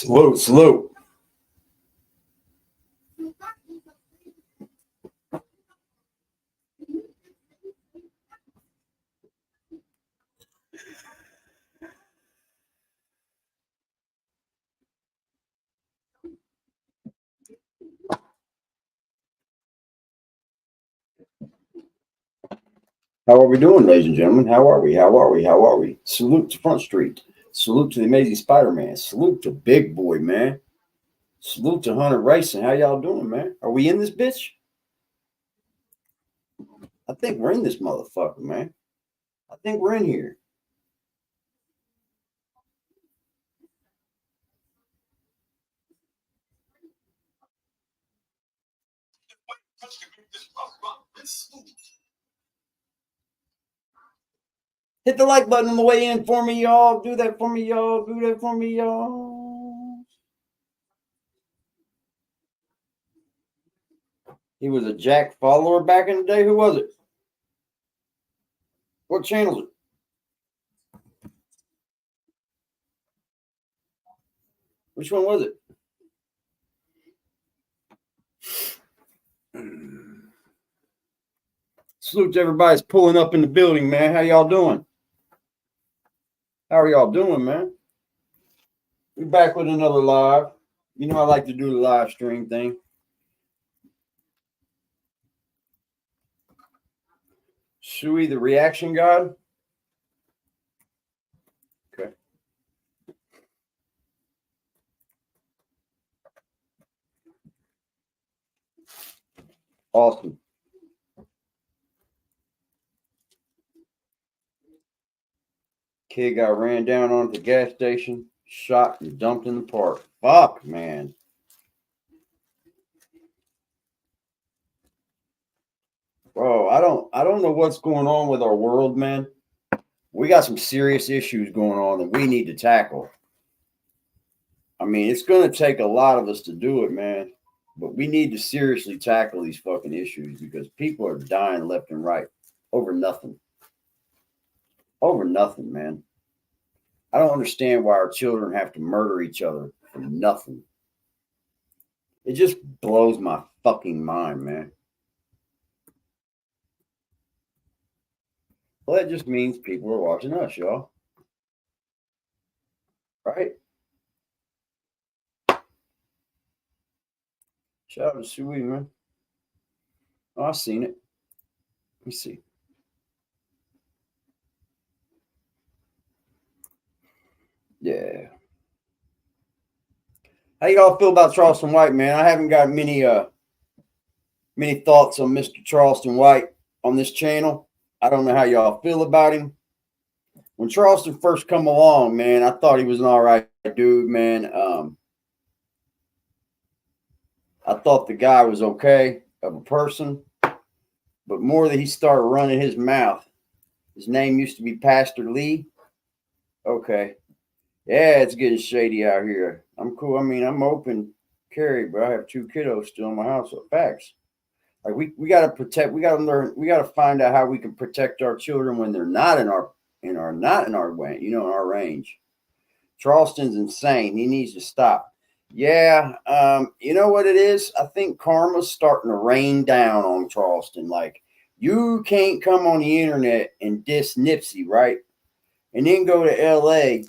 Salute, salute. How are we doing, ladies and gentlemen? How are we? How are we? How are we? Salute to Front Street. Salute to the Amazing Spider-Man. Salute to Big Boy, man. Salute to Hunter Racing. How y'all doing, man? Are we in this bitch? I think we're in this motherfucker, man. I think we're in here. Hit the like button on the way in for me, y'all. Do that for me, y'all. Do that for me, y'all. He was a Jack follower back in the day. Who was it? What channel is it? Which one was it? Salute to everybody's pulling up in the building, man. How y'all doing? How are y'all doing, man? We're back with another live. You know I like to do the live stream thing. Shui, the reaction god. Okay. Awesome. Kid got ran down onto the gas station, shot and dumped in the park. Fuck, man. Bro, I don't know what's going on with our world, man. We got some serious issues going on that we need to tackle. I mean, it's going to take a lot of us to do it, man. But we need to seriously tackle these fucking issues because people are dying left and right over nothing. Over nothing, man. I don't understand why our children have to murder each other for nothing. It just blows my fucking mind, man. Well, that just means people are watching us, y'all. Right? Shout out to Sui, man. Oh, I've seen it. Let me see. Yeah. How y'all feel about Charleston White, man? I haven't got many thoughts on Mr. Charleston White on this channel. I don't know how y'all feel about him. When Charleston first come along, man, I thought he was an all right dude, man. I thought the guy was okay of a person, but more that he started running his mouth. His name used to be Pastor Lee. Okay. Yeah, it's getting shady out here. I'm cool. I mean, I'm open carry, but I have 2 kiddos still in my house. So facts. Like we got to protect. We got to learn. We got to find out how we can protect our children when they're not in our way. You know, in our range. Charleston's insane. He needs to stop. Yeah. You know what it is? I think karma's starting to rain down on Charleston. Like you can't come on the internet and diss Nipsey, right? And then go to LA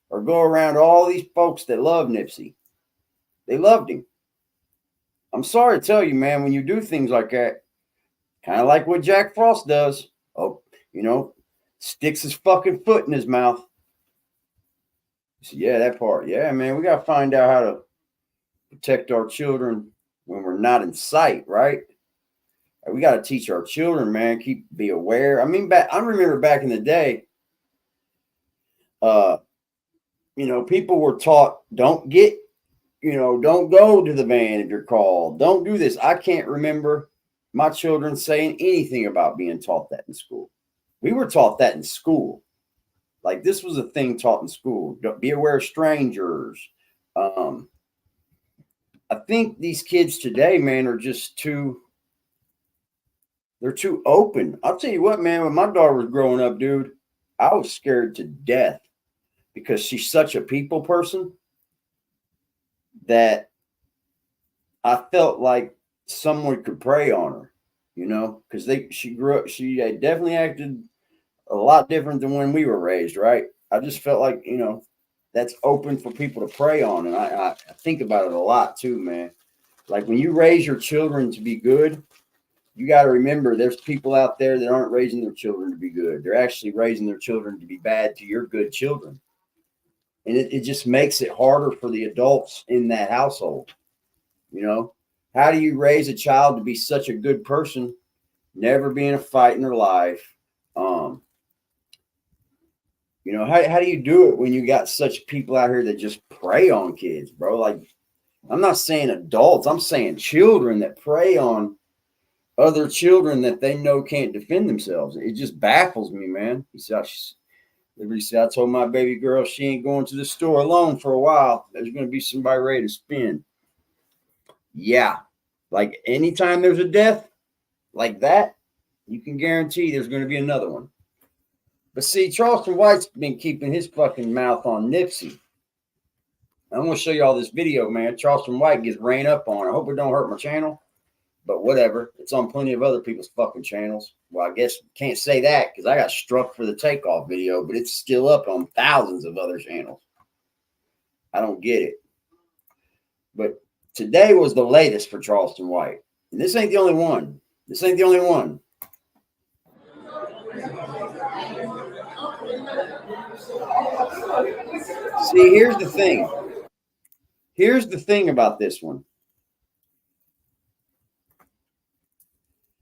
or go around all these folks that love Nipsey. They loved him. I'm sorry to tell you, man, when you do things like that, kind of like what Jack Frost does. Oh, you know, sticks his fucking foot in his mouth. So, yeah, that part. Yeah, man, we got to find out how to protect our children when we're not in sight, right? We got to teach our children, man, be aware. I mean, I remember back in the day, you know, people were taught, don't go to the van if you're called. Don't do this. I can't remember my children saying anything about being taught that in school. We were taught that in school. Like this was a thing taught in school. Don't be aware of strangers. I think these kids today, man, are just they're too open. I'll tell you what, man, when my daughter was growing up, dude, I was scared to death because she's such a people person. that I felt like someone could prey on her, you know, because she grew up, she definitely acted a lot different than when we were raised, right? I just felt like, you know, that's open for people to prey on. And I think about it a lot too, man. Like when you raise your children to be good, you got to remember there's people out there that aren't raising their children to be good. They're actually raising their children to be bad to your good children. And it just makes it harder for the adults in that household. You know, how do you raise a child to be such a good person, never be in a fight in their life? You know, how do you do it when you got such people out here that just prey on kids, bro? Like, I'm not saying adults, I'm saying children that prey on other children that they know can't defend themselves. It just baffles me, man. He said, I told my baby girl she ain't going to the store alone for a while. There's going to be somebody ready to spin. Yeah. Like anytime there's a death like that, you can guarantee there's going to be another one. But see, Charleston White's been keeping his fucking mouth on Nipsey. I'm going to show you all this video, man. Charleston White gets ran up on. I hope it don't hurt my channel. But whatever. It's on plenty of other people's fucking channels. Well, I guess can't say that because I got struck for the takeoff video, but it's still up on thousands of other channels. I don't get it. But today was the latest for Charleston White. And this ain't the only one. This ain't the only one. See, here's the thing. Here's the thing about this one.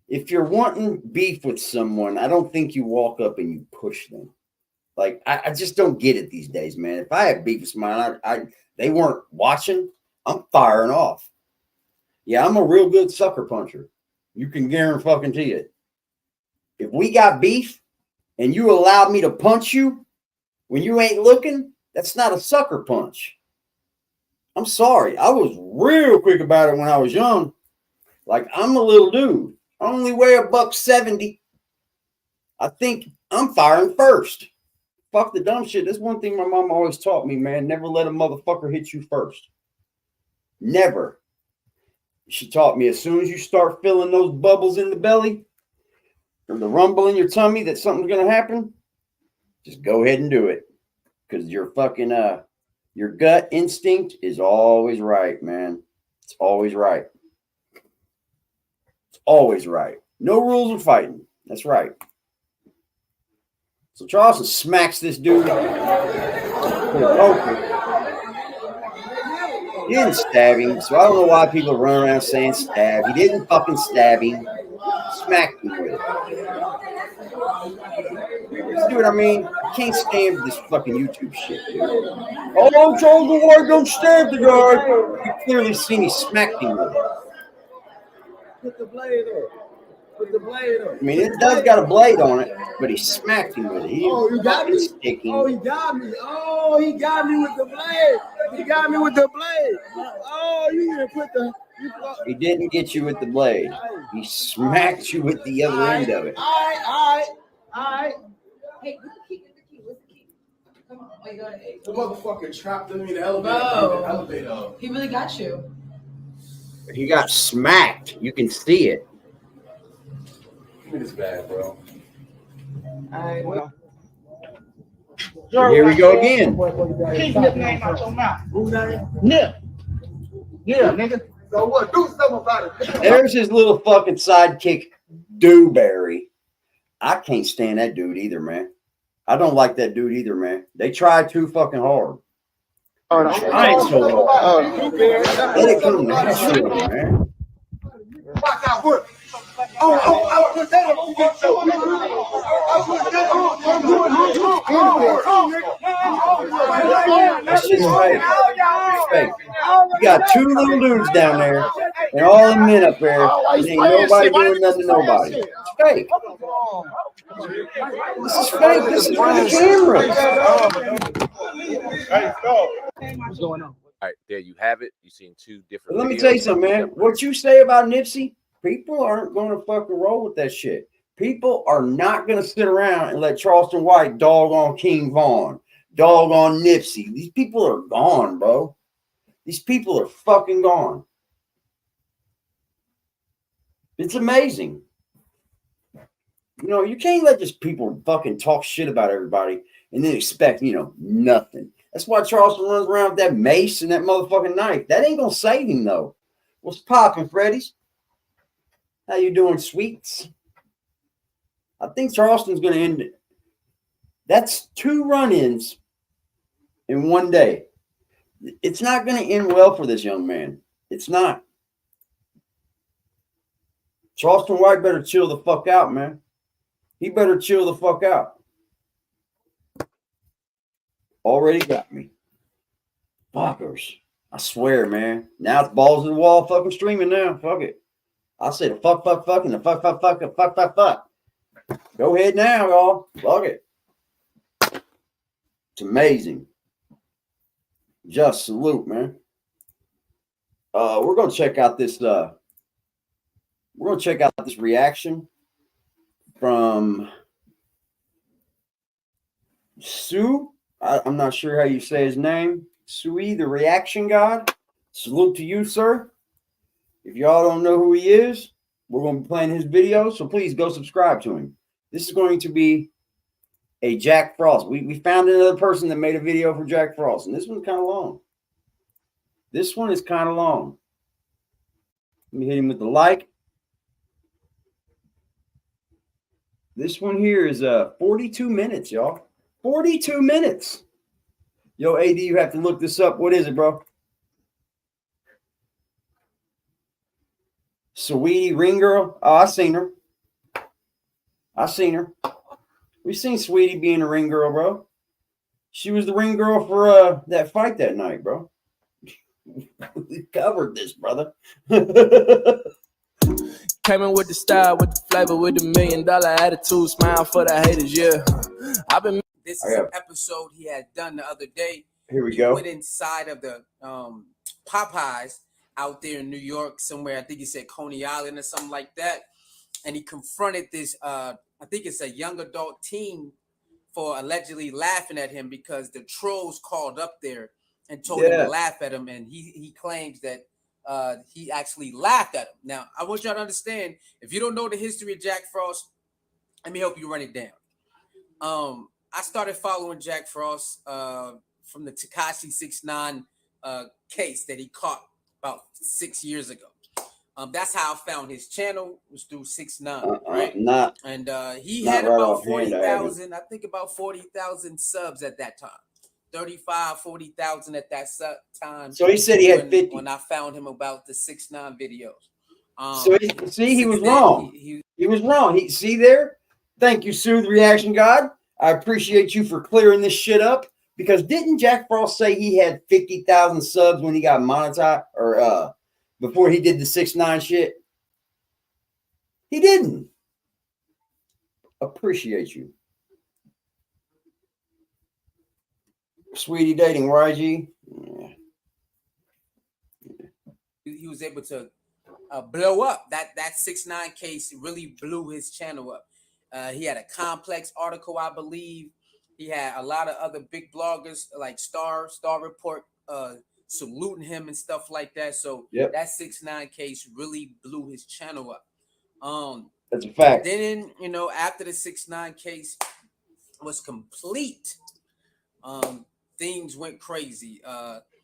If you're wanting beef with someone, I don't think you walk up and you push them. Like, I just don't get it these days, man. If I have beef with someone, they weren't watching, I'm firing off. Yeah, I'm a real good sucker puncher. You can guarantee it. If we got beef and you allowed me to punch you when you ain't looking, that's not a sucker punch. I'm sorry. I was real quick about it when I was young. Like, I'm a little dude. I only weigh $170. I think I'm firing first. Fuck the dumb shit. That's one thing my mom always taught me, man. Never let a motherfucker hit you first. Never. She taught me as soon as you start feeling those bubbles in the belly or the rumble in your tummy that something's going to happen, just go ahead and do it. Because your fucking, your gut instinct is always right, man. It's always right. It's always right. No rules of fighting. That's right. So Charleston smacks this dude. He didn't stab him, so I don't know why people run around saying stab. He didn't fucking stab him. He smacked him with it. See what I mean? I can't stand this fucking YouTube shit, dude. Oh, Charleston White, don't stab the guy. You clearly seen he smacked him with it. Put the blade up. Put the blade up. I mean, it does got a blade on it, but he smacked him with it. He you got me? Oh, he got me. Oh, he got me with the blade. He got me with the blade. Oh, you didn't put the... He didn't get you with the blade. He smacked you with the other end of it. All right. Hey, what's the key? What's the key? Come on. Oh, you got it. The motherfucker trapped him in the elevator. Bro, he really got you. He got smacked. You can see it. It's bad, bro. Here we go again. Keep Nip name out your mouth. Who name? Nip. Yeah, nigga. So what? Do something about it. There's his little fucking sidekick, Dewberry. I can't stand that dude either, man. I don't like that dude either, man. They try too fucking hard. I ain't so hard. Let it come natural, man. Watch out, work. That's just fake. It's fake. You got two little dudes down there and all the men up there. And ain't nobody doing nothing to nobody. It's fake. This is fake. This is for the camera. What's going on? All right, there you have it. You've seen two different. Let me tell you something, man. What you say about Nipsey, people aren't going to fucking roll with that shit. People are not going to sit around and let Charleston White dog on King Vaughn, dog on Nipsey. These people are gone, bro. These people are fucking gone. It's amazing. You know, you can't let just people fucking talk shit about everybody and then expect, you know, nothing. That's why Charleston runs around with that mace and that motherfucking knife. That ain't gonna save him, though. What's poppin', Freddy's? How you doing, sweets? I think Charleston's gonna end it. That's 2 run-ins in one day. It's not gonna end well for this young man. It's not. Charleston White better chill the fuck out, man. He better chill the fuck out. Already got me. Fuckers. I swear, man. Now it's balls to the wall fucking streaming now. Fuck it. I say the fuck, and the fuck. Go ahead now, y'all. Fuck it. It's amazing. Just salute, man. We're gonna check out this reaction from Sue. I'm not sure how you say his name. Sui, the reaction god. Salute to you, sir. If y'all don't know who he is, we're going to be playing his video, so please go subscribe to him. This is going to be a Jack Frost. We found another person that made a video for Jack Frost, and this one's kind of long. This one is kind of long. Let me hit him with the like. This one here is 42 minutes, y'all. 42 minutes. Yo, AD, you have to look this up. What is it, bro? Sweetie Ring Girl. Oh, I seen her. We seen Sweetie being a ring girl, bro. She was the ring girl for that fight that night, bro. We covered this, brother. Came in with the style, with the flavor, with the $1 million attitude, smile for the haters, yeah. I've been. This is an episode he had done the other day. Here we go. Went inside of the Popeyes out there in New York somewhere. I think he said Coney Island or something like that. And he confronted this, I think it's a young adult teen for allegedly laughing at him because the trolls called up there and told him to laugh at him. And he claims that he actually laughed at him. Now, I want y'all to understand, if you don't know the history of Jack Frost, let me help you run it down. I started following Jack Frost from the Tekashi 6ix9ine case that he caught about 6 years ago. That's how I found his channel, was through 6ix9ine, right? And he had about 40,000, I think about 40,000 subs at that time. 35, 40,000 at that time. So he said he had 50. When I found him about the 6ix9ine videos. So he was wrong. He was wrong. See there? Thank you, Sue, the reaction god. I appreciate you for clearing this shit up, because didn't Jack Frost say he had 50,000 subs when he got monetized, or before he did the 6ix9ine shit? He didn't. Appreciate you. Sweetie dating YG. Yeah. He was able to blow up. That 6ix9ine case really blew his channel up. He had a Complex article, I believe. He had a lot of other big bloggers like Star Report saluting him and stuff like that. So that 6ix9ine case really blew his channel up. That's a fact. Then, after the 6ix9ine case was complete, things went crazy.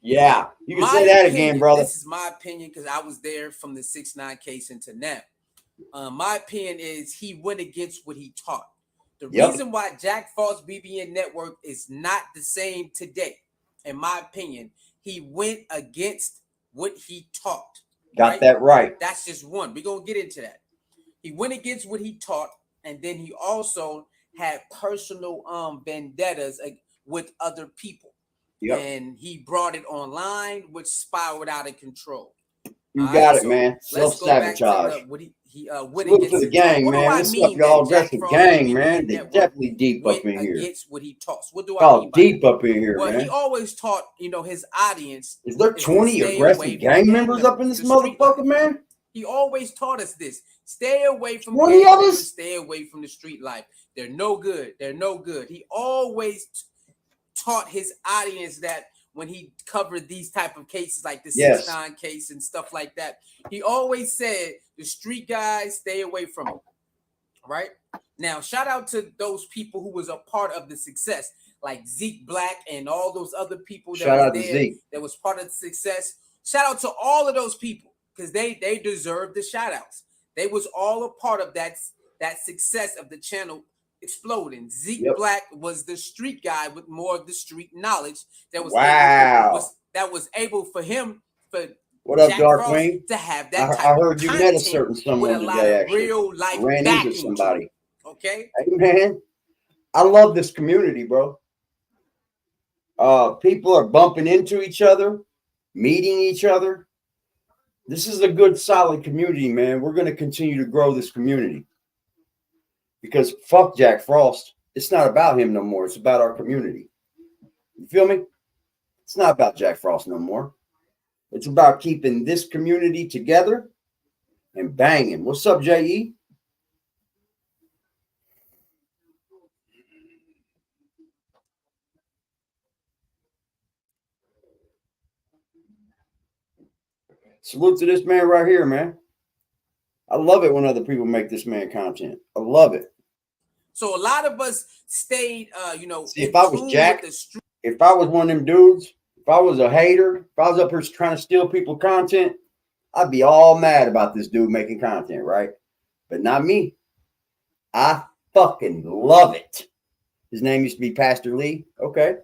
Yeah, you can say that again, brother. This is my opinion because I was there from the 6ix9ine case into now. My opinion is he went against what he taught. The reason why Jack Frost BBN network is not the same today, in my opinion, he went against what he taught. Got that right. That's just one. We're going to get into that. He went against what he taught, and then he also had personal vendettas with other people. And he brought it online, which spiraled out of control. You got it, man. Self-sabotage. Look for the gang, man. This stuff y'all aggressive gang, man. They definitely deep up in here. Against what he taught. What do I mean by deep up in here, man? Well, he always taught, his audience. Is there 20 aggressive gang members up in this motherfucker, man? He always taught us this. Stay away from 20 of us. Stay away from the street life. They're no good. They're no good. He always taught his audience that when he covered these type of cases like the Yes. 6ix9ine case and stuff like that. He always said the street guys stay away from him. Right now, shout out to those people who was a part of the success, like Zeke Black and all those other people that Shout out was to there Zeke. that was part of the success. Shout out to all of those people because they deserve the shout outs. They was all a part of that success of the channel exploding. Zeke Black was the street guy with more of the street knowledge that was able for him for what up, Jack Dark Frost Wing? to have that type I heard of you met a content certain with someone a lot today. of Actually, real life ran backing into somebody. Okay. Hey man, I love this community, bro. People are bumping into each other, meeting each other. This is a good, solid community, man. We're going to continue to grow this community because fuck Jack Frost. It's not about him no more. It's about our community. You feel me? It's not about Jack Frost no more. It's about keeping this community together and banging. What's up, J.E.? Salute to this man right here, man. I love it when other people make this man content. I love it. So a lot of us stayed, See, if I was Jack, if I was one of them dudes, if I was a hater, if I was up here trying to steal people content, I'd be all mad about this dude making content, right? But not me. I fucking love it. His name used to be Pastor Lee. Okay.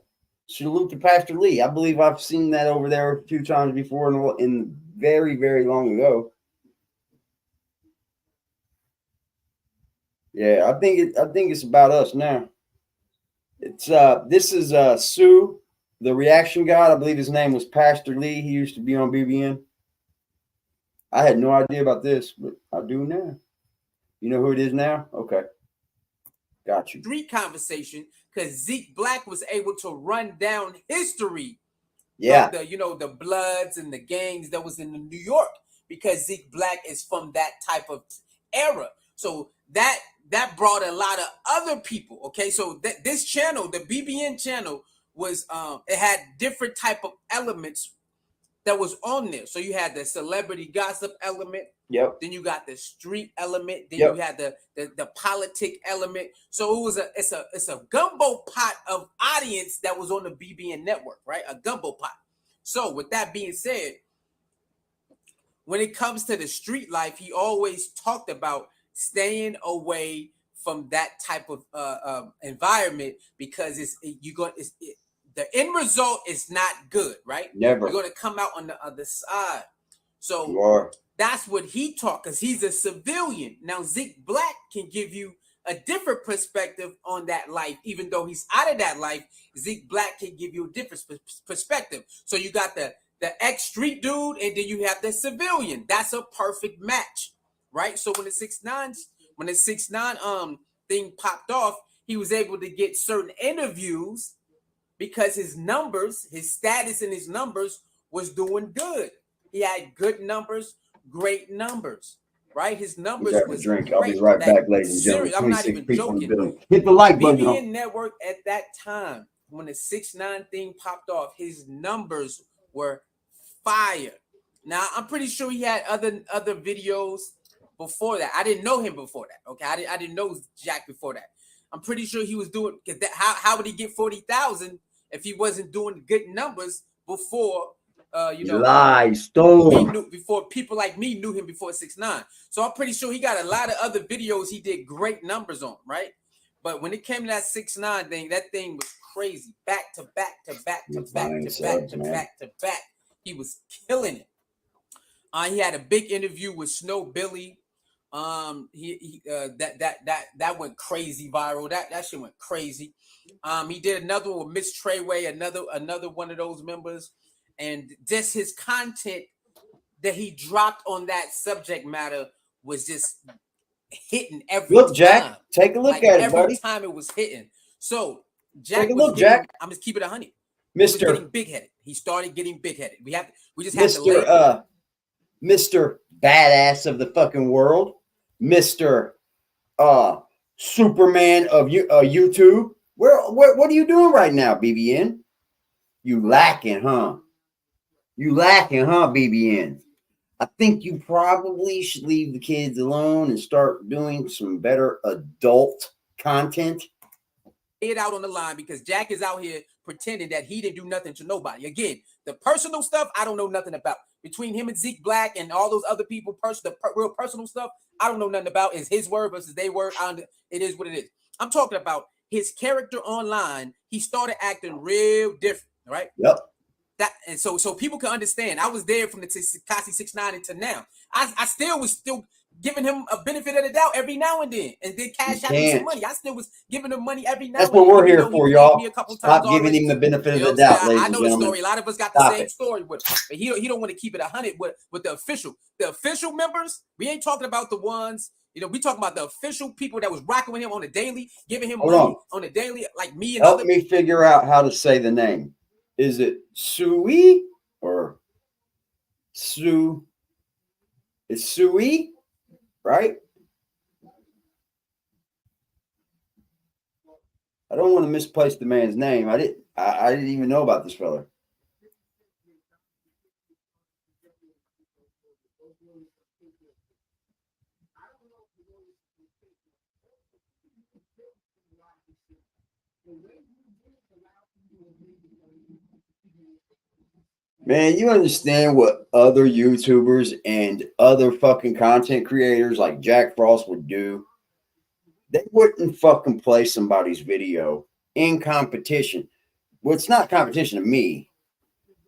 Salute to Pastor Lee. I believe I've seen that over there a few times before in very, very long ago. Yeah, I think it's about us now. It's this is Sue, the reaction god. I believe his name was Pastor Lee. He used to be on BBN. I had no idea about this, but I do now. You know who it is now? Okay. Got you. Street conversation because Zeke Black was able to run down history. Yeah. The Bloods and the gangs that was in New York because Zeke Black is from that type of era. So that brought a lot of other people. Okay. So this channel, the BBN channel was, it had different type of elements that was on there. So you had the celebrity gossip element. Yep. Then you got the street element. Then you had the politic element. So it's a gumbo pot of audience that was on the BBN network, right? A gumbo pot. So with that being said, when it comes to the street life, he always talked about staying away from that type of environment because the end result is not good, right? Never. You're going to come out on the other side. So that's what he taught because he's a civilian. Now, Zeke Black can give you a different perspective on that life. Even though he's out of that life, Zeke Black can give you a different perspective. So you got the ex-street dude and then you have the civilian. That's a perfect match, right? So when the 6ix9ine thing popped off, he was able to get certain interviews because his numbers, his status and his numbers was doing good. He had good numbers, great numbers, right? His numbers was drink. Great. I'll be right back, ladies and gentlemen. I'm not even joking. Hit the like button. BBN network at that time, when the 6ix9ine thing popped off, his numbers were fire. Now, I'm pretty sure he had other videos before that. I didn't know him before that. Okay, I didn't know Jack before that. I'm pretty sure he was doing because how would he get 40,000 if he wasn't doing good numbers before? Before people like me knew him before 6ix9ine. So I'm pretty sure he got a lot of other videos he did great numbers on, right? But when it came to that 6ix9ine thing, that thing was crazy. Back to back to back to back to back to back to back. He was killing it. He had a big interview with Snow Billy. That went crazy viral. That shit went crazy. He did another one with Miss Treyway, another one of those members, and just his content that he dropped on that subject matter was just hitting every time. Jack, take a look at it, buddy. Every time it was hitting. So Jack, take a look, Jack. I'm just keeping it 100. Mr. Getting big-headed. He started getting big-headed. We just have to Mr. Badass of the fucking world, Mr. Superman of YouTube. What are you doing right now, BBN? You lacking, huh? You lacking, huh, BBN? I think you probably should leave the kids alone and start doing some better adult content. It out on the line because Jack is out here pretending that he didn't do nothing to nobody. Again, the personal stuff, I don't know nothing about. Between him and Zeke Black and all those other people, real personal stuff, I don't know nothing about. Is his word versus their word. It is what it is. I'm talking about his character online. He started acting real different, right? Yep. That and so people can understand. I was there from the Tekashi 6ix9ine until now. I still was giving him a benefit of the doubt every now and then, and then cash out me some money. I still was giving him money every now. That's and what then. we're here for, y'all. Stop giving already. him the benefit of You know the doubt, ladies I and know the gentlemen. story. A lot of us got the same story with him, but he don't want to keep it 100 with the official members. We ain't talking about the ones. You know, we talking about the official people that was rocking with him on the daily, giving him money on the daily, like me and Help me figure out how to say the name. Is it Sui or Sue? It's Sui, right? I don't want to misplace the man's name. I didn't even know about this fella. Man, you understand what other YouTubers and other fucking content creators like Jack Frost would do? They wouldn't fucking play somebody's video in competition. Well, it's not competition to me,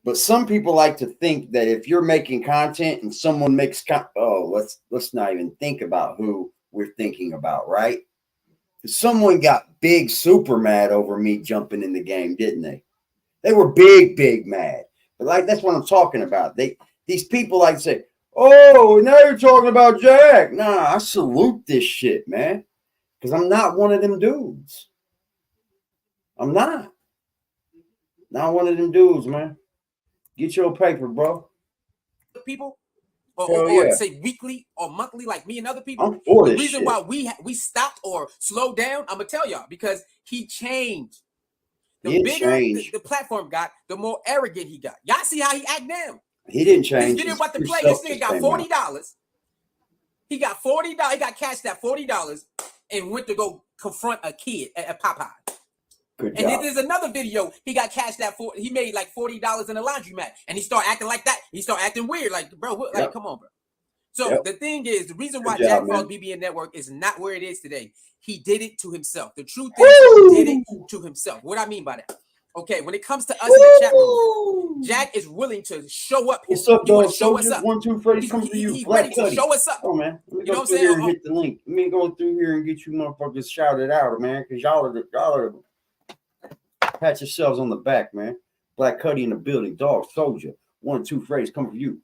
but some people like to think that if you're making content and someone makes let's not even think about who we're thinking about, right? Someone got big super mad over me jumping in the game, didn't they? They were big mad. But like that's what I'm talking about. These people like to say, "Oh, now you're talking about Jack." Nah, I salute this shit, man. Because I'm not one of them dudes. I'm not. Not one of them dudes, man. Get your paper, bro. People, or say weekly or monthly, like me and other people. I'm for the this reason shit. why we stopped or slowed down, I'm gonna tell y'all, because he changed. The bigger the platform got, the more arrogant he got. Y'all see how he act now. He didn't change. This video about to play. This nigga got $40. He got $40. He got cashed that $40 and went to go confront a kid at Popeyes. Good job. And then there's another video. He got cashed that for. He made like $40 in a laundromat, and he started acting like that. He started acting weird, like bro, come on, bro. So the thing is, the reason why Jack Frost BBN Network is not where it is today, he did it to himself. The truth is, he did it to himself. What I mean by that? Okay, when it comes to us in the chat room, Jack is willing to show up. What's up, dog? Show us up. 1, 2, Freddy, come to you. He's ready to show us up. Oh man, let me go through here and hit the link. Let me go through here and get you motherfuckers shouted out, man, because y'all are pat yourselves on the back, man. Black Cuddy in the building, dog soldier. 1, 2, Freddy's coming for you,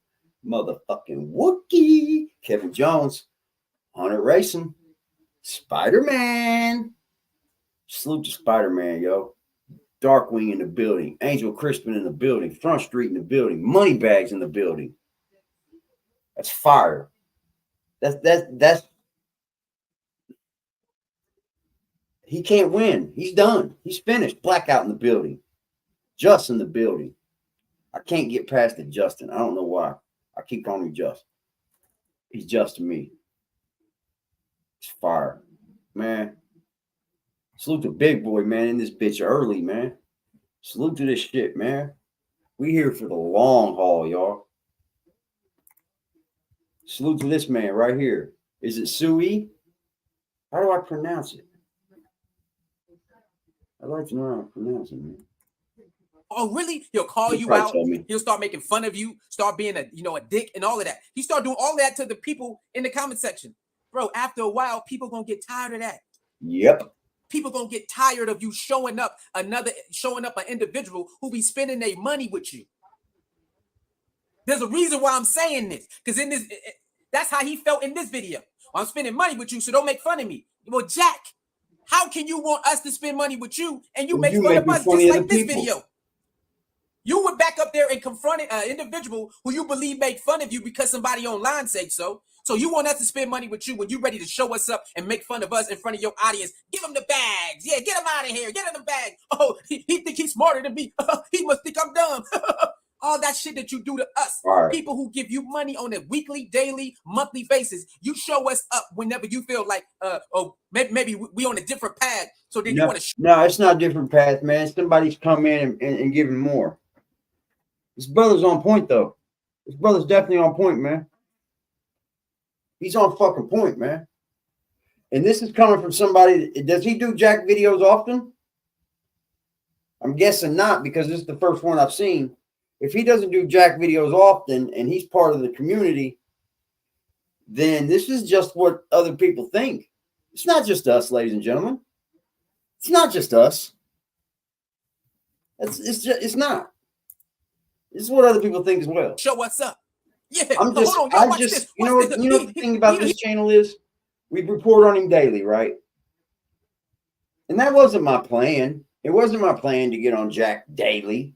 motherfucking Wookie. Kevin Jones, Hunter Racing, Spider-Man. Salute to Spider-Man, yo. Darkwing in the building, Angel Crispin in the building, Front Street in the building, Moneybags in the building. That's fire. That's he can't win. He's done. He's finished. Blackout in the building. Just in the building. I can't get past it, Justin. I don't know why. I keep calling him Just. He's just to me. It's fire. Man. Salute to Big Boy, man, in this bitch early, man. Salute to this shit, man. We here for the long haul, y'all. Salute to this man right here. Is it Sui? How do I pronounce it? I'd like to know how to pronounce it, man. Oh, really? He'll call you out. He'll start making fun of you, start being a dick and all of that. He start doing all that to the people in the comment section. Bro, after a while, people gonna get tired of that. Yep. People gonna get tired of you showing up an individual who be spending their money with you. There's a reason why I'm saying this, because in this, that's how he felt in this video. Well, I'm spending money with you, so don't make fun of me. Well, Jack, how can you want us to spend money with you and you make fun of us just like this video? You would back up there and confront an individual who you believe made fun of you because somebody online said so. So you want us to spend money with you when you're ready to show us up and make fun of us in front of your audience. Give him the bags. Yeah, get him out of here. Get him the bag. Oh, he think he's smarter than me. He must think I'm dumb. All that shit that you do to us. Right. People who give you money on a weekly, daily, monthly basis. You show us up whenever you feel like, maybe we on a different path. So then you want to. No, it's not a different path, man. Somebody's come in and given more. His brother's on point, though. His brother's definitely on point, man. He's on fucking point, man. And this is coming from somebody. Does he do Jack videos often? I'm guessing not, because this is the first one I've seen. If he doesn't do Jack videos often and he's part of the community, then this is just what other people think. It's not just us, ladies and gentlemen. It's not just us. It's not. This is what other people think as well. Show what's up. Yeah, you know what the thing about this channel is? We report on him daily, right? And that wasn't my plan. It wasn't my plan to get on Jack daily,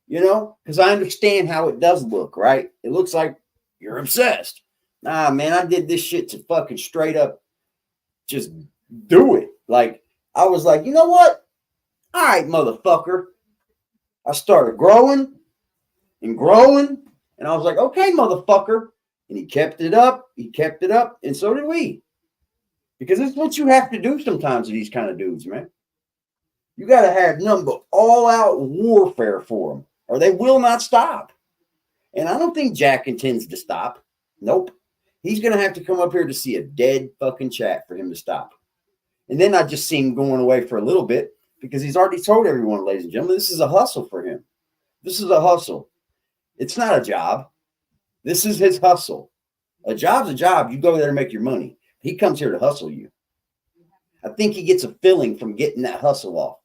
you know, because I understand how it does look, right? It looks like you're obsessed. Nah, man, I did this shit to fucking straight up just do it. Like, I was like, you know what? All right, motherfucker. I started growing and growing. And I was like, okay, motherfucker. And he kept it up. He kept it up. And so did we. Because it's what you have to do sometimes to these kind of dudes, man. You got to have nothing but all-out warfare for them, or they will not stop. And I don't think Jack intends to stop. Nope. He's going to have to come up here to see a dead fucking chat for him to stop. And then I just see him going away for a little bit because he's already told everyone, ladies and gentlemen, this is a hustle for him. This is a hustle. It's not a job. This is his hustle. A job's a job. You go there to make your money. He comes here to hustle you. I think he gets a feeling from getting that hustle off.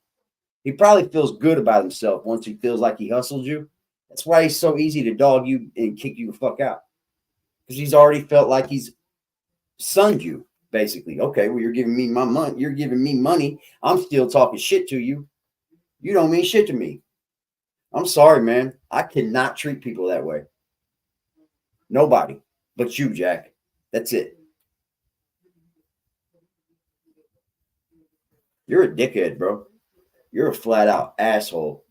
He probably feels good about himself once he feels like he hustled you. That's why he's so easy to dog you and kick you the fuck out. Because he's already felt like he's sunned you, basically. Okay, well, you're giving me my money. You're giving me money. I'm still talking shit to you. You don't mean shit to me. I'm sorry, man. I cannot treat people that way. Nobody but you, Jack. That's it. You're a dickhead, bro. You're a flat out asshole.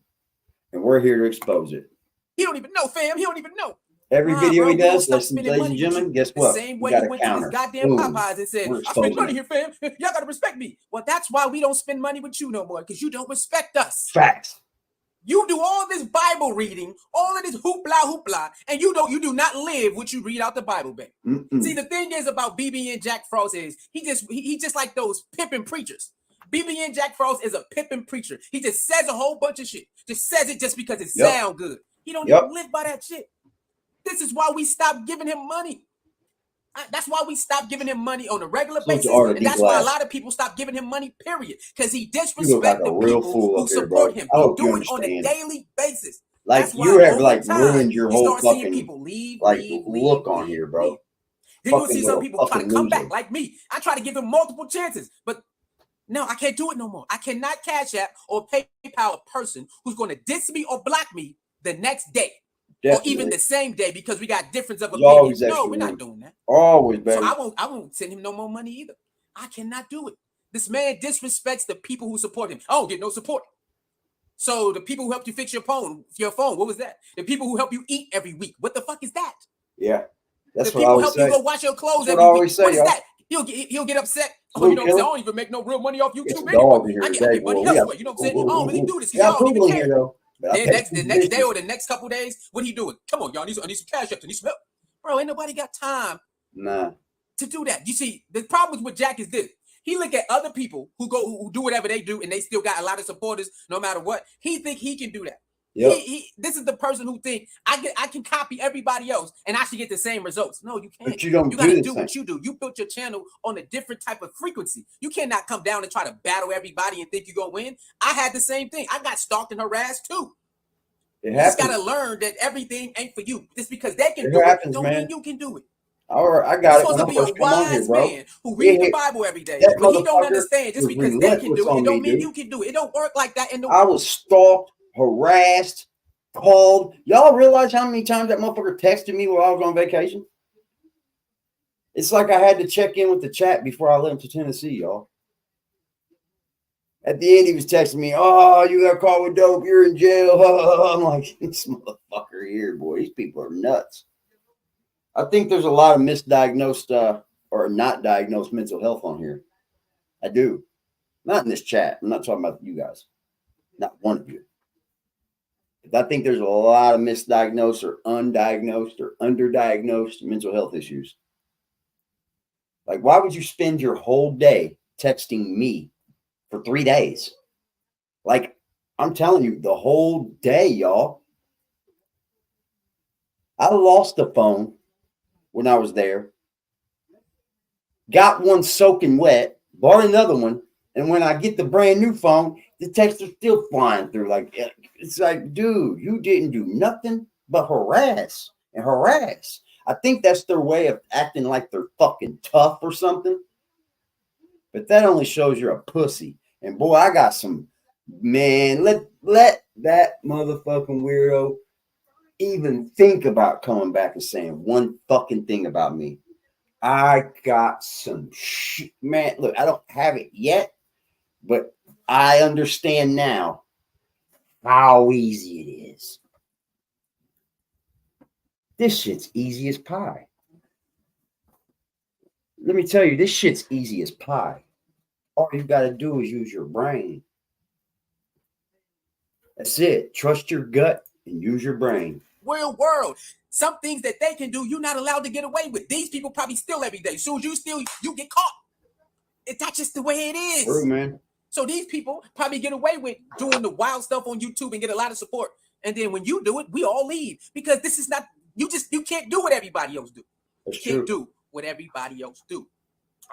And we're here to expose it. He don't even know, fam. He don't even know. Every video he does, ladies and gentlemen, guess what? The same way he went to this goddamn Popeyes and said, I spend money here, fam. Y'all got to respect me. Well, that's why we don't spend money with you no more, because you don't respect us. Facts. You do all this Bible reading, all of this hoopla, and you do not live what you read out the Bible, babe. See, the thing is about BBN Jack Frost is he just like those pimping preachers. BBN Jack Frost is a pimping preacher. He just says a whole bunch of shit. Just says it just because it sounds good. He don't even live by that shit. This is why we stopped giving him money. That's why we stopped giving him money on a regular basis. And that's why a lot of people stopped giving him money, period. Because he disrespects the people who support him. He do it on a daily basis. Like, you have like ruined your whole fucking look on here, bro. Then you'll see some people try to come back like me. I try to give him multiple chances, but no, I can't do it no more. I cannot Cash App or PayPal a person who's going to diss me or block me the next day. Definitely. Or even the same day, because we got difference of opinion. No, we're not doing that. Always, baby. So I won't send him no more money either. I cannot do it. This man disrespects the people who support him. I don't get no support. So the people who helped you fix your phone, what was that? The people who help you eat every week, what the fuck is that? Yeah, that's the what I always help say. You go wash your clothes every week. What is that? He'll get upset. Oh, you know what I'm saying? I don't even make no real money off YouTube anyway. I get everybody elsewhere. You know what I'm saying? I don't really do this because y'all don't even care. The next day or the next couple days, what he doing? Come on, y'all. I need some cash up. I need some help. Bro, ain't nobody got time to do that. You see, the problem with Jack is this. He look at other people who do whatever they do, and they still got a lot of supporters no matter what. He think he can do that. Yep. This is the person who think I can copy everybody else and I should get the same results. No, you can't. But you don't. You gotta do what you do. You built your channel on a different type of frequency. You cannot come down and try to battle everybody and think you're gonna win. I had the same thing. I got stalked and harassed too. You just gotta learn that everything ain't for you. Just because they can do it, don't mean you can do it. All right, I got it. You're supposed to be a wise man who reads the Bible every day, but he don't understand. Just because they can do it, it don't mean you can do it. It don't work like that. I was stalked, harassed, called. Y'all realize how many times that motherfucker texted me while I was on vacation? It's like I had to check in with the chat before I left to Tennessee, y'all. At the end, he was texting me, "Oh, you got caught with dope. You're in jail." I'm like, this motherfucker here, boy. These people are nuts. I think there's a lot of misdiagnosed or not diagnosed mental health on here. I do. Not in this chat. I'm not talking about you guys. Not one of you. But I think there's a lot of misdiagnosed or undiagnosed or underdiagnosed mental health issues. Like, why would you spend your whole day texting me for 3 days? Like, I'm telling you, the whole day, y'all. I lost the phone when I was there. Got one soaking wet. Bought another one. And when I get the brand new phone, the texts are still flying through. Like, it's like, dude, you didn't do nothing but harass and harass. I think that's their way of acting like they're fucking tough or something. But that only shows you're a pussy. And boy, I got some, man, let that motherfucking weirdo even think about coming back and saying one fucking thing about me. I got some shit, man. Look, I don't have it yet, but I understand now how easy it is. This shit's easy as pie. Let me tell you, this shit's easy as pie. All you got to do is use your brain. That's it. Trust your gut and use your brain. Real world. Some things that they can do, you're not allowed to get away with. These people probably steal every day. Soon as you steal, you get caught. That's just the way it is. True, man. So these people probably get away with doing the wild stuff on YouTube and get a lot of support. And then when you do it, we all leave because this is not, you can't do what everybody else do. That's You can't true. do what everybody else do.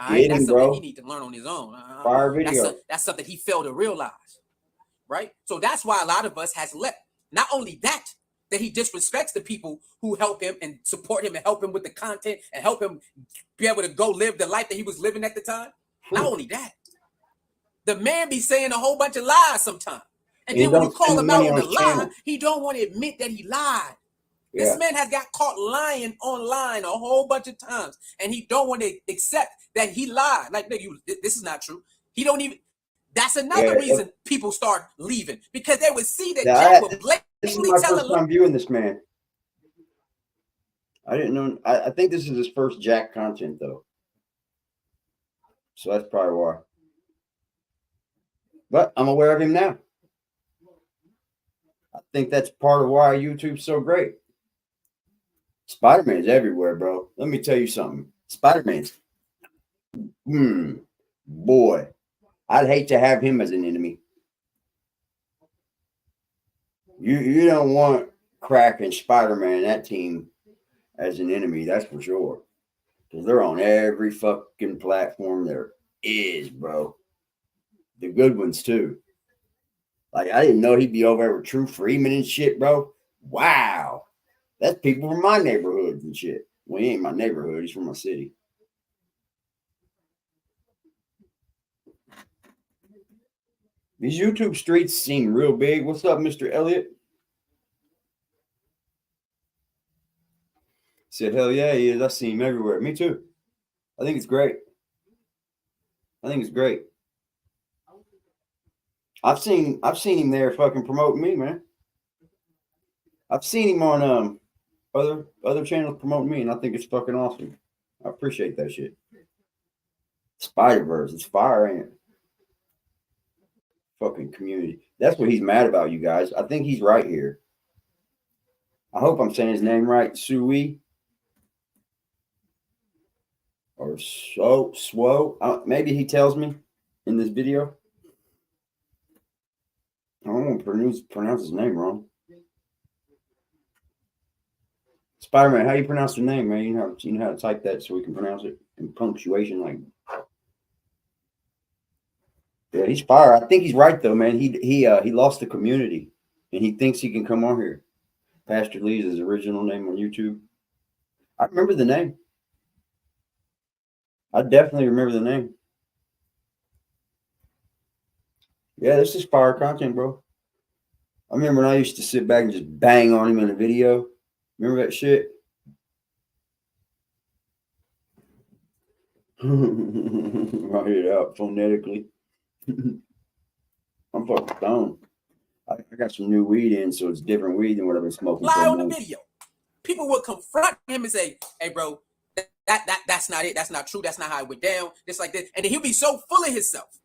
All right, that's something he needs to learn on his own. Fire video. That's something he failed to realize, right? So that's why a lot of us has left. Not only that he disrespects the people who help him and support him and help him with the content and help him be able to go live the life that he was living at the time. Not only that, the man be saying a whole bunch of lies sometimes. And then when you call him out on the lie, he don't want to admit that he lied. Yeah. This man has got caught lying online a whole bunch of times, and he don't want to accept that he lied. Like, nigga, this is not true. He don't even. That's another reason people start leaving, because they would see that Jack would blatantly this is my first time viewing this man. I didn't know. I think this is his first Jack content though, so that's probably why. But I'm aware of him now. I think that's part of why YouTube's so great. Spider-Man's everywhere, bro. Let me tell you something. Spider-Man's, boy, I'd hate to have him as an enemy. You don't want Crack and Spider-Man and that team as an enemy, that's for sure. Because they're on every fucking platform there is, bro. The good ones, too. Like, I didn't know he'd be over there with True Freeman and shit, bro. Wow. That's people from my neighborhoods and shit. Well, he ain't my neighborhood. He's from my city. These YouTube streets seem real big. What's up, Mr. Elliott? Said, hell yeah, he is. I see him everywhere. Me too. I think it's great. I think it's great. I've seen him there fucking promoting me, man. I've seen him on other channels promoting me, and I think it's fucking awesome. I appreciate that shit. Spider-Verse, it's fire, ain't it? Fucking community. That's what he's mad about, you guys. I think he's right here. I hope I'm saying his name right. Sui. Or Swo. Maybe he tells me in this video. I don't want to pronounce his name wrong. Spider-Man, how you pronounce your name, man? You know how to type that so we can pronounce it in punctuation, like. Yeah, he's fire. I think he's right though, man. He lost the community, and he thinks he can come on here. Pastor Lee's his original name on YouTube. I remember the name. I definitely remember the name. Yeah, this is fire content, bro. I remember when I used to sit back and just bang on him in a video. Remember that shit? Write it out phonetically. I'm fucking stoned. I got some new weed in, so it's different weed than what I've been smoking. Lie on the video. People would confront him and say, "Hey, bro, that's not it. That's not true. That's not how it went down. Just like this." And then he'll be so full of himself.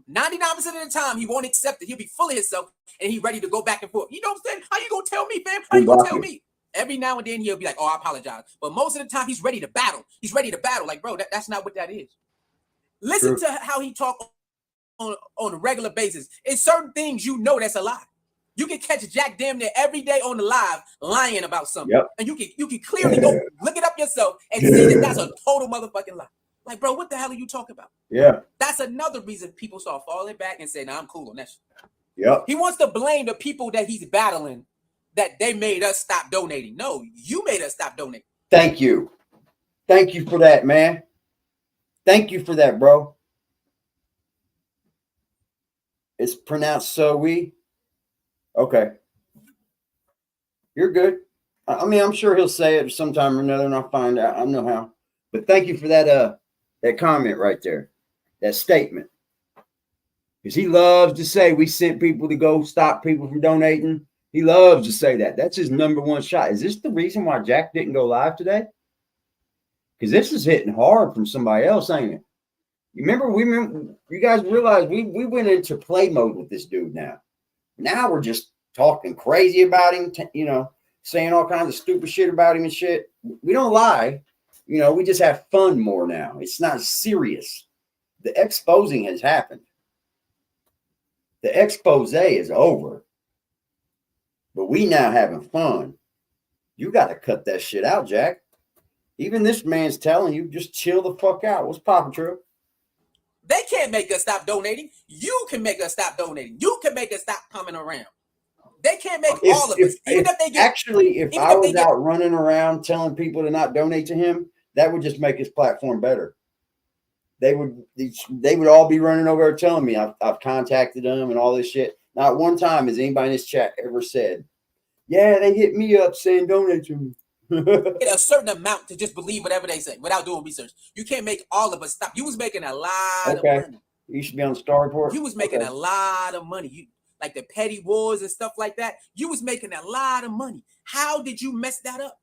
99% of the time, he won't accept it. He'll be full of himself, and he's ready to go back and forth. You know what I'm saying? How you gonna tell me, fam? How you gonna tell me? Every now and then he'll be like, "Oh, I apologize," but most of the time he's ready to battle. He's ready to battle. Like, bro, that's not what that is. Listen to how he talk on a regular basis. In certain things, you know that's a lie. You can catch Jack damn near every day on the live lying about something, and you can clearly go look it up yourself and see that that's a total motherfucking lie. Like, bro, what the hell are you talking about? Yeah. That's another reason people start falling back and saying, "Nah, I'm cool on that shit." Yep. He wants to blame the people that he's battling that they made us stop donating. No, you made us stop donating. Thank you. Thank you for that, man. Thank you for that, bro. It's pronounced so-we. Okay. You're good. I mean, I'm sure he'll say it sometime or another, and I'll find out. I know how. But thank you for that that comment right there, that statement. Because he loves to say we sent people to go stop people from donating. He loves to say that. That's his number one shot. Is this the reason why Jack didn't go live today? Because this is hitting hard from somebody else, ain't it? You remember, you guys realize we went into play mode with this dude now. Now we're just talking crazy about him, you know, saying all kinds of stupid shit about him and shit. We don't lie. You know, we just have fun more now. It's not serious. The exposing has happened. The expose is over. But we now having fun. You got to cut that shit out, Jack. Even this man's telling you, just chill the fuck out. What's poppin', True? They can't make us stop donating. You can make us stop donating. You can make us stop coming around. They can't make all of us. Even if they get, actually, if I was out running around telling people to not donate to him, that would just make his platform better. They would all be running over there telling me I've contacted them and all this shit. Not one time has anybody in this chat ever said, "Yeah, they hit me up saying donate to me." Get a certain amount to just believe whatever they say without doing research. You can't make all of us stop. You was making a lot of money. You should be on the Star Report. You was making a lot of money. You like the petty wars and stuff like that. You was making a lot of money. How did you mess that up?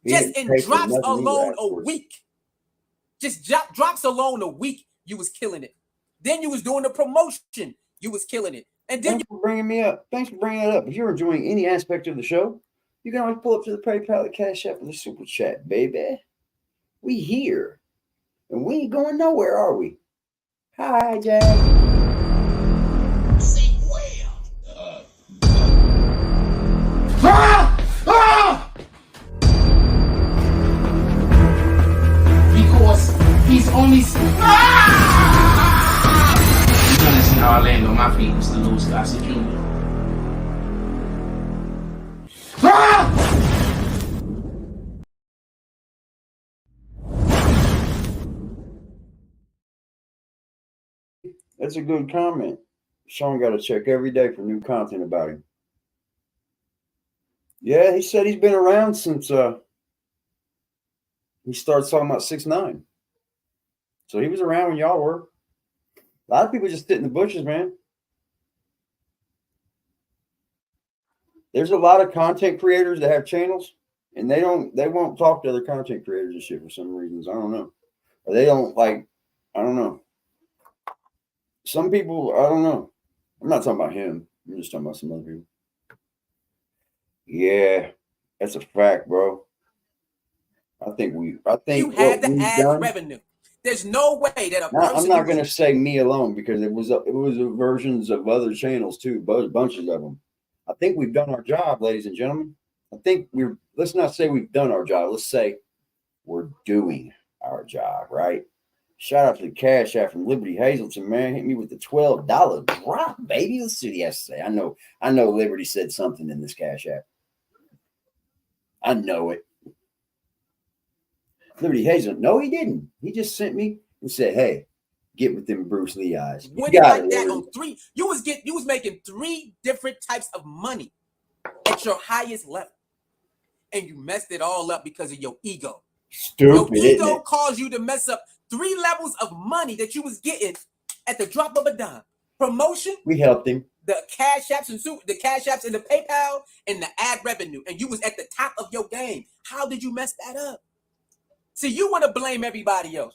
Just in drops alone a week. Just drops alone a week, you was killing it. Then you was doing the promotion, you was killing it. And then Thanks for bringing me up. Thanks for bringing it up. If you're enjoying any aspect of the show, you can always pull up to the PayPal, the Cash App, and the Super Chat, baby. We here. And we ain't going nowhere, are we? Hi, Jack. Because he's only. You're gonna see how I land on my feet, Mr. Louis Gossett Jr. That's a good comment. Sean got to check every day for new content about him. Yeah, he said he's been around since he started talking about 6ix9ine. So he was around when y'all were. A lot of people just sit in the bushes, man. There's a lot of content creators that have channels, and they won't talk to other content creators and shit for some reasons. I don't know. Or they don't like, I don't know. Some people, I don't know. I'm not talking about him. I'm just talking about some other people. Yeah, that's a fact, bro. I think you had to add revenue. There's no way that a person. I'm not going to say me alone because it was versions of other channels too, bunches of them. I think we've done our job, ladies and gentlemen. I think let's not say we've done our job. Let's say we're doing our job, right? Shout out to the Cash App from Liberty Hazelton, man. Hit me with the $12 drop, baby. Let's see what he has to say. I know Liberty said something in this Cash App. I know it. Liberty Hazelton. No, he didn't. He just sent me and said, "Hey, get with them Bruce Lee eyes. You Winning got like it, that Warren. on three. You was making 3 different types of money at your highest level, and you messed it all up because of your ego. Stupid, Your isn't ego it? caused you to mess up 3 levels of money that you was getting at the drop of a dime. Promotion, We helped him. the cash apps and the PayPal and the ad revenue, and you was at the top of your game. How did you mess that up? See, you want to blame everybody else.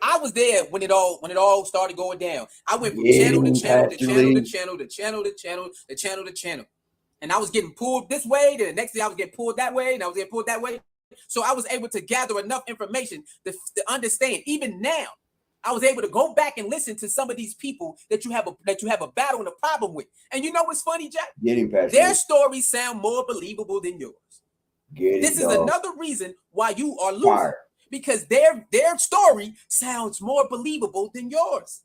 I was there when it all started going down. I went from channel to channel to channel to channel to channel to channel to channel to channel, and I was getting pulled this way. Then the next day I was getting pulled that way, and I was getting pulled that way. So I was able to gather enough information to understand. Even now, I was able to go back and listen to some of these people that you have a battle and a problem with. And you know what's funny, Jack? Get him, Pastor. Their stories sound more believable than yours. This is another reason why you are losing. Fire. Because their story sounds more believable than yours.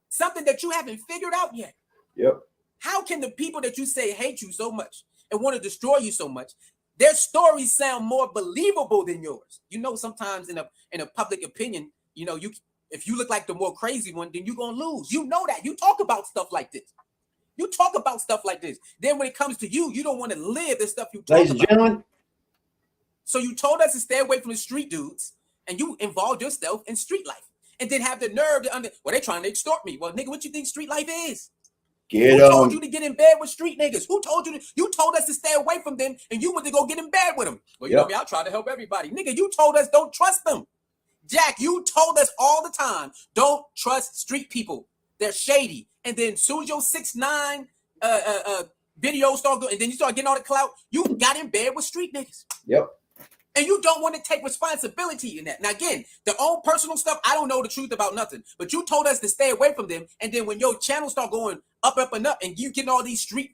Something that you haven't figured out yet. Yep. How can the people that you say hate you so much and want to destroy you so much, their stories sound more believable than yours? You know, sometimes in a public opinion, you know, if you look like the more crazy one, then you're gonna lose. You know that. You talk about stuff like this. You talk about stuff like this. Then when it comes to you, you don't want to live the stuff you talk Ladies and about. gentlemen, So you told us to stay away from the street dudes, and you involved yourself in street life, and then have the nerve to they trying to extort me. Well, nigga, what you think street life is? get Who told him. you to get in bed with street niggas? Who told you you told us to stay away from them, and you went to go get in bed with them? Well, you know me, I try to help everybody. Nigga, you told us don't trust them. Jack, you told us all the time, don't trust street people. They're shady. And then as soon as your 6ix9ine videos start going, and then you start getting all the clout, you got in bed with street niggas. Yep. And you don't want to take responsibility in that. Now, again, their own personal stuff, I don't know the truth about nothing. But you told us to stay away from them. And then when your channel start going up, and up, and you getting all these street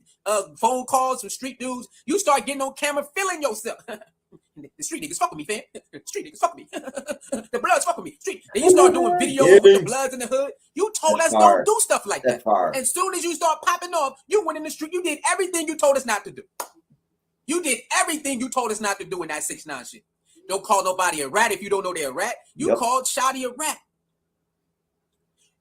phone calls from street dudes, you start getting on camera feeling yourself. The street niggas fuck with me, fam. Street niggas fuck with me. The bloods fuck with me. Street. Then you start doing videos with the bloods in the hood. You told us don't do stuff like that. As soon as you start popping off, you went in the street. You did everything you told us not to do. You did everything you told us not to do in that 6ix9ine shit. Don't call nobody a rat if you don't know they're a rat. You called Shotty a rat.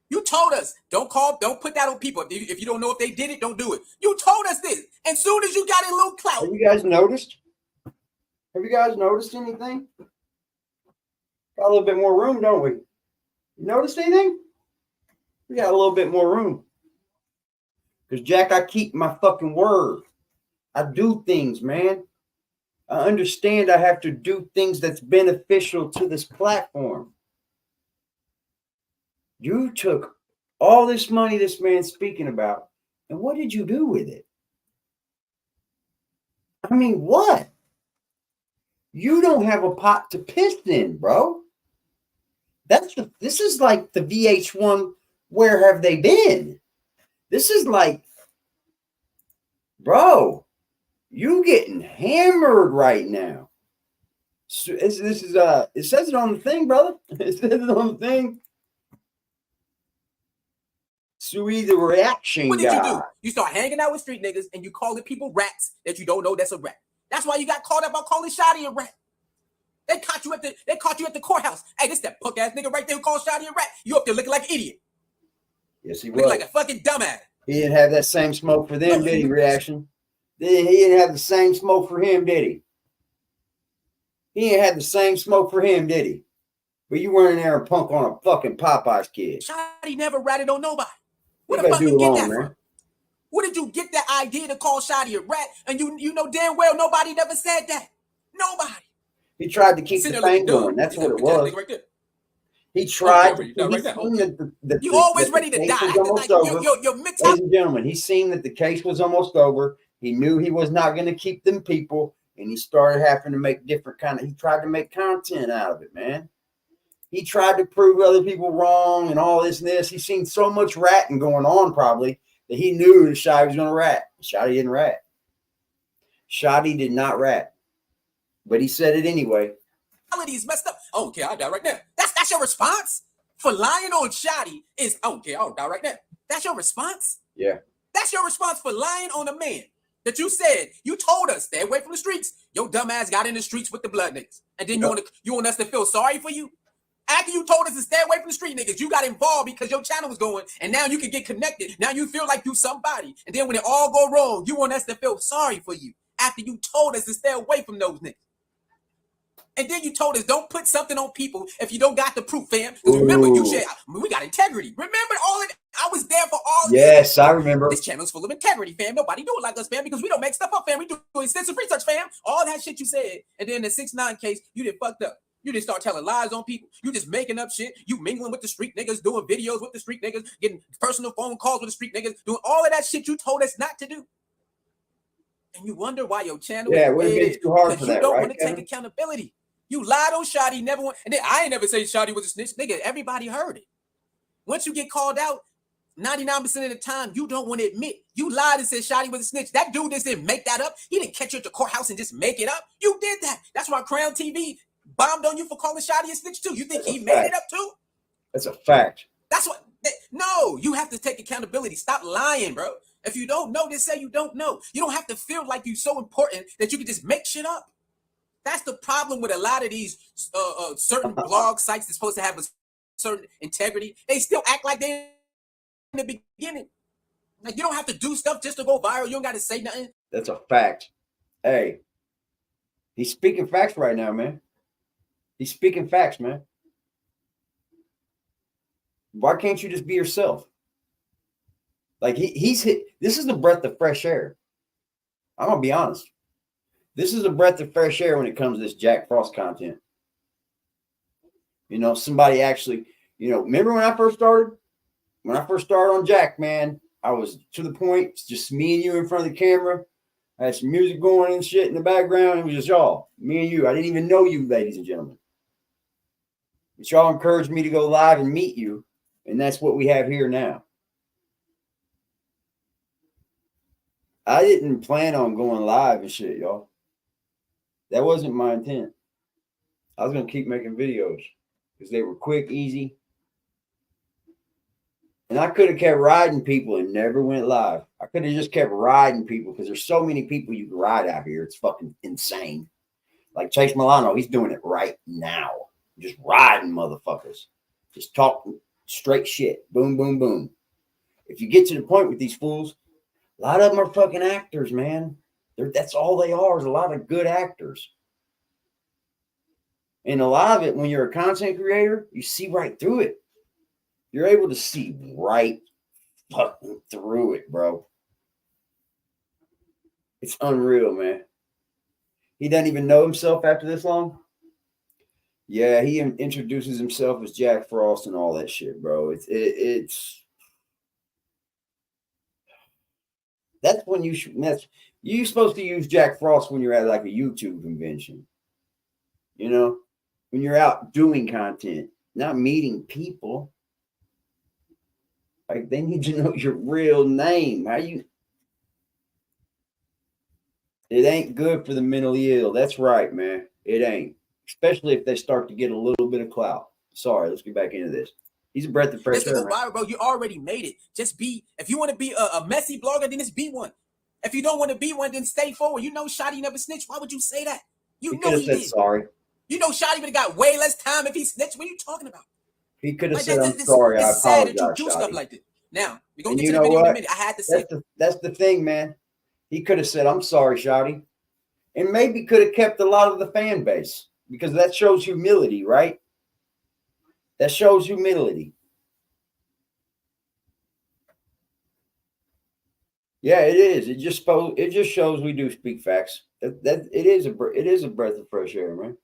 You told us don't put that on people. If you don't know if they did it, don't do it. You told us this. And soon as you got a little clout. Have you guys noticed? Have you guys noticed anything? Got a little bit more room, don't we? You noticed anything? We got a little bit more room. Because, Jack, I keep my fucking word. I do things, man. I understand I have to do things that's beneficial to this platform. You took all this money this man's speaking about, and what did you do with it? I mean, what? You don't have a pot to piss in, bro. This is like the VH1, where have they been? This is like, bro, you getting hammered right now. So it says it on the thing, brother. It says it on the thing. Sui the reaction What did guy. you do? You start hanging out with street niggas and you calling people rats that you don't know that's a rat. That's why you got caught up about calling Shotty a rat. They caught you at the courthouse. Hey, this that punk ass nigga right there who called Shotty a rat. You up there looking like an idiot. Yes, he Looking was. like a fucking dumbass. He didn't have that same smoke for them, did he? Reaction. He didn't have the same smoke for him, did he? He didn't have the same smoke for him, did he? But you weren't in there and punk on a fucking Popeyes kid. Shotty never ratted on nobody. Where You the fuck gotta you do it get wrong, that man. from? Where did you get that idea to call Shotty a rat? And you know damn well nobody never said that. Nobody. He tried to keep the thing going. That's what it was. Right there. He tried. Okay, He's right there. seen that You always ready to case die. was almost Like, over. your mental. Ladies and gentlemen, he's seen that the case was almost over. He knew he was not going to keep them people, and he started having to make different he tried to make content out of it, man. He tried to prove other people wrong and all this and this. He's seen so much ratting going on probably that he knew that Shotty was going to rat. Shotty didn't rat. Shotty did not rat. But he said it anyway. Is messed up. I don't care. I'll die right now. That's your response for lying on Shotty is I don't care. I'll die right now. That's your response? Yeah. That's your response for lying on a man that you said, you told us, stay away from the streets. Your dumb ass got in the streets with the blood niggas. And then you want us to feel sorry for you? After you told us to stay away from the street niggas, you got involved because your channel was going, and now you can get connected. Now you feel like you somebody. And then when it all go wrong, you want us to feel sorry for you after you told us to stay away from those niggas. And then you told us don't put something on people if you don't got the proof, fam. Because remember, you said we got integrity. Remember all of it? I was there for all this. Yes, I remember. This channel's full of integrity, fam. Nobody do it like us, fam, because we don't make stuff up, fam. We do extensive research, fam. All that shit you said. And then the 6ix9ine case, you did fucked up. You just start telling lies on people. You just making up shit. You mingling with the street niggas, doing videos with the street niggas, getting personal phone calls with the street niggas, doing all of that shit you told us not to do. And you wonder why your channel it would have been too hard for that, you don't right, want to take accountability. You lied on Shotty, never want, and then I ain't never say Shotty was a snitch. Nigga, everybody heard it. Once you get called out, 99% of the time, you don't want to admit. You lied and said Shotty was a snitch. That dude just didn't make that up. He didn't catch you at the courthouse and just make it up. You did that. That's why Crown TV bombed on you for calling Shotty a snitch too. You think he made it up too? That's a fact. That's what. No, you have to take accountability. Stop lying, bro. If you don't know, just say you don't know. You don't have to feel like you're so important that you can just make shit up. That's the problem with a lot of these certain blog sites that's supposed to have a certain integrity. They still act like they in the beginning. Like you don't have to do stuff just to go viral. You don't got to say nothing. That's a fact. Hey, he's speaking facts right now, man. He's speaking facts, man. Why can't you just be yourself? Like he's hit. This is the breath of fresh air. I'm gonna be honest. This is a breath of fresh air when it comes to this Jack Frost content. You know, somebody actually, you know, remember when I first started? When I first started on Jack, man, I was to the point, it's just me and you in front of the camera. I had some music going and shit in the background. It was just y'all, me and you. I didn't even know you, ladies and gentlemen. But y'all encouraged me to go live and meet you. And that's what we have here now. I didn't plan on going live and shit, y'all. That wasn't my intent. I was going to keep making videos because they were quick, easy. And I could have kept riding people and never went live. I could have just kept riding people because there's so many people you can ride out here. It's fucking insane. Like Chase Milano, he's doing it right now. Just riding motherfuckers. Just talking straight shit. Boom, boom, boom. If you get to the point with these fools, a lot of them are fucking actors, man. That's all they are, is a lot of good actors. And a lot of it, when you're a content creator, you see right through it. You're able to see right fucking through it, bro. It's unreal, man. He doesn't even know himself after this long. Yeah, he introduces himself as Jack Frost and all that shit, bro. It's that's when you should. You're supposed to use Jack Frost when you're at like a YouTube convention. You know, when you're out doing content, not meeting people. Like they need to know your real name. It ain't good for the mentally ill. That's right, man. It ain't. Especially if they start to get a little bit of clout. Sorry, let's get back into this. He's a breath of fresh air. Bro, you already made it. Just be, if you want to be a messy blogger, then just be one. If you don't want to be one, then stay forward. You know Shotty never snitched. Why would you say that? You know he did. Sorry. You know Shotty would have got way less time if he snitched. What are you talking about? He could have said, I'm sorry, I apologize, sad that you do stuff like this. Now, we're going to get to the video in a minute. I had to say that's the thing, man. He could have said, I'm sorry, Shotty. And maybe could have kept a lot of the fan base. Because that shows humility, right? That shows humility. Yeah, it is. It just shows we do speak facts. It is a breath of fresh air, man.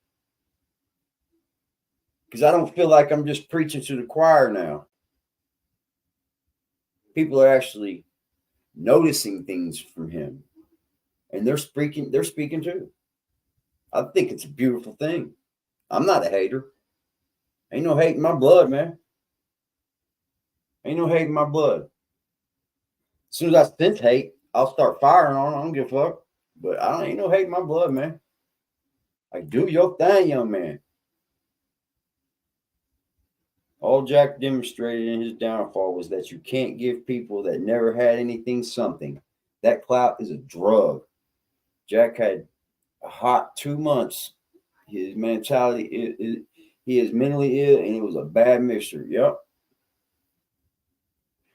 Because I don't feel like I'm just preaching to the choir now. People are actually noticing things from him, and they're speaking too. I think it's a beautiful thing. I'm not a hater. Ain't no hate in my blood, man. Ain't no hate in my blood. As soon as I sense hate, I'll start firing on. I don't give a fuck. But ain't no hate in my blood, man. Like, do your thing, young man. All Jack demonstrated in his downfall was that you can't give people that never had anything something. That clout is a drug. Jack had a hot 2 months. His mentality, He is mentally ill, and it was a bad mixture. Yep.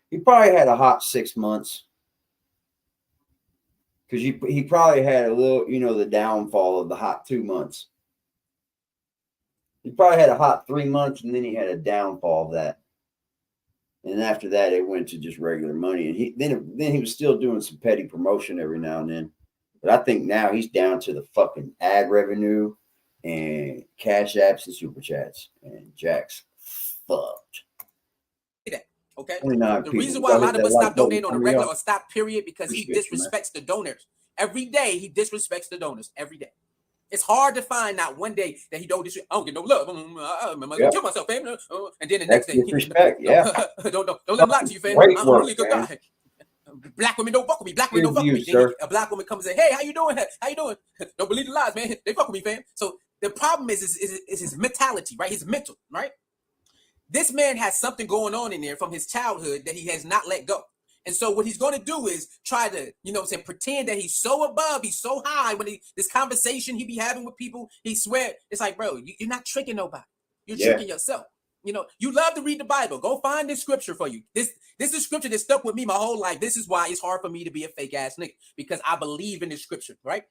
He probably had a hot 6 months. Because he probably had a little, the downfall of the hot 2 months. He probably had a hot 3 months, and then he had a downfall of that. And after that, it went to just regular money. And then he was still doing some petty promotion every now and then. But I think now he's down to the fucking ad revenue and cash apps and super chats. And Jack's fucked. Okay. The reason why a lot of us stop donating on a regular or stop period because he disrespects the donors. Every day he disrespects the donors. Every day. It's hard to find not one day that he don't disrespect. I don't get no love. I'm gonna kill myself, fam. And then the next day, respect. Yeah. don't let him lie to you, fam. I'm a really good guy. Black women don't fuck with me. Black women don't fuck with me. Then a black woman comes and say, "Hey, how you doing? How you doing?" Don't believe the lies, man. They fuck with me, fam. So the problem is his mentality, right? His mental, right? This man has something going on in there from his childhood that he has not let go. And so what he's going to do is try to, pretend that he's so above, he's so high. When this conversation he be having with people, he swear it's like, bro, you're not tricking nobody. You're tricking yourself. You love to read the Bible. Go find this scripture for you. This is scripture that stuck with me my whole life. This is why it's hard for me to be a fake ass nigga, because I believe in this scripture, right?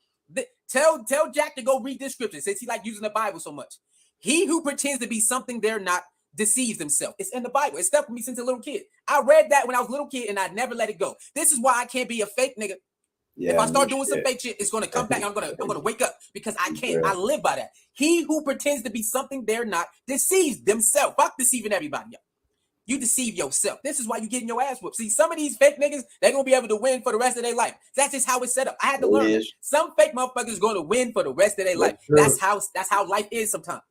Tell Jack to go read this scripture since he like using the Bible so much. He who pretends to be something they're not deceives himself. It's in the Bible. It stuck with me since a little kid. I read that when I was a little kid and I never let it go. This is why I can't be a fake nigga. If I start doing some fake shit, it's gonna come back. I'm gonna wake up because I can't. I live by that. He who pretends to be something they're not deceives themselves. Fuck deceiving everybody. Yo. You deceive yourself. This is why you getting your ass whooped. See, some of these fake niggas, they're gonna be able to win for the rest of their life. That's just how it's set up. I had to learn. Some fake motherfuckers gonna win for the rest of their life. That's how life is sometimes.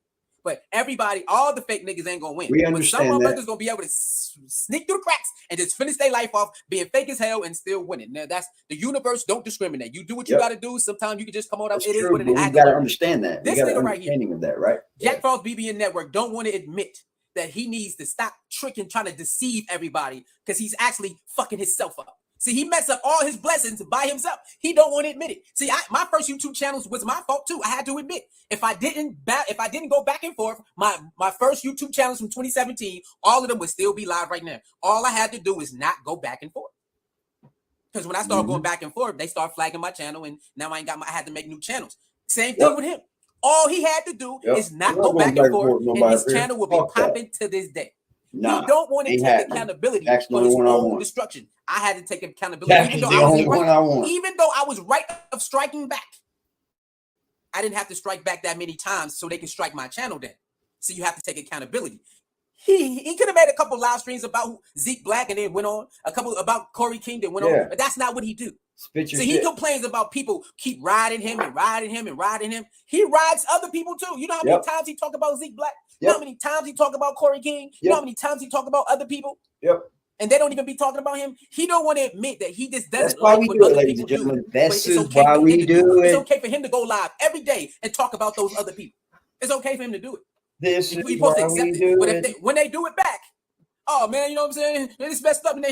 But everybody, all the fake niggas ain't gonna win. But some motherfuckers gonna be able to sneak through the cracks and just finish their life off being fake as hell and still winning. Now that's the universe. Don't discriminate. You do what you gotta do. Sometimes you can just come out. It is what it is. You gotta understand that. This nigga right here, of that, right? Jack Frost BBN Network don't want to admit that he needs to stop tricking, trying to deceive everybody because he's actually fucking himself up. See, he messed up all his blessings by himself. He don't want to admit it. See, my first YouTube channels was my fault too. I had to admit. If I didn't go back and forth, my first YouTube channels from 2017, all of them would still be live right now. All I had to do is not go back and forth. Because when I started going back and forth, they start flagging my channel, and now I had to make new channels. Same thing with him. All he had to do is not go back and forth, and his channel will be popping to this day. He don't want to take accountability for his own destruction. I had to take accountability. Even though I was right of striking back. I didn't have to strike back that many times so they can strike my channel down. So you have to take accountability. He could have made a couple live streams about Zeke Black and then went on. A couple about Corey King that went on. But that's not what he do. See, he complains about people keep riding him and riding him and riding him. He rides other people too. You know how many times he talk about Zeke Black? You know how many times he talk about Corey King? You know how many times he talk about other people? And they don't even be talking about him. He don't want to admit that he just doesn't like what other people do. This is why we do it. It's okay for him to go live every day and talk about those other people. It's okay for him to do it. This is why we do it. But when they do it back, oh man, you know what I'm saying? It's messed up, and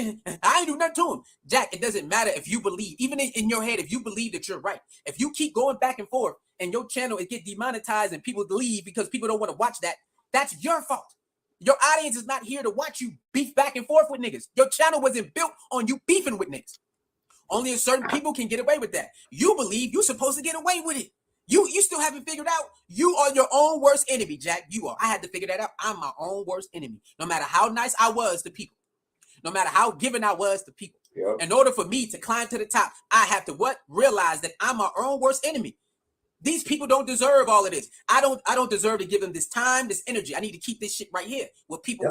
I ain't do nothing to him. Jack, it doesn't matter if you believe, even in your head, if you believe that you're right. If you keep going back and forth and your channel it get demonetized and people leave because people don't want to watch that, that's your fault. Your audience is not here to watch you beef back and forth with niggas. Your channel wasn't built on you beefing with niggas. Only a certain people can get away with that. You believe you're supposed to get away with it. You still haven't figured out you are your own worst enemy, Jack. You are. I had to figure that out. I'm my own worst enemy. No matter how nice I was to people, no matter how giving I was to people, in order for me to climb to the top, I have to realize that I'm my own worst enemy. These people don't deserve all of this. I don't deserve to give them this time, this energy. I need to keep this shit right here with people,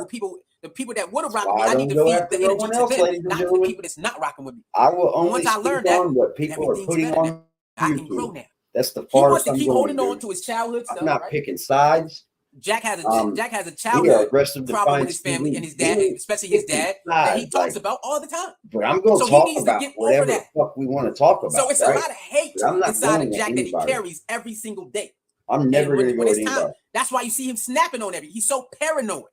the people that would have rocked me. I need to feed the energy to them, not to the people that's not rocking with me. I will only once I learned that, what people are putting on I can grow now. That's the He farthest wants to keep holding on to his childhood stuff. I'm not picking sides. Jack has a childhood problem with his family and his dad, especially his dad, that he talks about all the time. But I'm going to talk about whatever the fuck we want to talk about. So it's a lot of hate inside of Jack that he carries every single day. I'm never going to go to anybody. That's why you see him snapping on everything. He's so paranoid.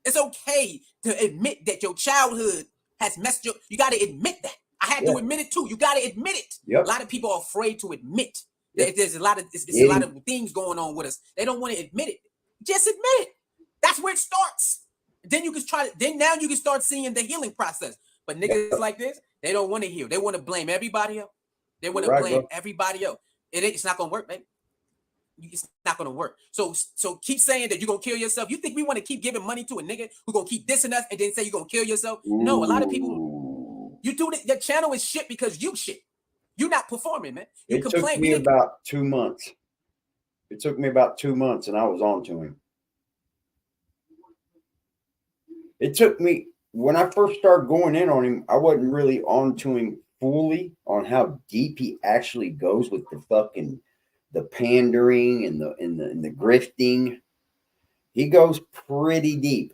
It's okay to admit that your childhood has messed you. You got to admit that. I had to admit it too. You got to admit it. A lot of people are afraid to admit that there's a lot of things going on with us. They don't want to admit it. Just admit it. That's where it starts. Then you can try. Then now you can start seeing the healing process. But niggas like this, they don't want to heal. They want to blame everybody else. They want to blame everybody else. It's not gonna work, baby. It's not gonna work. So keep saying that you're gonna kill yourself. You think we want to keep giving money to a nigga who's gonna keep dissing us and then say you're gonna kill yourself? No, a lot of people. You do that. Your channel is shit because you shit. You're not performing, man. You complain. It took me about 2 months. It took me about 2 months, and I was on to him. It took me, when I first started going in on him, I wasn't really on to him fully on how deep he actually goes with the pandering and the grifting. He goes pretty deep.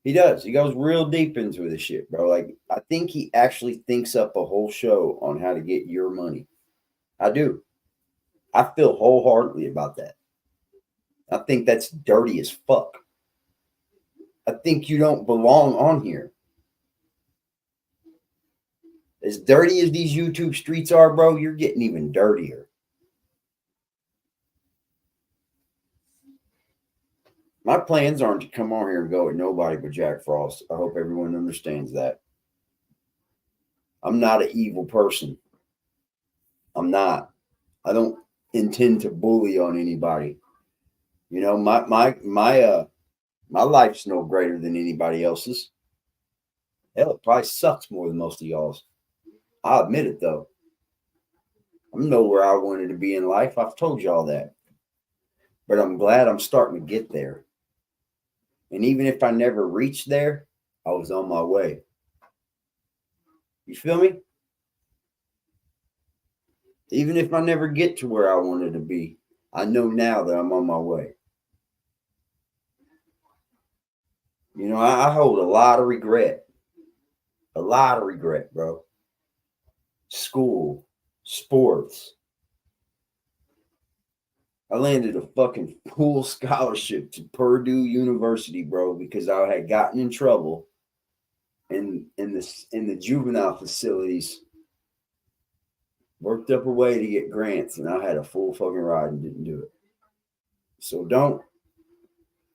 He does. He goes real deep into this shit, bro. Like, I think he actually thinks up a whole show on how to get your money. I do. I feel wholeheartedly about that. I think that's dirty as fuck. I think you don't belong on here. As dirty as these YouTube streets are, bro, you're getting even dirtier. My plans aren't to come on here and go at nobody but Jack Frost. I hope everyone understands that. I'm not an evil person. I'm not. I don't intend to bully on anybody. You know, my life's no greater than anybody else's. Hell, it probably sucks more than most of y'all's. I'll admit it, though. I'm nowhere I wanted to be in life. I've told y'all that. But I'm glad I'm starting to get there. And even if I never reached there, I was on my way. You feel me? Even if I never get to where I wanted to be, I know now that I'm on my way. You know, I hold a lot of regret. A lot of regret, bro. School, sports. I landed a fucking full scholarship to Purdue University, bro, because I had gotten in trouble in the juvenile facilities. Worked up a way to get grants, and I had a full fucking ride and didn't do it. So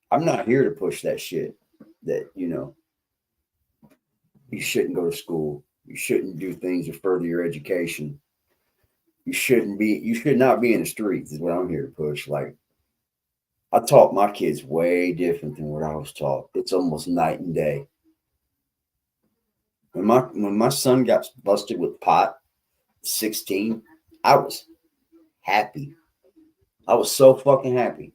I'm not here to push that shit that, you know, you shouldn't go to school. You shouldn't do things to further your education. You should not be in the streets is what I'm here to push. Like, I taught my kids way different than what I was taught. It's almost night and day. When my son got busted with pot, 16, I was happy. I was so fucking happy.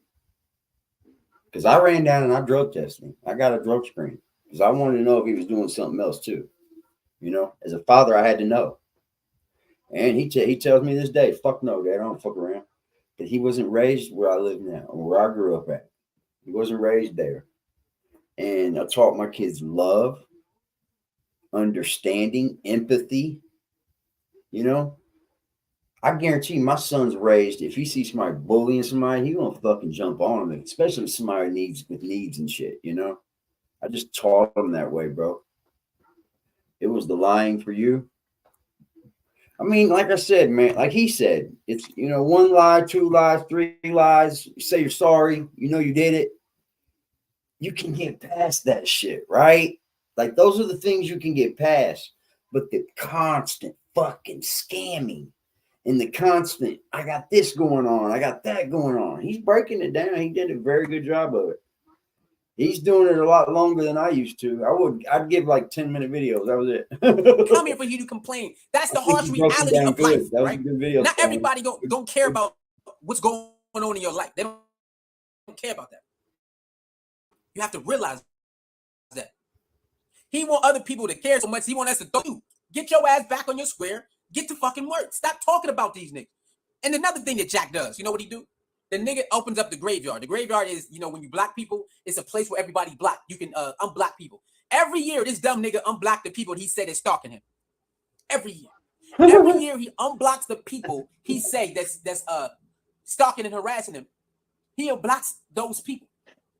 Because I ran down and I drug tested him. I got a drug screen. Because I wanted to know if he was doing something else too. You know, as a father, I had to know. And he tells me this day, fuck no, Dad, I don't fuck around. That he wasn't raised where I live now, or where I grew up at. He wasn't raised there. And I taught my kids love, understanding, empathy. You know, I guarantee my son's raised, if he sees somebody bullying somebody, he gonna fucking jump on him, especially if somebody with needs and shit, you know? I just taught him that way, bro. It was the lying for you. I mean, like I said, man, like he said, it's, you know, 1 lie, 2 lies, 3 lies. You say you're sorry. You know you did it. You can get past that shit, right? Like, those are the things you can get past. But the constant fucking scamming and the constant, I got this going on, I got that going on. He's breaking it down. He did a very good job of it. He's doing it a lot longer than I used to. I'd give like 10-minute videos. That was it. Come here for you to complain. That's the harsh reality of life, right? Not everybody don't care about what's going on in your life. They don't care about that. You have to realize that. He want other people to care so much. He want us to do. Get your ass back on your square. Get to fucking work. Stop talking about these niggas. And another thing that Jack does, you know what he do? The nigga opens up the graveyard. The graveyard is, you know, when you block people, it's a place where everybody block. You can unblock people. Every year, this dumb nigga unblock the people he said is stalking him. Every year. Every year, he unblocks the people he say that's stalking and harassing him. He unblocks those people.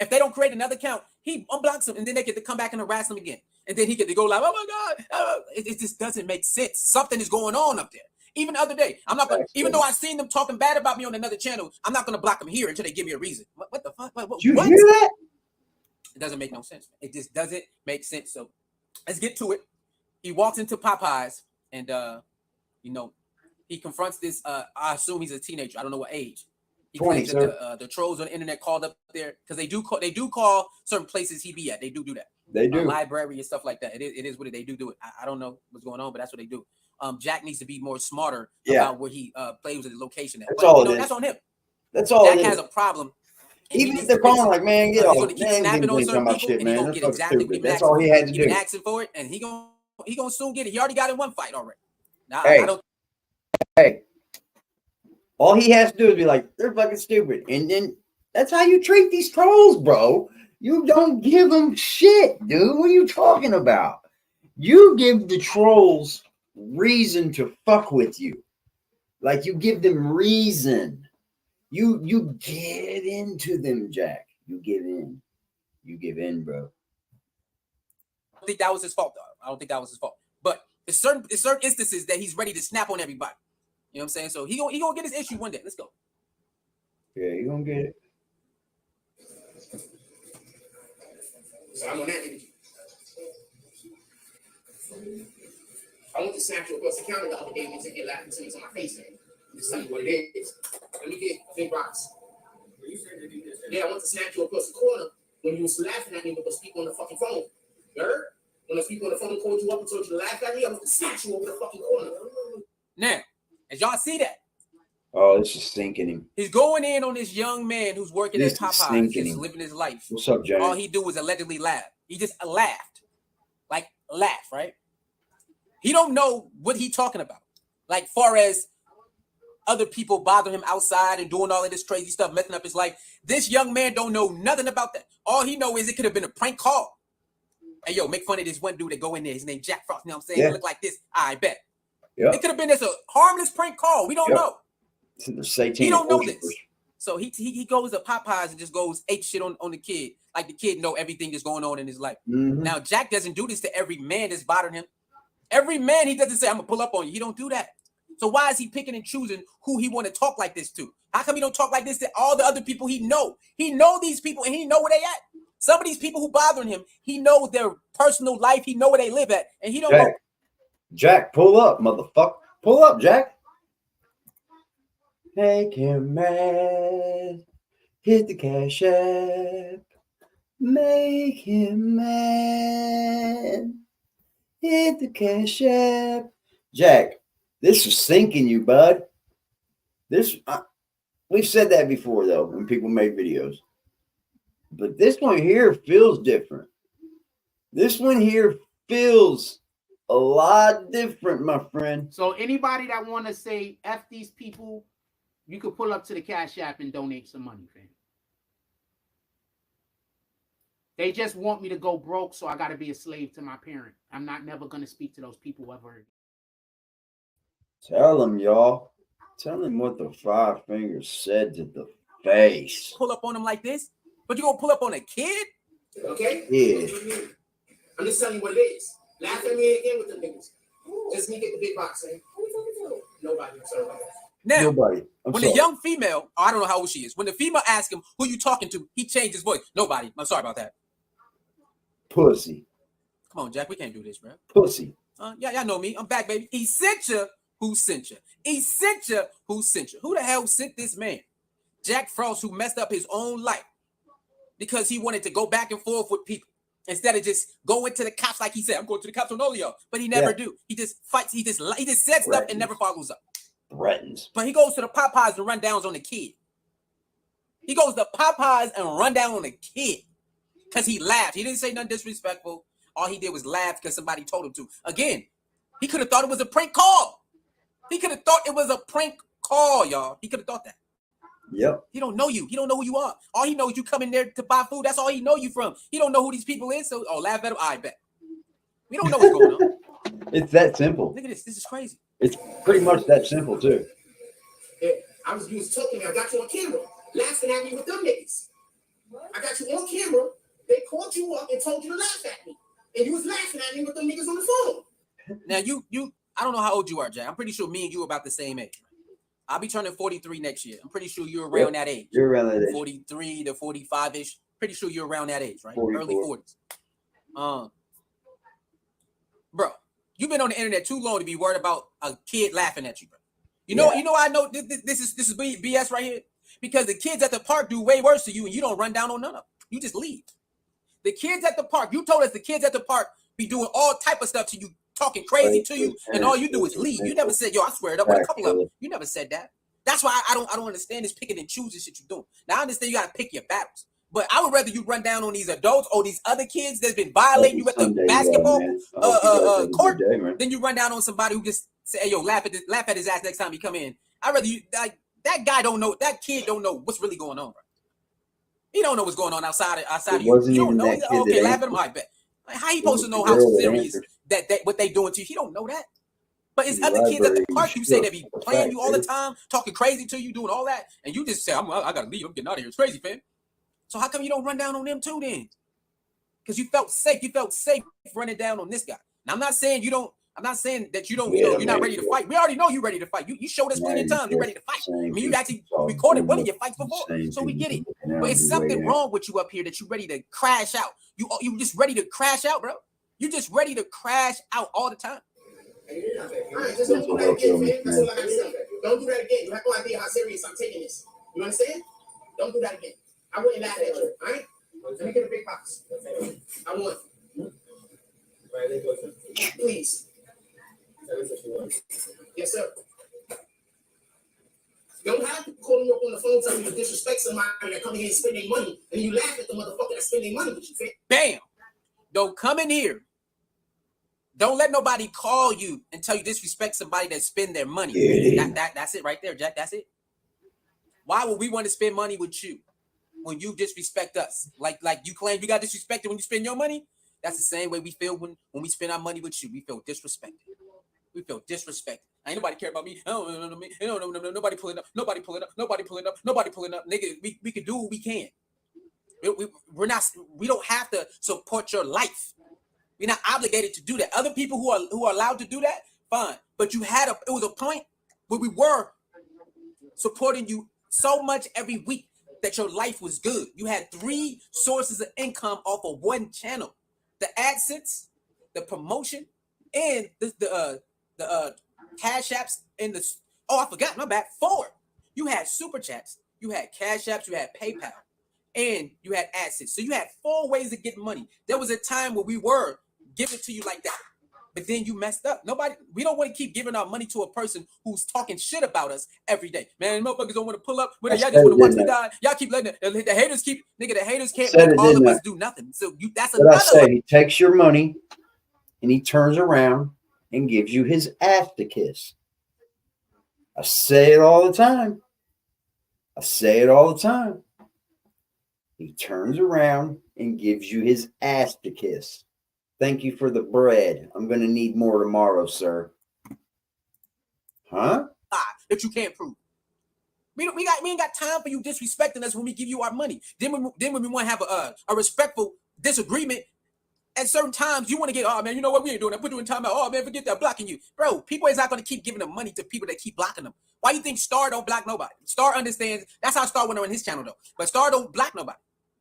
If they don't create another account, he unblocks them, and then they get to come back and harass them again. And then he get to go like, oh my God. It just doesn't make sense. Something is going on up there. Even the other day, I'm not gonna. That's Even good. though I seen them talking bad about me on another channel, I'm not gonna block them here until they give me a reason. What the fuck? What? Did you What? hear that? It doesn't make no sense. It just doesn't make sense. So let's get to it. He walks into Popeyes and you know, he confronts this. I assume he's a teenager. I don't know what age. He 20, claims that the trolls on the internet called up there because they do call certain places he be at. They do that. They do. Library and stuff like that. It is what they do it. I don't know what's going on, but that's what they do. Jack needs to be more smarter about where he plays with the location at. That's But, all you know, it is. that's on him. That's all Jack it has is. a problem. and he Even if needs they're to fix calling it. like, man, get He's off. gonna keep Man, snapping on talking certain about people, shit, and he man. gonna That's get exactly what stupid. he been That's asking all he had to He been do. asking for it, and he gonna soon get it. He already got in one fight already. Now, Hey. I don't. Hey, all he has to do is be like, they're fucking stupid. And then that's how you treat these trolls, bro. You don't give them shit, dude. What are you talking about? You give the trolls reason to fuck with you. Like you give them reason. You get into them, Jack. You give in. You give in, bro. I don't think that was his fault, though. I don't think that was his fault. But it's certain instances that he's ready to snap on everybody. You know what I'm saying? So he gonna get his issue one day. Let's go. Yeah, you gonna get it. So I'm on that energy. I went to snap you across the counter the other day and you laughing to me to my face, man. Just tell you what it is. Let me get a big box. Yeah, I went to snap you across the corner when you was laughing at me with those people on the fucking phone. You heard? When those people on the phone called you up and told you to laugh at me, I went to snatch you over the fucking corner. Now, as y'all see that, Oh, it's just sinking him. he's going in on this young man who's working at This is Popeyes, sinking just him. living his life. What's up, Jack? All he do is allegedly laugh. He just laughed. Like, laugh, right? He don't know what he talking about. Like, far as other people bothering him outside and doing all of this crazy stuff, messing up his life. This young man don't know nothing about that. All he know is it could have been a prank call. Hey, yo, make fun of this one dude that go in there. His name Jack Frost. You know what I'm saying? Yeah. He look like this. I bet. Yeah. It could have been this a harmless prank call. We don't know. He don't know this. So he goes to Popeyes and just goes ape shit on the kid. Like the kid know everything that's going on in his life. Mm-hmm. Now, Jack doesn't do this to every man that's bothering him. Every man, he doesn't say, I'm going to pull up on you. He don't do that. So why is he picking and choosing who he want to talk like this to? How come he don't talk like this to all the other people he know? He know these people and he know where they at. Some of these people who bothering him, he knows their personal life. He know where they live at. And he don't know. Jack, pull up, motherfucker. Pull up, Jack. Make him mad. Hit the cash app. Make him mad. Hit the cash app. Jack, this is sinking you, bud. We've said that before, though, when people make videos. But this one here feels different. This one here feels a lot different, my friend. So anybody that want to say F these people, you could pull up to the Cash App and donate some money, fam. They just want me to go broke, so I got to be a slave to my parent. I'm not never going to speak to those people ever again. Tell them, y'all. Tell them what the five fingers said to the face. Pull up on him like this? But you going to pull up on a kid? Okay? Yeah. I'm just telling you what it is. Laugh at me again with the niggas. Just me get the big box, man. Nobody. I'm sorry about that. Now, Nobody. when the young female, I don't know how old she is, when the female asks him, who you talking to, he changed his voice. Nobody. I'm sorry about that. Pussy. Come on, Jack. We can't do this, bro. Pussy. Yeah, y'all know me. I'm back, baby. He sent you. Who sent you? He sent you. Who sent you? Who the hell sent this man? Jack Frost, who messed up his own life because he wanted to go back and forth with people instead of just going to the cops like he said. I'm going to the cops on all of y'all, but he never do. He just fights. He just said stuff and never follows up. Threatens. But he goes to the Popeyes and run downs on the kid. He goes to Popeyes and run down on the kid because he laughed. He didn't say nothing disrespectful. All he did was laugh because somebody told him to. Again, he could have thought it was a prank call. He could have thought it was a prank call, y'all. He could have thought that. Yep. He don't know you. He don't know who you are. All he knows you come in there to buy food. That's all he know you from. He don't know who these people is. So, laugh at him. I bet. We don't know what's going on. It's that simple. Look at this. This is crazy. It's pretty much that simple, too. Yeah, you was talking. I got you on camera, laughing at me with them niggas. I got you on camera. They called you up and told you to laugh at me, and you was laughing at me with them niggas on the phone. Now you I don't know how old you are, Jack. I'm pretty sure me and you are about the same age. I'll be turning 43 next year. I'm pretty sure you're around that age. You're around that age. 43 to 45-ish. Pretty sure you're around that age, right? 44. Early 40s. Bro, you've been on the internet too long to be worried about a kid laughing at you, bro. You know, I know this is BS right here. Because the kids at the park do way worse to you and you don't run down on none of them. You just leave. The kids at the park, you told us the kids at the park be doing all type of stuff to you, talking crazy to you, and all you do is leave. You never said, yo, I swear it up with a couple of them. You never said that. That's why I don't understand this picking and choosing shit you're doing. Now I understand you gotta pick your battles. But I would rather you run down on these adults or these other kids that's been violating you at the basketball court than you run down on somebody who just say, hey, yo, laugh at his ass next time he come in. I'd rather you like that guy don't know, that kid don't know what's really going on, bro. He don't know what's going on outside of you. You don't know. Okay, laugh at him. I bet. Like, how he supposed to know how serious that what they doing to you? He don't know that. But it's other kids at the park. You say they be playing you all the time, talking crazy to you, doing all that, and you just say, I gotta leave. I'm getting out of here. It's crazy, fam. So how come you don't run down on them too then? Because you felt safe. You felt safe running down on this guy. Now I'm not saying you don't. I'm not saying that you don't. You're not ready to fight. We already know you're ready to fight. You showed us plenty of times you're ready to fight. I mean, you actually recorded one of your fights before, so we get it. But it's something wrong with you up here that you're ready to crash out. You just ready to crash out, bro. You just ready to crash out all the time. Just don't do that again, man. That's all I gotta say. Don't do that again. You have no idea how serious I'm taking this. You understand? Don't do that again. I wouldn't laugh at you. All right? Let me get a big box. I want. Please. Yes, sir. You don't have to call me up on the phone telling me to disrespect somebody that come in here and spend their money, and you laugh at the motherfucker that spend their money with you, fam. Bam! Don't come in here. Don't let nobody call you and tell you disrespect somebody that spend their money. That's it right there, Jack. That's it. Why would we want to spend money with you when you disrespect us? Like you claim you got disrespected when you spend your money? That's the same way we feel when we spend our money with you. We feel disrespected. We feel disrespected. Ain't nobody care about me. Nobody pulling up. Nobody pulling up. Nobody pulling up. Nobody pulling up. Nigga, we can do what we can. We don't have to support your life. We're not obligated to do that. Other people who are allowed to do that, fine. But it was a point where we were supporting you so much every week that your life was good. You had 3 sources of income off of one channel: the AdSense, the promotion, and the cash apps and the. Oh, I forgot. My bad. 4. You had super chats. You had cash apps. You had PayPal, and you had AdSense. So you had 4 ways to get money. There was a time where we were giving it to you like that, but then you messed up. We don't want to keep giving our money to a person who's talking shit about us every day. Man, motherfuckers don't want to pull up. Y'all just want to watch me die. Y'all keep letting the haters keep. Nigga, the haters can't make all of us do nothing. So that's another. What I say, he takes your money and he turns around and gives you his ass to kiss. I say it all the time. He turns around and gives you his ass to kiss. Thank you for the bread. I'm going to need more tomorrow, sir. Huh? That you can't prove. We ain't got time for you disrespecting us when we give you our money. Then when we want to have a respectful disagreement, at certain times you want to get, oh man, you know what, we ain't doing that. Put you in timeout. Oh man, forget that, blocking you. Bro, people is not going to keep giving them money to people that keep blocking them. Why you think Star don't block nobody? Star understands. That's how Star went on his channel though. But Star don't block nobody.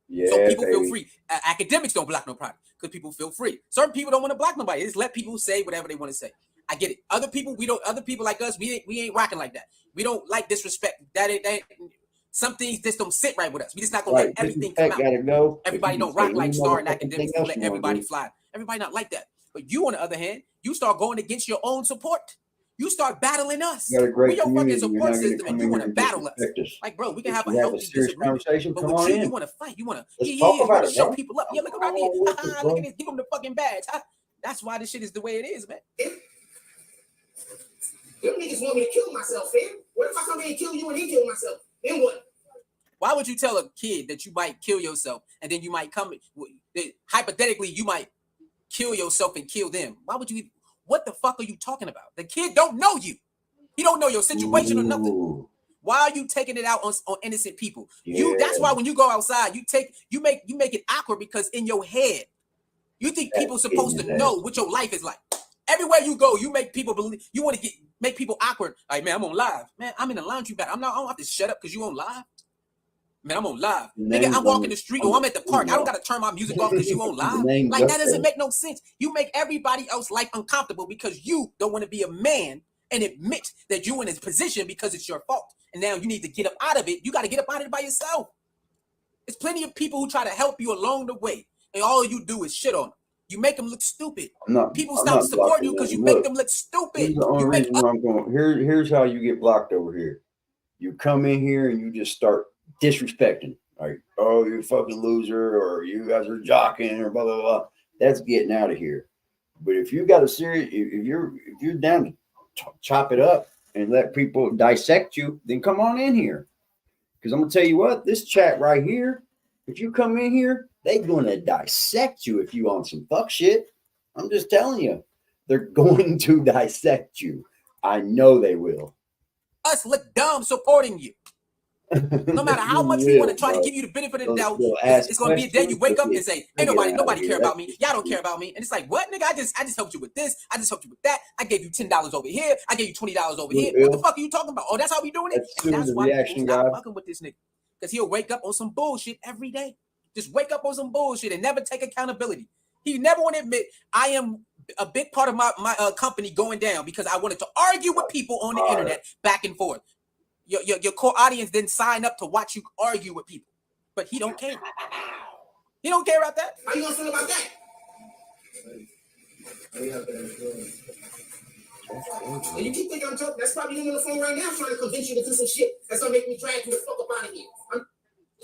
Yeah, so people feel free. Academics don't block nobody because people feel free. Certain people don't want to block nobody. Just let people say whatever they want to say. I get it. Other people like us, we ain't rocking like that. We don't like disrespect. That some things just don't sit right with us. We just not gonna let everything come out. Go. Everybody don't rock like Star and Academics. Let everybody fly. Everybody not like that. But you, on the other hand, you start going against your own support. You start battling us. We your fucking support system, and you want to battle us. Like, bro, we can have a healthy disagreement. But with you want to fight. You want to show people up. Yeah, look around here. Look at this. Give them the fucking badge. That's why this shit is the way it is, man. Them niggas want me to kill myself, fam. What if I come here and kill you and he kill myself? Then what? Why would you tell a kid that you might kill yourself and then you might hypothetically, you might kill yourself and kill them? Why would you? What the fuck are you talking about? The kid don't know you. He don't know your situation or nothing. Why are you taking it out on innocent people? Yeah. That's why when you go outside, you make it awkward because in your head, you think people supposed to know what your life is like. Everywhere you go, you make people believe. You want to make people awkward. Like, man, I'm on live. Man, I'm in the laundry bag. I don't have to shut up because you on live. Man, I'm on live. Nigga, I'm walking the street or I'm at the park. I don't got to turn my music off because you on live. Like, that doesn't make no sense. You make everybody else life uncomfortable because you don't want to be a man and admit that you're in this position because it's your fault. And now you need to get up out of it. You got to get up out of it by yourself. There's plenty of people who try to help you along the way. And all you do is shit on them. You make them look stupid. People stop supporting you because you make them look stupid. Here's the only reason why I'm going. Here's how you get blocked over here. You come in here and you just start disrespecting. Like, oh, you're a fucking loser, or you guys are jocking, or blah blah blah. That's getting out of here. But if you got a serious, if you're down to chop it up and let people dissect you, then come on in here. Because I'm gonna tell you what, this chat right here, if you come in here, they're gonna dissect you if you on some fuck shit. I'm just telling you, they're going to dissect you. I know they will. Us look dumb supporting you. No matter how much we want to try to give you the benefit of the doubt, it's going to be a day you wake up and say, ain't nobody care about me. Y'all don't care about me. And it's like, what, nigga? I just helped you with this. I just helped you with that. I gave you $10 over here. I gave you $20 over here. What the fuck are you talking about? Oh, that's how we doing it? And that's why people stop fucking with this nigga. Because he'll wake up on some bullshit every day. Just wake up on some bullshit and never take accountability. He never want to admit, I am a big part of my company going down because I wanted to argue with people on the internet back and forth. Your core audience didn't sign up to watch you argue with people, but he don't care. He don't care about that. How you gonna feel about that? And you keep thinking I'm joking. That's probably him on the phone right now trying to convince you to do some shit that's gonna make me drag you the fuck up out of here.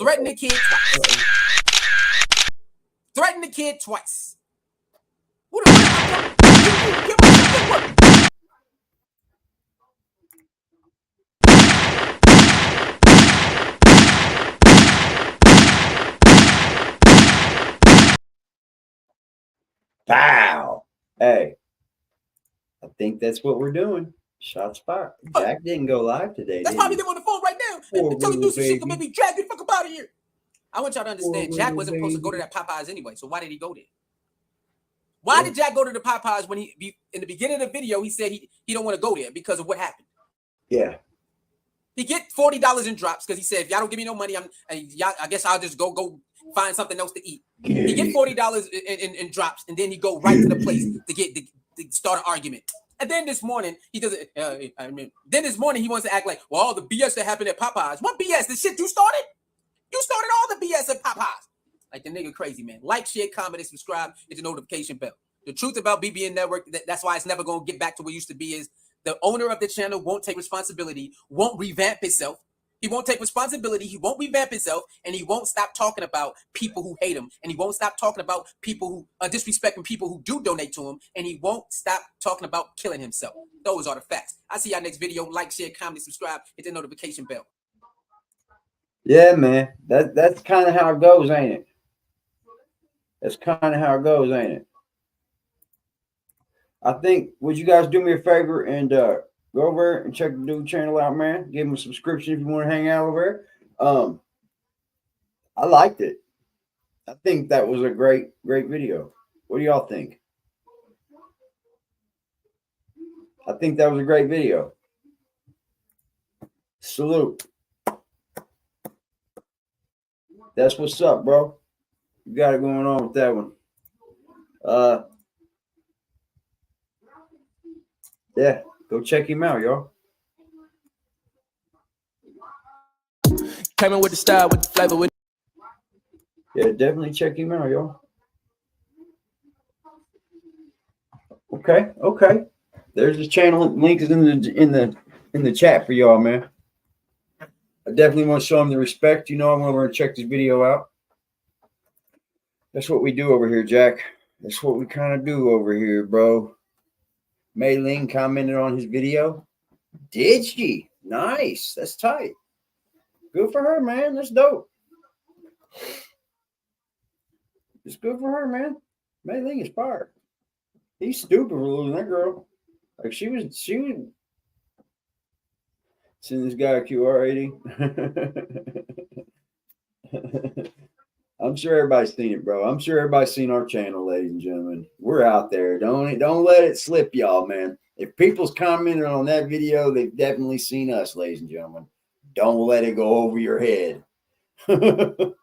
Threaten the kid twice. Threaten the kid twice. What the fuck? Bow. Hey, I think that's what we're doing. Shots fired. Jack didn't go live today. That's probably them on the phone right now. And tell you do some shit to make me drag the fuck up out of here. I want y'all to understand, Jack wasn't supposed to go to that Popeyes anyway. So why did he go there? Why did Jack go to the Popeyes when he in the beginning of the video he said he don't want to go there because of what happened? Yeah. He get $40 in drops because he said if y'all don't give me no money, I guess I'll just go find something else to eat. Yeah. He get $40 in drops and then he go right to the place to start an argument. And then this morning he doesn't. Then this morning he wants to act like, well, all the BS that happened at Popeyes. What BS? The shit you started? You started all the BS at Popeyes. Like the nigga crazy, man. Like, share, comment, and subscribe. Hit the notification bell. The truth about BBN Network, that's why it's never going to get back to what it used to be, is the owner of the channel won't take responsibility, won't revamp himself. He won't take responsibility. He won't revamp himself, and he won't stop talking about people who hate him, and he won't stop talking about people who are disrespecting people who do donate to him, and he won't stop talking about killing himself. Those are the facts. I'll see y'all next video. Like, share, comment, subscribe. Hit the notification bell. Yeah, man. That's kind of how it goes, ain't it? That's kind of how it goes, ain't it? I think, would you guys do me a favor and go over and check the dude channel out, man? Give him a subscription if you want to hang out over there. I liked it. I think that was a great video. What do y'all think? I think that was a great video. Salute. That's what's up, bro. You got it going on with that one. Yeah, go check him out, y'all. Came in with the style, with the flavor, with. Yeah, definitely check him out, y'all. Okay. There's his channel. Link is in the chat for y'all, man. I definitely want to show him the respect. You know, I'm over and check this video out. That's what we do over here, Jack. That's what we kind of do over here, bro. Mei Ling commented on his video. Did she? Nice. That's tight. Good for her, man. That's dope. It's good for her, man. Mei Ling is fired. He's stupid for losing that girl. Like she was send this guy a QR80. I'm sure everybody's seen it, bro. I'm sure everybody's seen our channel, ladies and gentlemen. We're out there. Don't let it slip, y'all, man. If people's commented on that video, they've definitely seen us, ladies and gentlemen. Don't let it go over your head. Don't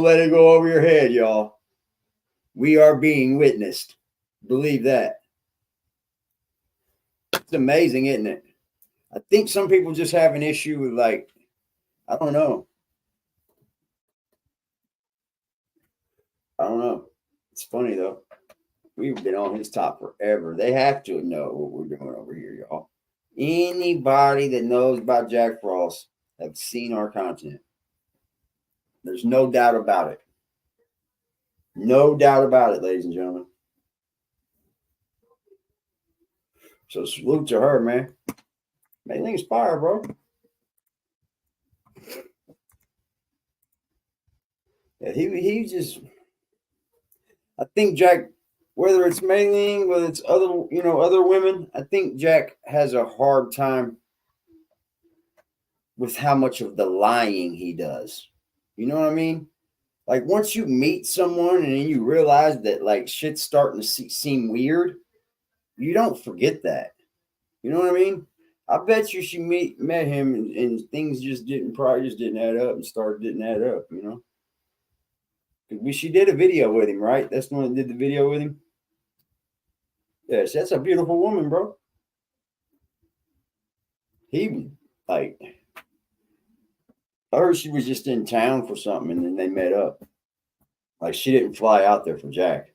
let it go over your head, y'all. We are being witnessed. Believe that. It's amazing, isn't it? I think some people just have an issue with, like, I don't know. I don't know. It's funny, though. We've been on his top forever. They have to know what we're doing over here, y'all. Anybody that knows about Jack Frost have seen our content. There's no doubt about it. No doubt about it, ladies and gentlemen. So salute to her, man. Mainly inspired, bro. Yeah, he just, I think Jack, whether it's Mailing, whether it's other women, I think Jack has a hard time with how much of the lying he does. You know what I mean? Like, once you meet someone and then you realize that, like, shit's starting to seem weird, you don't forget that. You know what I mean? I bet you she met him and things probably just didn't add up and didn't add up, you know? She did a video with him, right? That's the one that did the video with him. Yes, that's a beautiful woman, bro. He, like, I heard she was just in town for something and then they met up. Like, she didn't fly out there for Jack.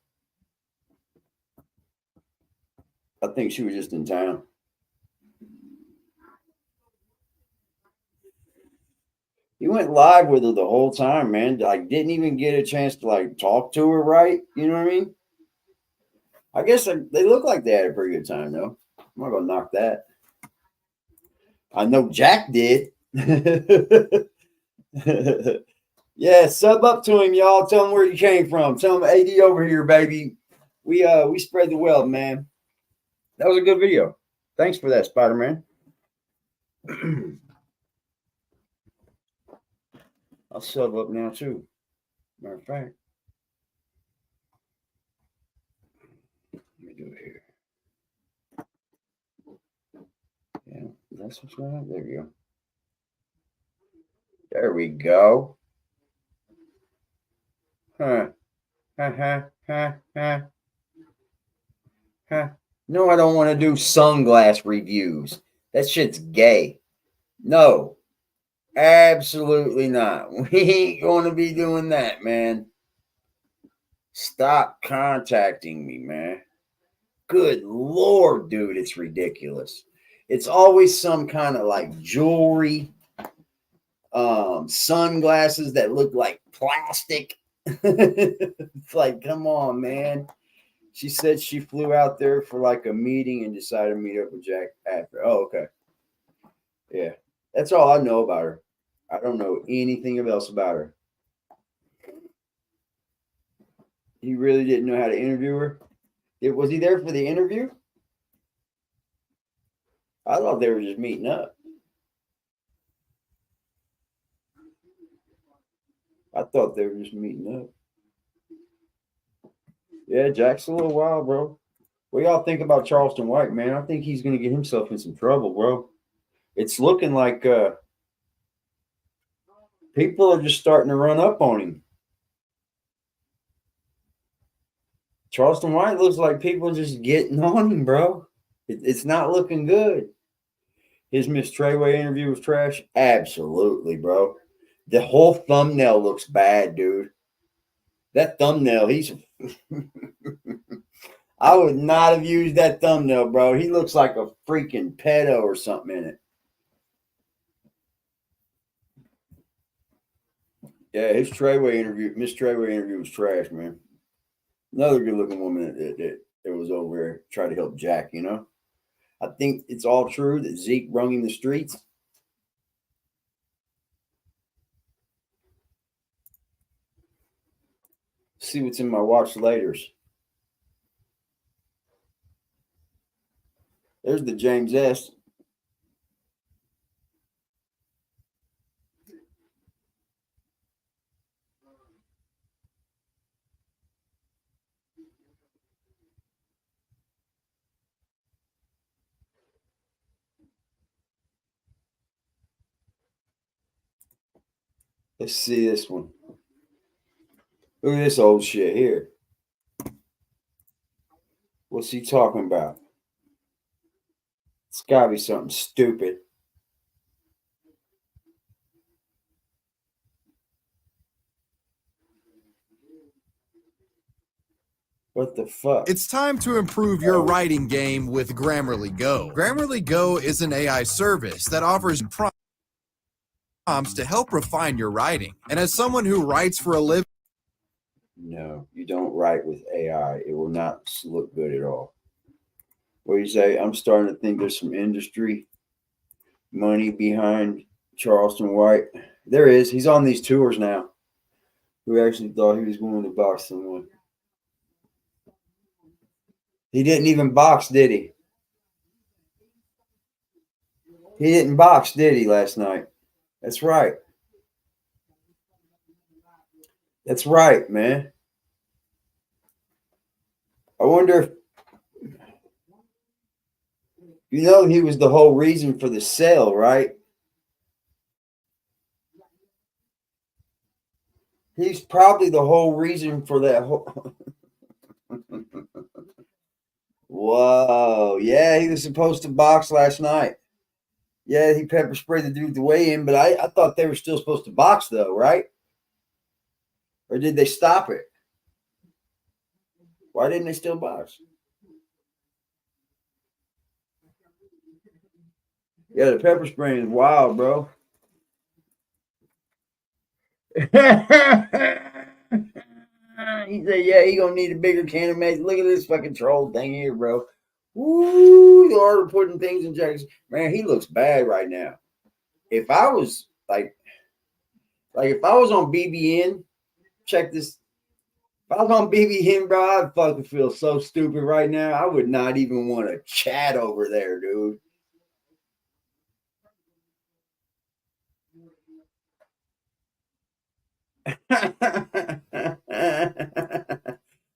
I think she was just in town. He went live with her the whole time, man. Like, didn't even get a chance to, like, talk to her, right? You know what I mean? I guess they look like they had a pretty good time, though. I'm not going to knock that. I know Jack did. Yeah, sub up to him, y'all. Tell him where you came from. Tell him AD over here, baby. We spread the wealth, man. That was a good video. Thanks for that, Spider-Man. I'll sub up now, too. Matter of fact. Let me do it here. Yeah, that's what's going on. There we go. There we go. Huh. No, I don't want to do sunglass reviews. That shit's gay. No. Absolutely not. We ain't going to be doing that, man. Stop contacting me, man. Good Lord, dude, it's ridiculous. It's always some kind of like jewelry, sunglasses that look like plastic. It's like, come on, man. She said she flew out there for like a meeting and decided to meet up with Jack after. Oh, okay. Yeah, that's all I know about her. I don't know anything else about her. He really didn't know how to interview her. Was he there for the interview? I thought they were just meeting up. I thought they were just meeting up. Yeah, Jack's a little wild, bro. What y'all think about Charleston White, man? I think he's going to get himself in some trouble, bro. It's looking like people are just starting to run up on him. Charleston White looks like people just getting on him, bro. It's not looking good. His Miss Treyway interview was trash. Absolutely, bro. The whole thumbnail looks bad, dude. That thumbnail, I would not have used that thumbnail, bro. He looks like a freaking pedo or something in it. Yeah, his Miss Treyway interview was trash, man. Another good-looking woman that was over there trying to help Jack, you know? I think it's all true that Zeke brung him the streets. See what's in my watch laters. There's the James S. Let's see this one. Look at this old shit here. What's he talking about? It's gotta be something stupid. What the fuck? It's time to improve your writing game with Grammarly Go. Grammarly Go is an AI service that offers prompts to help refine your writing. And as someone who writes for a living, No, you don't write with AI. It will not look good at all. What do you say? I'm starting to think there's some industry money behind Charleston White. There is. He's on these tours now. Who actually thought he was going to box someone? He didn't even box, did he? He didn't box, did he, last night? That's right. That's right, man. I wonder if, you know, he was the whole reason for the sale, right? He's probably the whole reason for that whole. Whoa. Yeah, he was supposed to box last night. Yeah, he pepper sprayed the dude the way in, but I thought they were still supposed to box, though, right? Or did they stop it? Why didn't they still box? Yeah, the pepper spraying is wild, bro. He said, yeah, he gonna need a bigger can of meth. Look at this fucking troll thing here, bro. Woo, the art of putting things in jackets. Man, he looks bad right now. If I was like if I was on BBN, check this. If I was on BBN, bro, I'd fucking feel so stupid right now. I would not even want to chat over there, dude.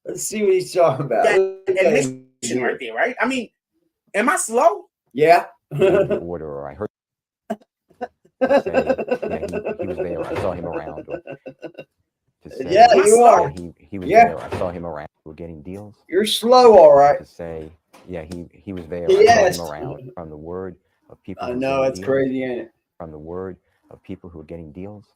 Let's see what he's talking about. Admission right there, right? I mean, am I slow? Yeah. Order, or I heard say, yeah, he was there. I saw him around. Or to say, yeah, you are. He was there. I saw him around. We're getting deals. You're slow, all right. To say, yeah, he was there. Yes. I saw him around. From the word of people. I know it's deals, crazy, ain't it? From the word of people who are getting deals.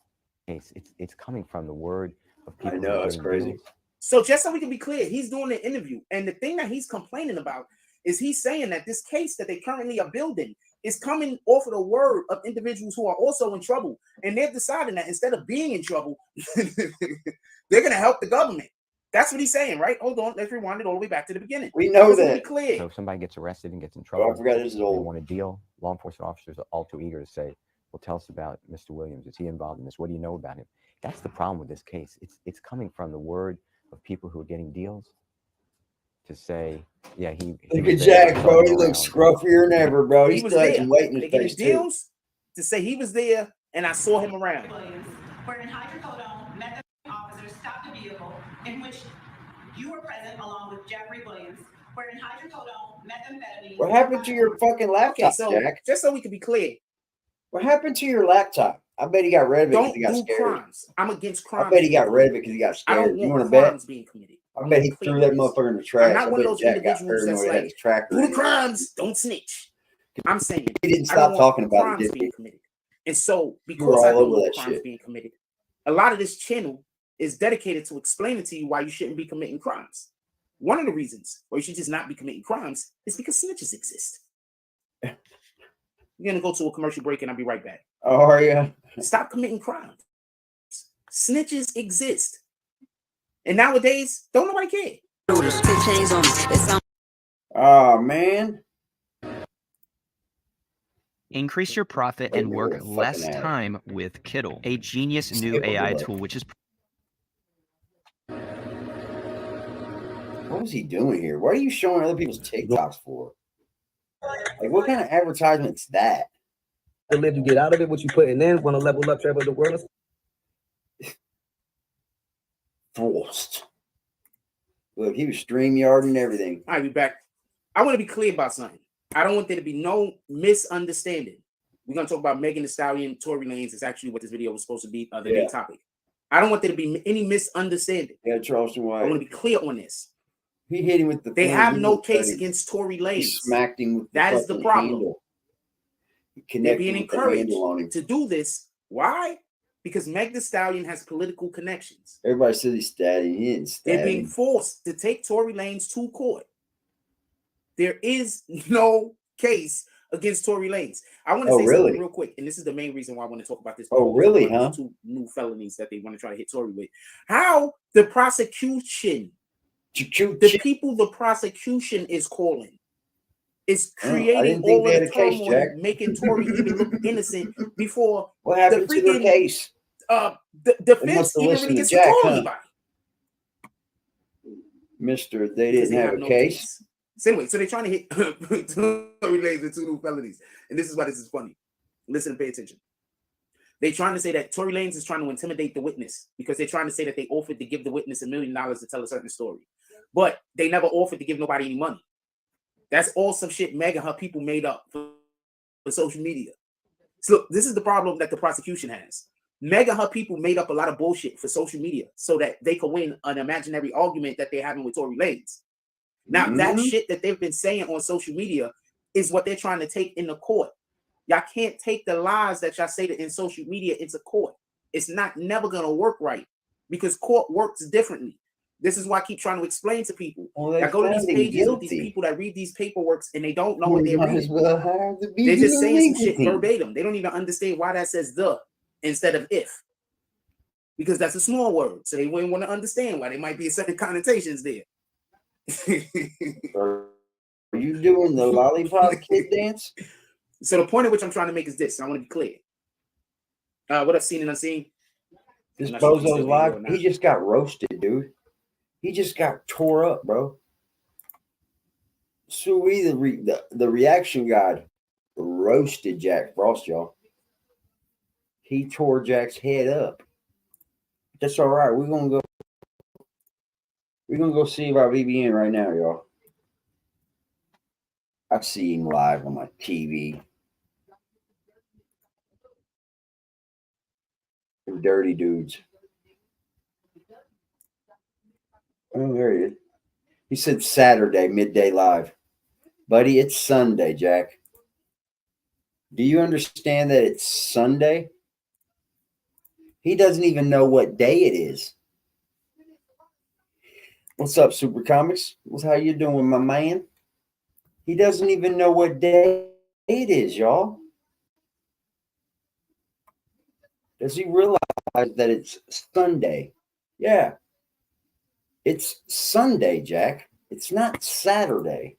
It's coming from the word of people. I know it's crazy. Deals. So just so we can be clear, he's doing an interview, and the thing that he's complaining about is he's saying that this case that they currently are building is coming off of the word of individuals who are also in trouble, and they're deciding that instead of being in trouble, they're going to help the government. That's what he's saying, right? Hold on, let's rewind it all the way back to the beginning. We know Let's that. be clear. So if somebody gets arrested and gets in trouble, I forgot this is old. They want a deal. Law enforcement officers are all too eager to say, well, tell us about Mr. Williams. Is he involved in this? What do you know about him? That's the problem with this case. It's coming from the word of people who are getting deals to say, yeah, he Look at Jack, bro. He looks scruffier than ever, bro. He still has some weight in his face, deals to say he was there and I saw him around. Wherein hydrocodone met the officers stopped a vehicle in which you were present along with Jeffrey Williams, wherein hydrocodone, methamphetamine. What happened to your fucking laptop, Jack? Just so we can be clear. What happened to your laptop? I bet he got rid of it because he got scared. Crimes. I'm against crimes. I bet he got rid of it because he got scared. I don't you want want to bet? crimes being committed. I bet he threw that motherfucker in the trash. I'm not one of those individuals that's like, do the crimes, crimes, don't snitch. I'm saying he didn't stop talking about it, being committed. And so, because I don't want crimes being committed, a lot of this channel is dedicated to explaining to you why you shouldn't be committing crimes. One of the reasons why you should just not be committing crimes is because snitches exist. We're gonna go to a commercial break and I'll be right back. Oh, are you? Stop committing crimes. Snitches exist. And nowadays, don't nobody care. Oh, man. Increase your profit and work less time with Kiddle, a genius new AI tool, which is... What was he doing here? What are you showing other people's TikToks for? Like, what kind of advertisement's that? To live, you get out of it. What you putting in, want to level up, travel the world. Forced. Look, he was StreamYard and everything. I'll be back. I want to be clear about something. I don't want there to be no misunderstanding. We're gonna talk about Megan Thee Stallion, Tory Lanez. Is actually what this video was supposed to be. The main topic. I don't want there to be any misunderstanding. Yeah, Charleston White. I want to be clear on this. He hit him with the. They have no case against Tory Lanez. He smacked him with that is the problem. They're being encouraged to do this. Why? Because Meg Thee Stallion has political connections. Everybody says he's Stallion. He didn't Stallion. They're being forced to take Tory Lanez to court. There is no case against Tory Lanez. I want to say something real quick, and this is the main reason why I want to talk about this. Oh, really? Huh? Two new felonies that they want to try to hit Tory with. How the prosecution, the people the prosecution is calling, is creating all of the turmoil, making Tory even look innocent before what happened to the case. The defense even really gets to call anybody. Mister, they didn't have a case. So anyway, so they're trying to hit Tory Lanez with 2 new felonies. And this is why this is funny. Listen and pay attention. They're trying to say that Tory Lanez is trying to intimidate the witness because they're trying to say that they offered to give the witness $1 million to tell a certain story. But they never offered to give nobody any money. That's all some shit Meg and her people made up for social media. So this is the problem that the prosecution has. Meg and her people made up a lot of bullshit for social media so that they could win an imaginary argument that they're having with Tory Lanez. Now, that shit that they've been saying on social media is what they're trying to take in the court. Y'all can't take the lies that y'all say that in social media into court. It's never going to work right because court works differently. This is why I keep trying to explain to people. I go to these pages with these people that read these paperworks and they don't know what they're reading. They're just saying some shit verbatim. They don't even understand why that says the instead of if. Because that's a small word. So they wouldn't want to understand why there might be certain connotations there. Are you doing the lollipop kid dance? So the point at which I'm trying to make is this. I want to be clear. What I've seen and unseen. This Bozo's live. He just got roasted, dude. He just got tore up, bro. Sui, the reaction god, roasted Jack Frost, y'all. He tore Jack's head up. That's all right. We're gonna go see about BBN right now, y'all. I see him live on my TV. They're dirty dudes. Oh, there he is. He said Saturday, midday live. Buddy, it's Sunday, Jack. Do you understand that it's Sunday? He doesn't even know what day it is. What's up, Super Comics? How you doing, my man? He doesn't even know what day it is, y'all. Does he realize that it's Sunday? Yeah. It's Sunday, Jack. It's not Saturday.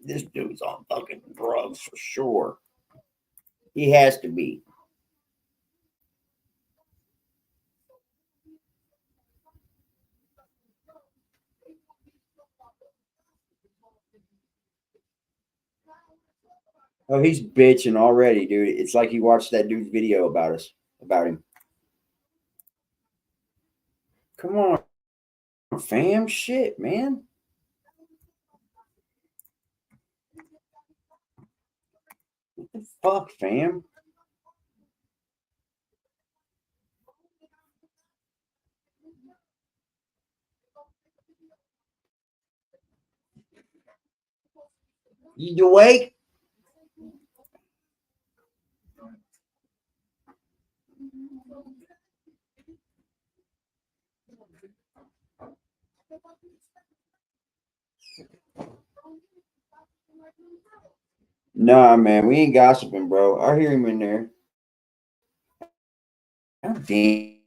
This dude's on fucking drugs for sure. He has to be. Oh, he's bitching already, dude. It's like he watched that dude's video about him. Come on, fam. Shit, man. What the fuck, fam? You awake? Nah, man, we ain't gossiping, bro. I hear him in there. God damn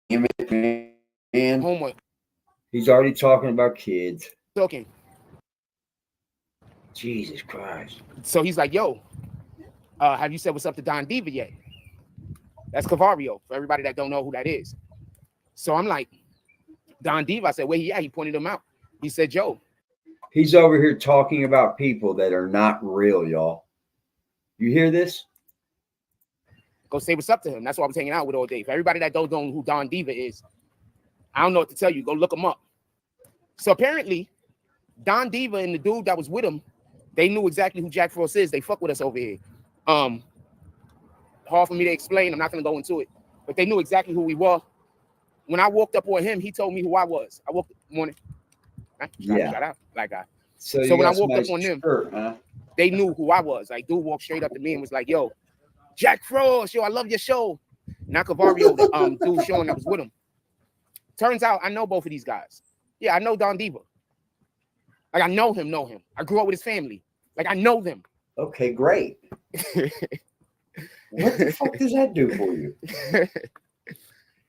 it, man. Homework. He's already talking about kids. Okay. Jesus Christ. So he's like, yo, have you said what's up to Don Diva yet? That's Cavario, for everybody that don't know who that is. So I'm like, Don Diva, I said, where he at? He pointed him out. He said, Joe. He's over here talking about people that are not real, y'all. You hear this? Go say what's up to him. That's what I was hanging out with all day. For everybody that don't know who Don Diva is, I don't know what to tell you. Go look him up. So apparently, Don Diva and the dude that was with him They knew exactly who Jack Frost is. They fuck with us over here. Hard for me to explain. I'm not gonna go into it, but they knew exactly who we were. When I walked up on him, he told me who I was. I woke up morning. Yeah. Shout out, black guy. So when I got walked up somebody's on them, shirt, huh? they knew who I was. Like, dude walked straight up to me and was like, "Yo, Jack Frost, yo, I love your show." Not Cavario, the dude showing that was with him. Turns out I know both of these guys. Yeah, I know Don Diva. Like, I know him. I grew up with his family. Like, I know them. Okay, great. What the fuck does that do for you?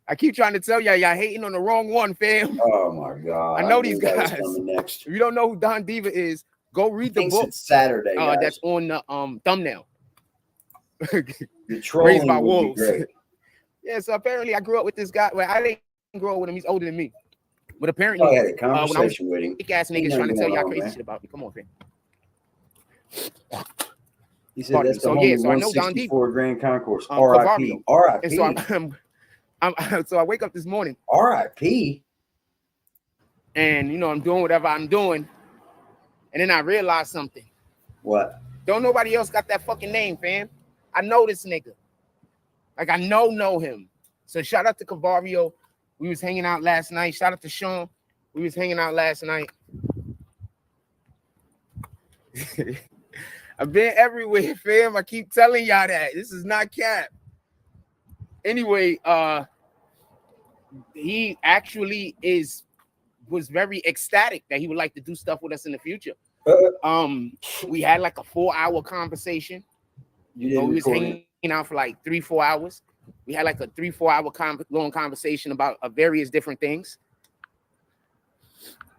I keep trying to tell y'all hating on the wrong one, fam. Oh my god! I know these knew that was guys. coming next. If you don't know who Don Diva is, go read the book. It's Saturday. That's on the thumbnail. The trolling Raised by would wolves. be great. Yeah, so apparently I grew up with this guy. Well, I didn't grow up with him. He's older than me. But apparently, I had a conversation with him. Big ass niggas trying to tell y'all crazy shit about me. Come on, fam. He said that's the homie, so I know Don Diva. Grand Concourse. R.I.P. R.I.P. And so so I wake up this morning. R.I.P. And, you know, I'm doing whatever I'm doing. And then I realized something. What? Don't nobody else got that fucking name, fam. I know this nigga. Like, I know him. So shout out to Cavario. We was hanging out last night. Shout out to Sean. We was hanging out last night. I've been everywhere, fam. I keep telling y'all that. This is not cap. Anyway, he actually was very ecstatic that he would like to do stuff with us in the future. We had like a 4-hour conversation. We was hanging out for like 3-4 hours. We had like a 3-4 hour long conversation about various different things.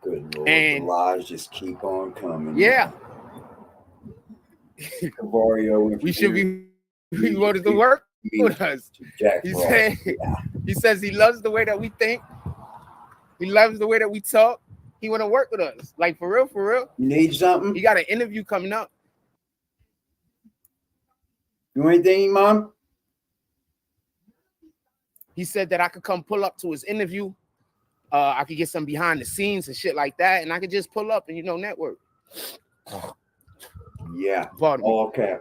Good Lord, and the lies just keep on coming. Yeah. Cavario, we should be. He wanted to work with us. He says he loves the way that we think. He loves the way that we talk. He want to work with us. Like, for real, for real. You need something? He got an interview coming up. You want anything, Mom? He said that I could come pull up to his interview. I could get some behind the scenes and shit like that. And I could just pull up and, you know, network. Yeah. Okay.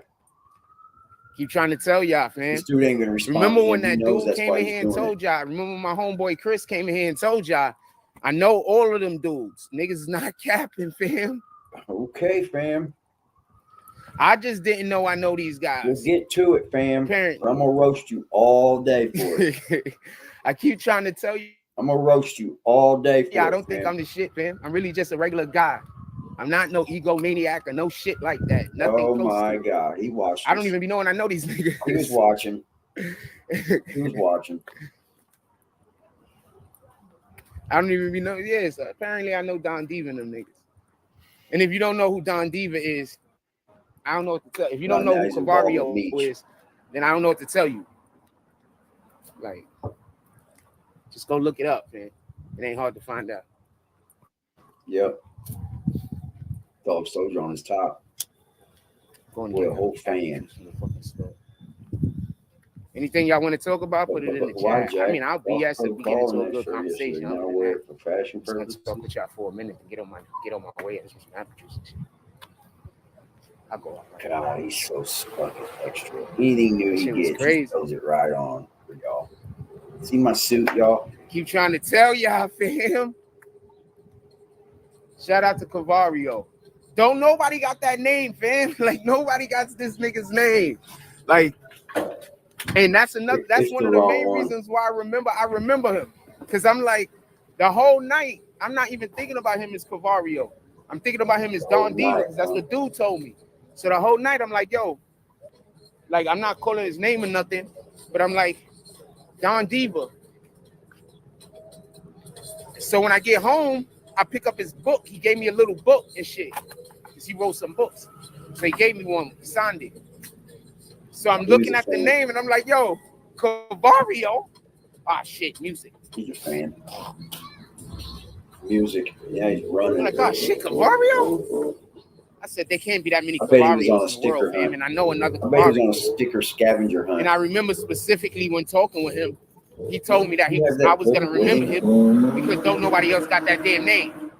Keep trying to tell y'all, man. This dude ain't gonna respond. Remember when that dude came in here and told y'all? Remember when my homeboy Chris came in here and told y'all? I know all of them dudes. Niggas is not capping, fam. Okay, fam. I just didn't know I know these guys. We'll get to it, fam. Apparently. I'm gonna roast you all day for it. I keep trying to tell you. I'm gonna roast you all day for it. Yeah, I don't think I'm the shit, fam. I'm really just a regular guy. I'm not no egomaniac or no shit like that. Nothing. Oh my God, he watched. I don't even be knowing I know these niggas. He was watching. He was watching. I don't even be know. Yeah, so apparently I know Don Diva and them niggas. And if you don't know who Don Diva is, I don't know what to tell. If you don't know who Cavario is, then I don't know what to tell you. Like, just go look it up, man. It ain't hard to find out. Yep. Dog soldier on his top. Boy, a whole fan. Anything y'all want to talk about, put it in the chat. I mean, I'll BS if we get into a good conversation. You know, wear it for fashion purposes. Let's talk with y'all for a minute and get on my way. Some apple juice and shit. I'll go out. God, he's so fucking extra. Anything new he gets, he throws it right on for y'all. See my suit, y'all? Keep trying to tell y'all, fam. Shout out to Cavario. Don't nobody got that name, fam. Like, nobody got this nigga's name. Like, and that's another. That's one of the main reasons why I remember him, because I'm like, the whole night I'm not even thinking about him as Cavario. I'm thinking about him as Don Diva, because that's what dude told me. So the whole night I'm like, yo, like, I'm not calling his name or nothing, but I'm like, Don Diva. So when I get home, I pick up his book. He gave me a little book and shit, because he wrote some books. So he gave me one. He signed it. So I'm looking at the name and I'm like, yo, Cavario. Ah, shit, music. He's a fan. Music. Yeah, he's running. I'm like, oh, shit, Cavario? I said, there can't be that many Cavarios in the world, man. And I know another Cavario. I bet he was on a sticker scavenger hunt. And I remember specifically when talking with him, he told me that I was going to remember him because don't nobody else got that damn name.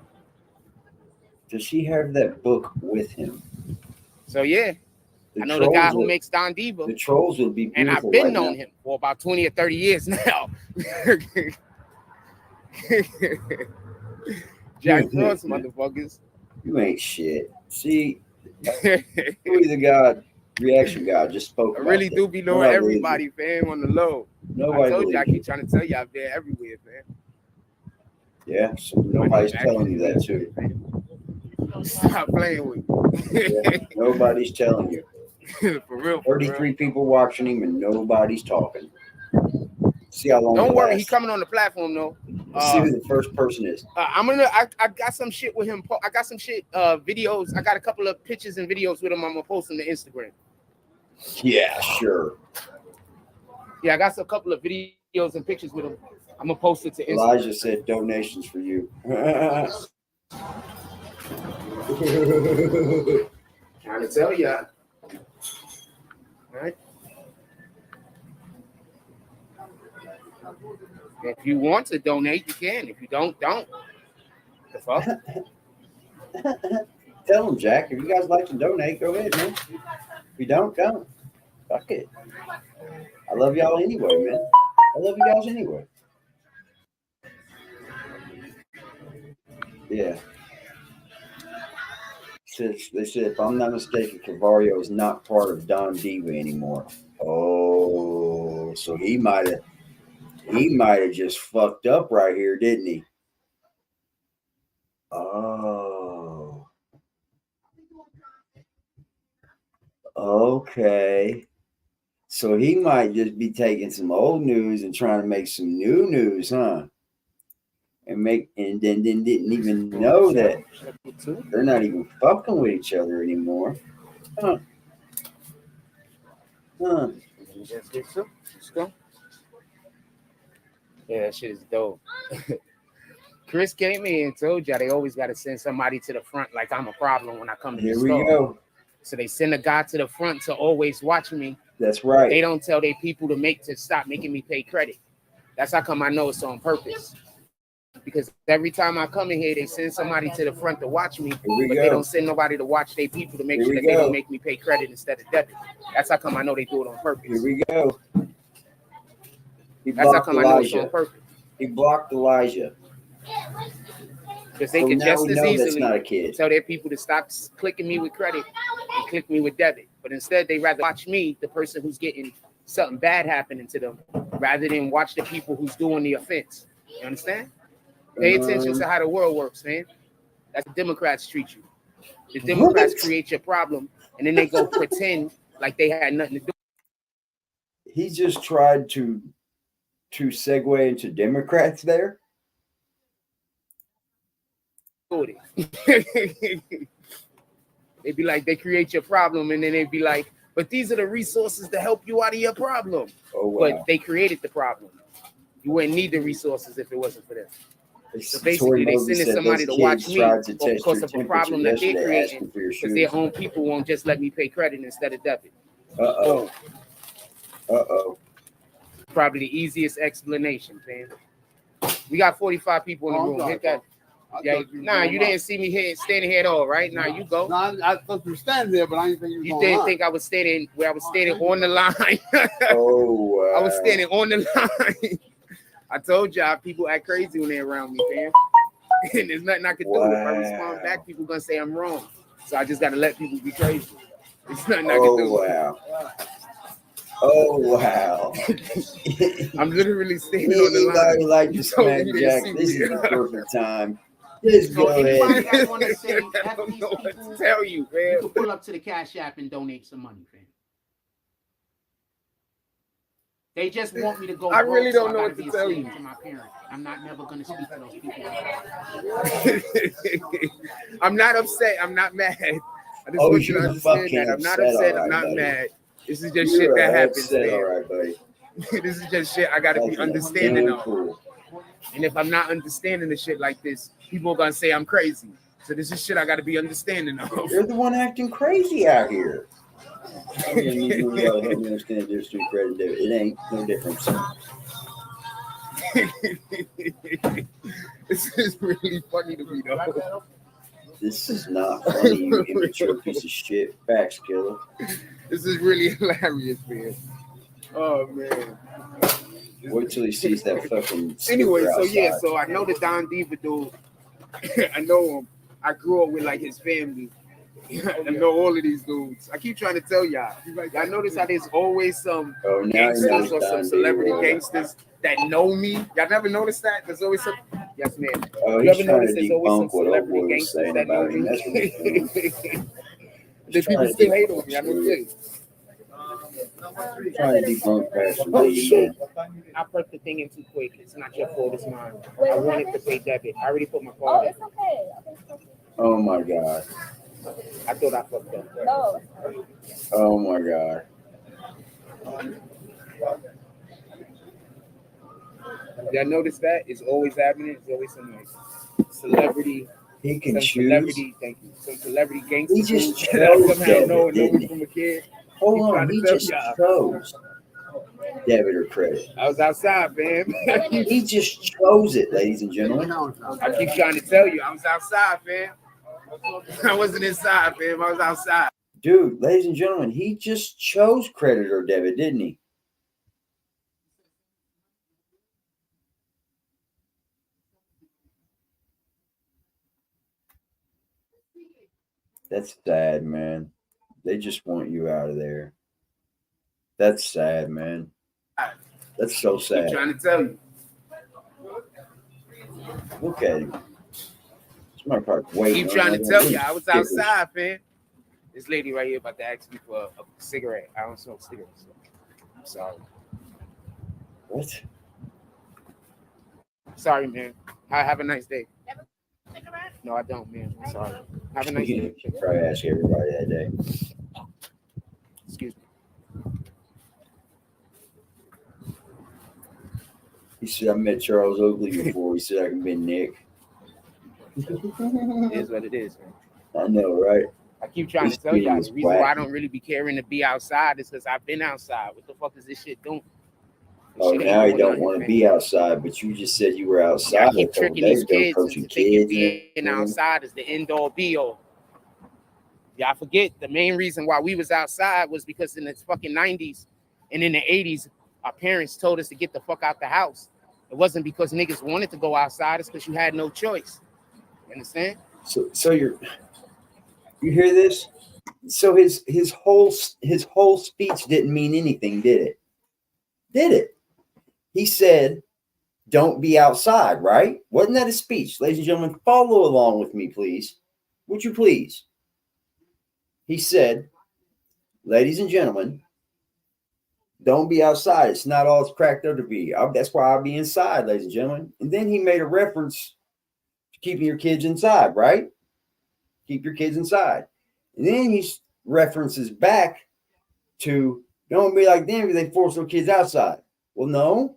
Does he have that book with him? So yeah, The I know the guy who would- makes Don Diva. The trolls would be And beautiful. I've been right known now. him for about 20 or 30 years now. Jack Frost, motherfuckers. You ain't shit. See, you the God, reaction guy just spoke I about really that. do be knowing Nobody everybody, fam, on the low. Nobody I told you, I believes keep trying to tell you I've been everywhere, man. Yeah, so nobody's telling you that too. Stop playing with me. Yeah, nobody's telling you. For real. 33 people watching him and nobody's talking. See how long. Don't it worry, lasts. he's coming on the platform though. Let's see who the first person is. I got some shit with him. I got some shit videos. I got a couple of pictures and videos with him. I'm gonna post on the Instagram. Yeah, sure. Yeah, I got a couple of videos and pictures with him. I'm gonna post it to Instagram. Elijah said donations for you. Trying to tell ya. Right? If you want to donate, you can. If you don't. The fuck? Tell them, Jack. If you guys like to donate, go ahead, man. If you don't. Fuck it. I love y'all anyway, man. I love you guys anyway. Yeah. They said, if I'm not mistaken, Cavario is not part of Don Diva anymore. Oh, so he might have just fucked up right here, didn't he? Oh. Okay. So he might just be taking some old news and trying to make some new news, huh? And then didn't even know that they're not even fucking with each other anymore. Huh. Let's go. Yeah, that shit is dope. Chris came in and told you they always got to send somebody to the front like I'm a problem when I come to the store. Here we go. So they send a guy to the front to always watch me. That's right. They don't tell their people to stop making me pay credit. That's how come I know it's on purpose. Because every time I come in here, they send somebody to the front to watch me, but they don't send nobody to watch their people to make sure that they don't make me pay credit instead of debit. That's how come I know they do it on purpose. Here we go. That's how come I know it's on purpose. He blocked Elijah. Because they can just as easily not a kid. tell their people to stop clicking me with credit and click me with debit. But instead, they rather watch me, the person who's getting something bad happening to them, rather than watch the people who's doing the offense. You understand? Pay attention to how the world works, man. That's how Democrats treat you. The Democrats create your problem, and then they go pretend like they had nothing to do. He just tried to segue into Democrats there. They'd be like, they create your problem, and then they'd be like, but these are the resources to help you out of your problem. Oh, wow. But they created the problem. You wouldn't need the resources if it wasn't for them. So Tori basically, they Mobley sending said somebody those to watch kids me tried to test because your of a problem that they're temperature creating, yesterday, asking for your because their shoes. own people won't just let me pay credit instead of debit. Uh-oh. Uh-oh. Probably the easiest explanation, man. We got 45 people in the room. Hit that. Yeah, nah, you didn't see me standing here at all, right? Nah, you go. No, I thought you were standing there, but I didn't think you were You going didn't on. think I was standing where I was standing on the line. Oh, I was standing on the line. I told y'all people act crazy when they're around me, fam. And there's nothing I can do. If I respond back, people gonna say I'm wrong. So I just gotta let people be crazy. There's nothing I can do. Wow. Oh, wow. I'm literally standing on the line. Like to smack You didn't Jack. see This me. is the perfect time. Just go ahead. Anybody that want to say, I F don't these know what people, to tell you, you man. can pull up to the Cash App and donate some money, fam. They just want me to go. I really broke, don't know I what gotta to be a tell slave you. to my parents. I'm not never gonna speak to those people. I'm not upset. I'm not mad. I just Oh, want you to you're understand fucking that. I'm not upset, upset. all I'm right, not buddy. mad. This is just You're shit that happens, upset, man. all right, buddy. This is just shit I gotta be That's understanding damn of. cool. And if I'm not understanding the shit like this, people are gonna say I'm crazy. So this is shit I gotta be understanding of. You're the one acting crazy out here. I mean, you gotta help me understand this street credit. It ain't no difference. This is really funny to me, though. This is not funny, you immature piece of shit. Facts, killer. This is really hilarious, man. Oh man. Wait till he sees that fucking. Anyway, so outside. yeah, so I know the Don Diva dude. I know him. I grew up with like his family. I know all of these dudes. I keep trying to tell y'all. Y'all notice how there's always some gangsters or some celebrity gangsters that know me. Y'all never noticed that? There's always some. Yes, man. Oh, You he's ever trying notice to there's always some debunk what old celebrity boy was gangsters saying that know about him. That's what he's doing. The people still hate on me. I don't think. Trying to debunk Pastor Lee, man. I put the thing in too quick. It's not your fault. It's mine. I wanted to pay debit. I already put my card in. It's okay. Oh my God. I thought I fucked up. No. Oh my God. Y'all notice that? It's always happening. It's always some like celebrity. He can some choose. Celebrity, thank you. Some celebrity gangster. He just that I chose somehow know didn't me he? from a kid. Hold on. He just chose debit or credit. I was outside, man. He just chose it, ladies and gentlemen. I keep trying to tell you, I was outside, man. I wasn't inside, man. I was outside. Dude, ladies and gentlemen, he just chose credit or debit, didn't he? That's sad, man. They just want you out of there. That's sad, man. That's so sad. I'm trying to tell you. Look at him. This motherfucker waiting. Keep trying to tell you, I was outside, man. This lady right here about to ask me for a cigarette. I don't smoke cigarettes. So I'm sorry. What? Sorry, man. Have a nice day. No, I don't, man. I'm sorry. Have a nice day. You probably ask everybody that day. Excuse me. He said, I met Charles Oakley before. He said, I can be Nick. It is what it is, man. I know, right? I keep trying to tell y'all the reason why I don't really be caring to be outside is because I've been outside. What the fuck is this shit doing? Oh, now you don't want to be outside, but you just said you were outside. I keep tricking these kids into thinking being outside is the end all be all. Y'all forget the main reason why we was outside was because in the fucking 90s and in the 80s, our parents told us to get the fuck out the house. It wasn't because niggas wanted to go outside, it's because you had no choice. You understand? So you hear this? So his whole speech didn't mean anything, did it? Did it? He said, don't be outside, right? Wasn't that a speech? Ladies and gentlemen, follow along with me, please. Would you please? He said, ladies and gentlemen, don't be outside. It's not all it's cracked up to be. That's why I'll be inside, ladies and gentlemen. And then he made a reference to keeping your kids inside, right? Keep your kids inside. And then he references back to don't be like them because they force their kids outside. Well, no.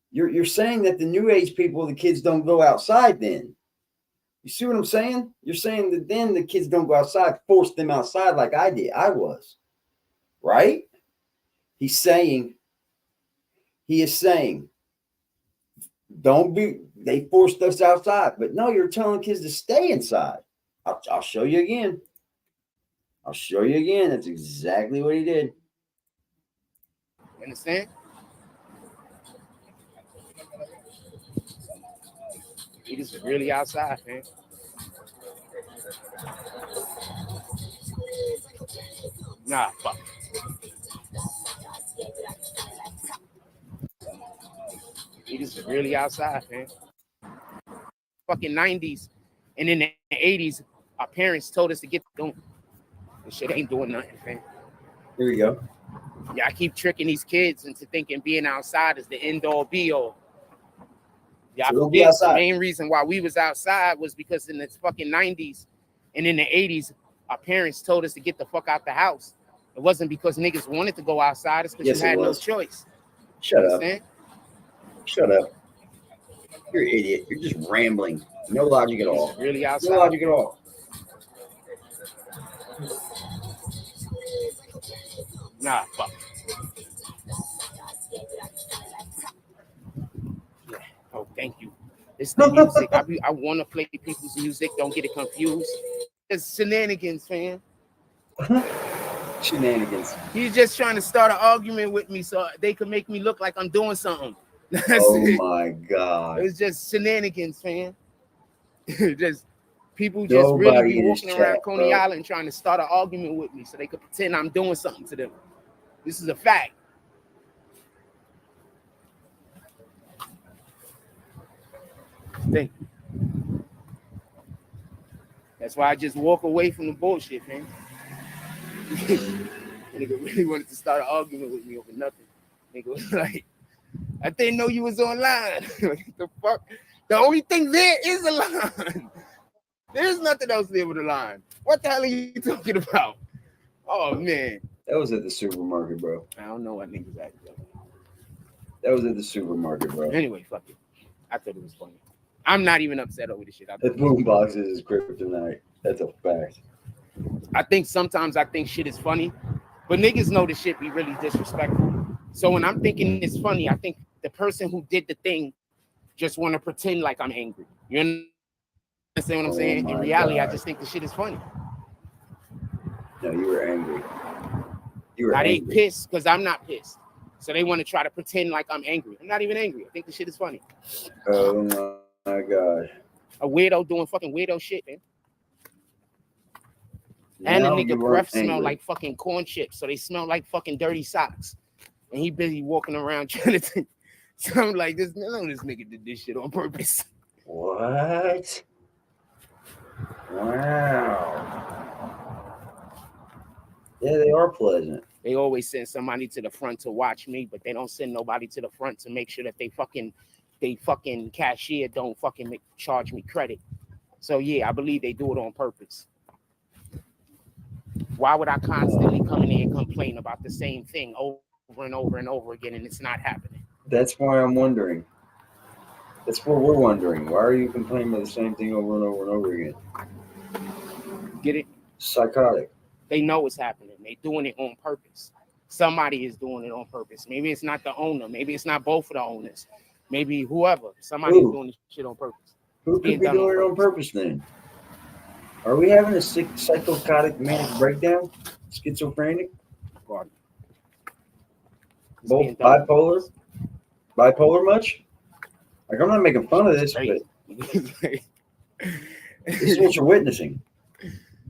You're saying that the new age people, the kids don't go outside then. You see what I'm saying? You're saying that then the kids don't go outside, force them outside like I did. I was. Right? He is saying, they forced us outside. But no, you're telling kids to stay inside. I'll show you again. I'll show you again. That's exactly what he did. You understand? He just really outside, man. Nah, fuck. He just really outside, man. Fucking 90s and in the 80s, our parents told us to get going. This shit ain't doing nothing, man. Here we go. Yeah, I keep tricking these kids into thinking being outside is the end all be all. Yeah, So I forget the main reason why we was outside was because in the fucking 90s and in the 80s, our parents told us to get the fuck out the house. It wasn't because niggas wanted to go outside, it's because you had no choice. Shut up. Shut up. You're an idiot. You're just rambling. No logic at all. Really outside. No logic at all. Nah, fuck. Yeah. Oh, thank you. It's the music. I want to play people's music. Don't get it confused. It's shenanigans, fam. Shenanigans. He's just trying to start an argument with me so they could make me look like I'm doing something. That's it. My God. It's just shenanigans, fam. Just people just really be walking around Coney Island trying to start an argument with me so they could pretend I'm doing something to them. This is a fact. Thank you. That's why I just walk away from the bullshit, man. Nigga really wanted to start an argument with me over nothing. Nigga was like, I didn't know you was online. What the fuck? The only thing there is a line. There's nothing else there with a line. What the hell are you talking about? Oh, man. That was at the supermarket, bro. I don't know what niggas at. That was at the supermarket, bro. Anyway, fuck it. I thought it was funny. I'm not even upset over this shit. The boom boxes is kryptonite. That's a fact. I think sometimes I think shit is funny, but niggas know the shit be really disrespectful. So when I'm thinking it's funny, I think the person who did the thing just want to pretend like I'm angry. You understand what I'm saying? In reality, I just think the shit is funny. No, you were angry. You were I angry. ain't pissed because I'm not pissed. So they want to try to pretend like I'm angry. I'm not even angry. I think the shit is funny. Oh my God. A weirdo doing fucking weirdo shit, man. And the nigga breath smell like fucking corn chips, so they smell like fucking dirty socks. And he busy walking around trying to think. So I'm like, this nigga did this shit on purpose. What? Wow. Yeah, they are pleasant. They always send somebody to the front to watch me, but they don't send nobody to the front to make sure that they fucking cashier don't fucking charge me credit. So yeah, I believe they do it on purpose. Why would I constantly come in here and complain about the same thing over and over and over again and it's not happening? That's why I'm wondering. That's what we're wondering. Why are you complaining about the same thing over and over and over again? Get it? Psychotic. They know it's happening. They're doing it on purpose. Somebody is doing it on purpose. Maybe it's not the owner. Maybe it's not both of the owners. Maybe whoever. Somebody's doing this shit on purpose. Who could be doing it on purpose then? Are we having a sick, psychotic manic breakdown? Schizophrenic? Both bipolar? Bipolar much? Like, I'm not making fun of this, but this is what you're witnessing.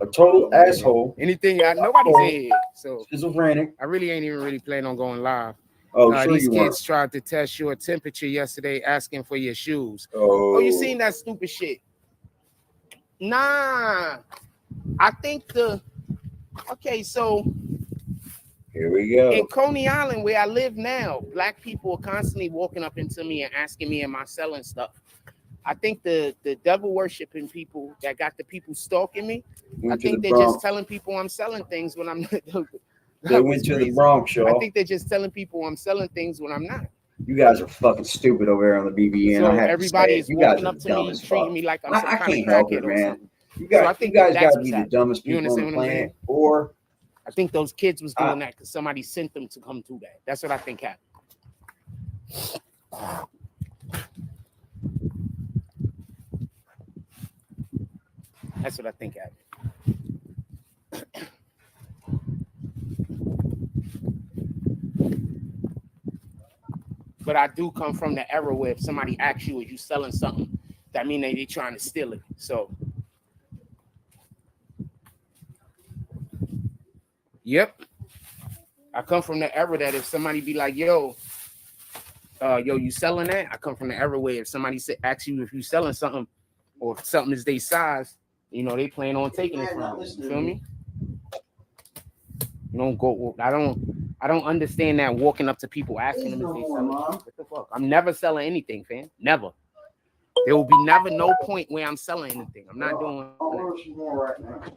A total asshole. Anything, nobody's in here. So schizophrenic. I really ain't even really planning on going live. Oh, sure these you kids tried to test your temperature yesterday, asking for your shoes. Oh, you seen that stupid shit? Nah, I think so here we go. In Coney Island, where I live now, black people are constantly walking up into me and asking me, am I selling stuff? I think the devil worshiping people that got the people stalking me, I think they're just telling people I'm selling things when I'm not. They went to the Bronx, y'all. I think they're just telling people I'm selling things when I'm not. You guys are fucking stupid over there on the BBN. So everybody is walking up to me and treating me like I'm some kind of crackhead or something. You guys got to be the dumbest people on the planet. Or I think those kids was doing that because somebody sent them to come do that. That's what I think happened. That's what I think happened. But I do come from the era where if somebody asks you, "Is you selling something?" that mean they trying to steal it. So, yep. I come from the era that if somebody be like, "Yo, you selling that?" I come from the era where if somebody asks you if you selling something or if something is their size, you know, they plan on taking it from you. You feel me? You don't go. I don't understand that walking up to people asking them if they selling. What the fuck? I'm never selling anything, fam. Never. There will be never no point where I'm selling anything. I'm not doing that.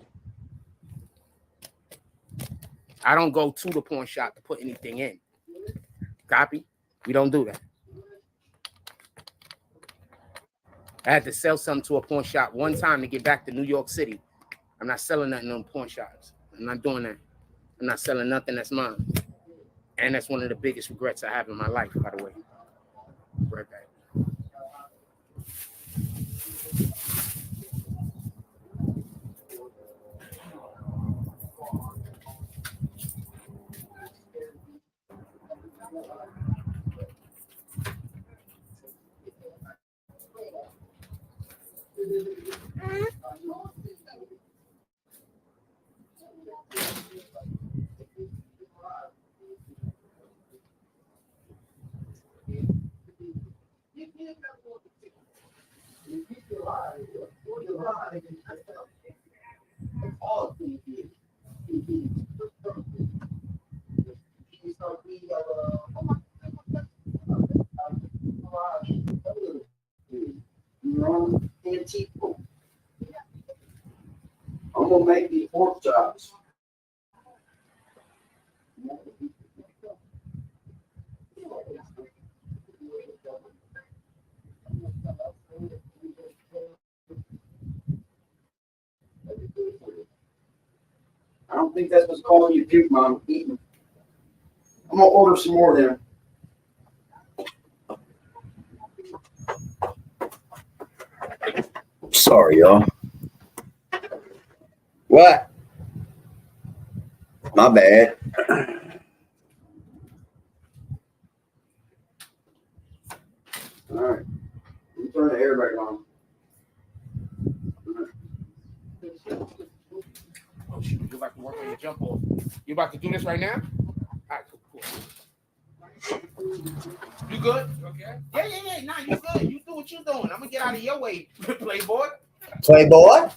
I don't go to the pawn shop to put anything in. Copy? We don't do that. I had to sell something to a pawn shop one time to get back to New York City. I'm not selling nothing on pawn shops. I'm not doing that. I'm not selling nothing that's mine. And that's one of the biggest regrets I have in my life, by the way. Right back. I'm gonna make these pork chops. I don't think that's what's calling you puke, Mom. Eating. I'm gonna order some more then. Sorry, y'all. What? My bad. All right. Let me turn the air back on. Oh shoot, you're about to work on your jump off. You about to do this right now? All right, cool. You good? Okay. Yeah. Nah, you good. You do what you're doing. I'm gonna get out of your way, Playboy. Playboy?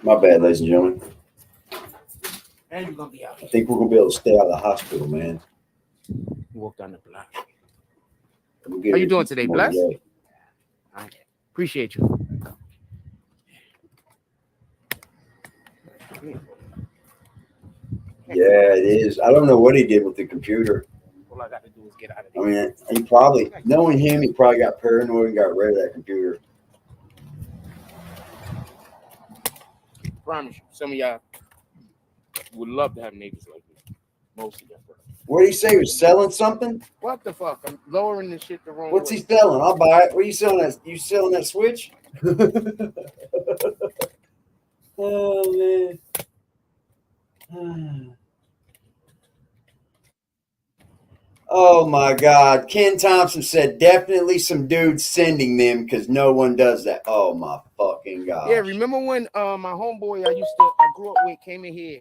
My bad, ladies and gentlemen. And you're gonna be out. I think we're gonna be able to stay out of the hospital, man. Walk down the block. How you doing today, Bless? Appreciate you. Yeah, it is. I don't know what he did with the computer. All I got to do is get out of there. I mean, he probably, knowing him, he probably got paranoid and got rid of that computer. I promise you, some of y'all would love to have neighbors like this. Most of y'all. What did he say? He was selling something? What the fuck? I'm lowering this shit the wrong What's way. he selling? I'll buy it. What are you selling that? You selling that Switch? Oh, man. Oh, my God. Ken Thompson said definitely some dudes sending them because no one does that. Oh, my fucking God. Yeah, remember when my homeboy I grew up with came in here,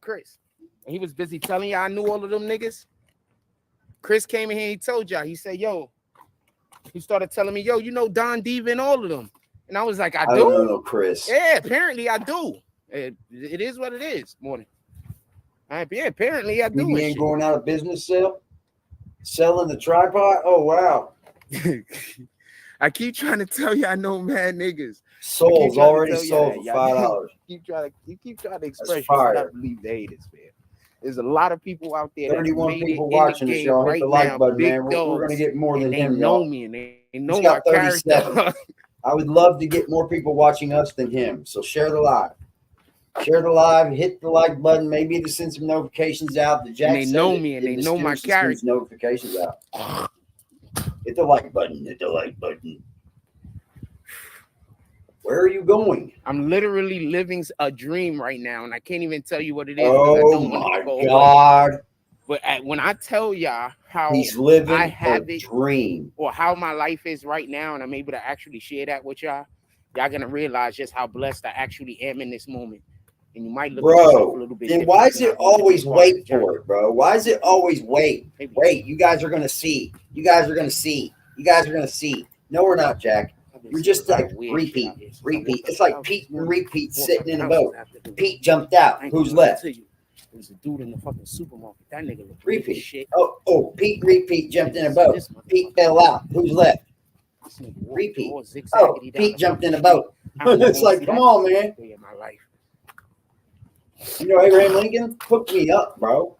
Chris, and he was busy telling y'all I knew all of them niggas? Chris came in here, he told y'all, he said, yo, he started telling me, yo, you know Don Diva and all of them. And I was like, I do? don't know, Chris. Yeah, apparently I do. It is what it is, morning. Yeah, apparently I do. BBN going out of business sale? Selling the tripod? Oh, wow. I keep trying to tell you I know mad niggas. Soul's already sold for $5. You keep trying to express yourself. I believe the haters, man. There's a lot of people out there. 31 people watching this, y'all. Hit the like button, man. We're gonna get more than him, know y'all. me and they know He's got my 37. character. I would love to get more people watching us than him. So share the live. Share the live. Hit the like button. Maybe to send some notifications out. The Jack they know me and they know my character. Notifications out. Hit the like button. Hit the like button. Where are you going? I'm literally living a dream right now, and I can't even tell you what it is. Oh my God! But when I tell y'all how he's living a dream, or how my life is right now, and I'm able to actually share that with y'all gonna realize just how blessed I actually am in this moment. And you might look at yourself a little bit. Then why is it always wait for it, bro? Why is it always wait? Wait, you guys are gonna see. You guys are gonna see. You guys are gonna see. No, we're not, Jack. You're just like repeat. It's like Pete and repeat sitting in a boat. Pete jumped out. Who's left? There's a dude in the fucking supermarket. That nigga looked repeat. Shit. Oh, Pete repeat jumped in a boat. Pete fell out. Who's left? Repeat. Oh, Pete jumped in a boat. It's like, come on, man. You know Abraham Lincoln? Hook me up, bro.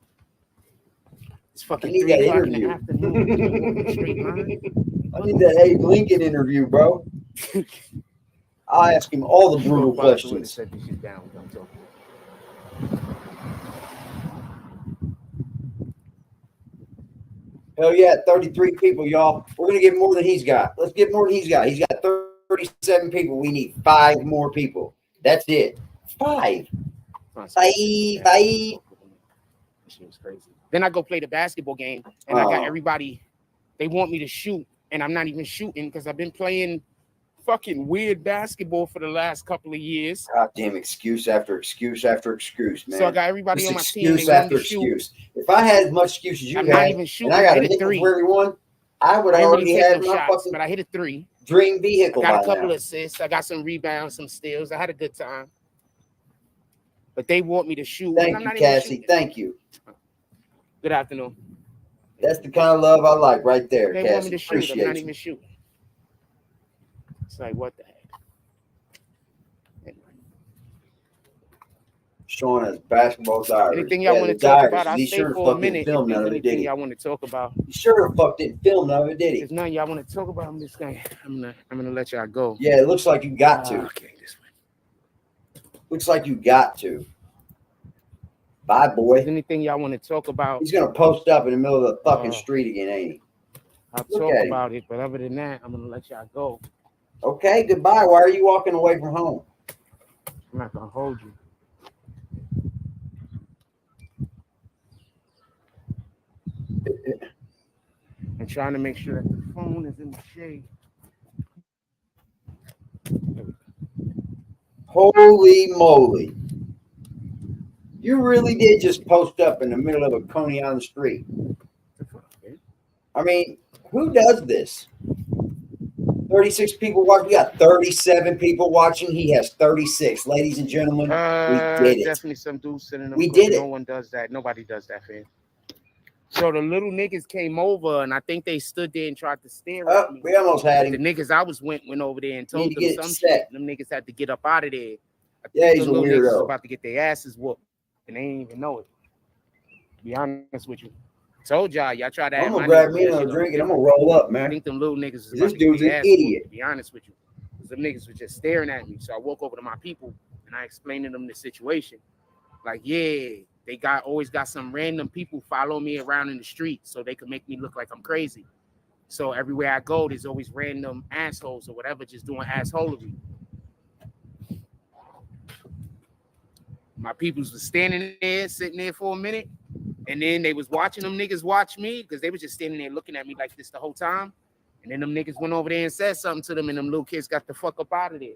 I need that interview. I need that Abe Lincoln interview, bro. I'll ask him all the brutal questions. Hell yeah, 33 people, y'all. We're going to get more than he's got. Let's get more than he's got. He's got 37 people. We need 5 more people. That's it. 5. 5. Shit was crazy. Then I go play the basketball game, and I got everybody. They want me to shoot, and I'm not even shooting because I've been playing fucking weird basketball for the last couple of years. Goddamn excuse after excuse after excuse, man. So I got everybody on my team. Excuse after excuse. If I had as much excuse as you I'm had, not even shooting. and I got a hit nickel 3. for everyone, I would I already really have no my shots, fucking but I hit a 3. dream vehicle. I got a by couple now. of assists. I got some rebounds, some steals. I had a good time. But they want me to shoot. Thank you, Cassie. Thank you. Good afternoon. That's the kind of love I like right there, They Cassie. want me to shoot. Appreciate I'm not you. even shooting. It's like, what the heck? Sean has basketball diaries. Anything y'all want to talk about, I'll He stay sure for a fuck minute. didn't film If none there's of it, did anything he? y'all want to talk about. He sure the fuck didn't film none of it, did he? If none y'all want to talk about, I'm gonna let y'all go. Yeah, it looks like you got to. Okay, this way. Looks like you got to. Bye, boy. If there's anything y'all want to talk about, He's gonna post up in the middle of the fucking street again, ain't he? I'll Look talk at him. about it. But other than that, I'm gonna let y'all go. Okay, goodbye. Why are you walking away from home? I'm not gonna hold you. I'm trying to make sure that the phone is in the shade. Holy moly. You really did just post up in the middle of a Coney Island street. I mean, who does this? 36 people watching. We got 37 people watching. He has 36. Ladies and gentlemen, we did it. Definitely some dudes sitting in the We did it. No one does that. Nobody does that, fam. So the little niggas came over, and I think they stood there and tried to stare at me. We almost had him. The niggas I was went over there and told Need to them get it some set. shit. Them niggas had to get up out of there. I Yeah, think he's the a little niggas was weirdo. about to get their asses whooped, and they didn't even know it. To be honest with you. Told y'all tried to have I'm my gonna grab niggas me that another shit drink on. and I'm gonna roll up, I man. think them little niggas was This about to get dude's their an ass whooped, idiot. to be honest with you. Because them niggas was just staring at me. So I walk over to my people and I explained to them the situation. Like, yeah, they always got some random people follow me around in the street so they can make me look like I'm crazy. So everywhere I go, there's always random assholes or whatever just doing assholery. My peoples was standing there, sitting there for a minute, and then they was watching them niggas watch me because they was just standing there looking at me like this the whole time. And then them niggas went over there and said something to them, and them little kids got the fuck up out of there.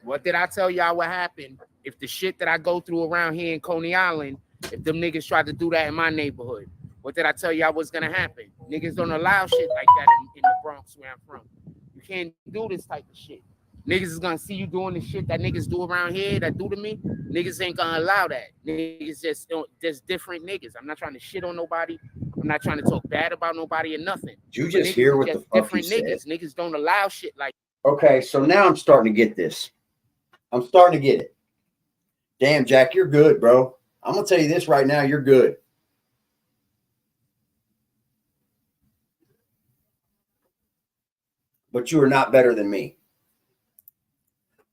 What did I tell y'all what happened if the shit that I go through around here in Coney Island, if them niggas tried to do that in my neighborhood? What did I tell y'all was gonna happen? Niggas don't allow shit like that in the Bronx where I'm from. You can't do this type of shit. Niggas is gonna see you doing the shit that niggas do around here that do to me. Niggas ain't gonna allow that. Niggas just different niggas. I'm not trying to shit on nobody. I'm not trying to talk bad about nobody or nothing. Did you But just niggas hear is what the just fuck he different said? niggas. Niggas don't allow shit like. Okay, so now I'm starting to get this. I'm starting to get it. Damn, Jack, you're good, bro. I'm gonna tell you this right now, you're good. But you are not better than me.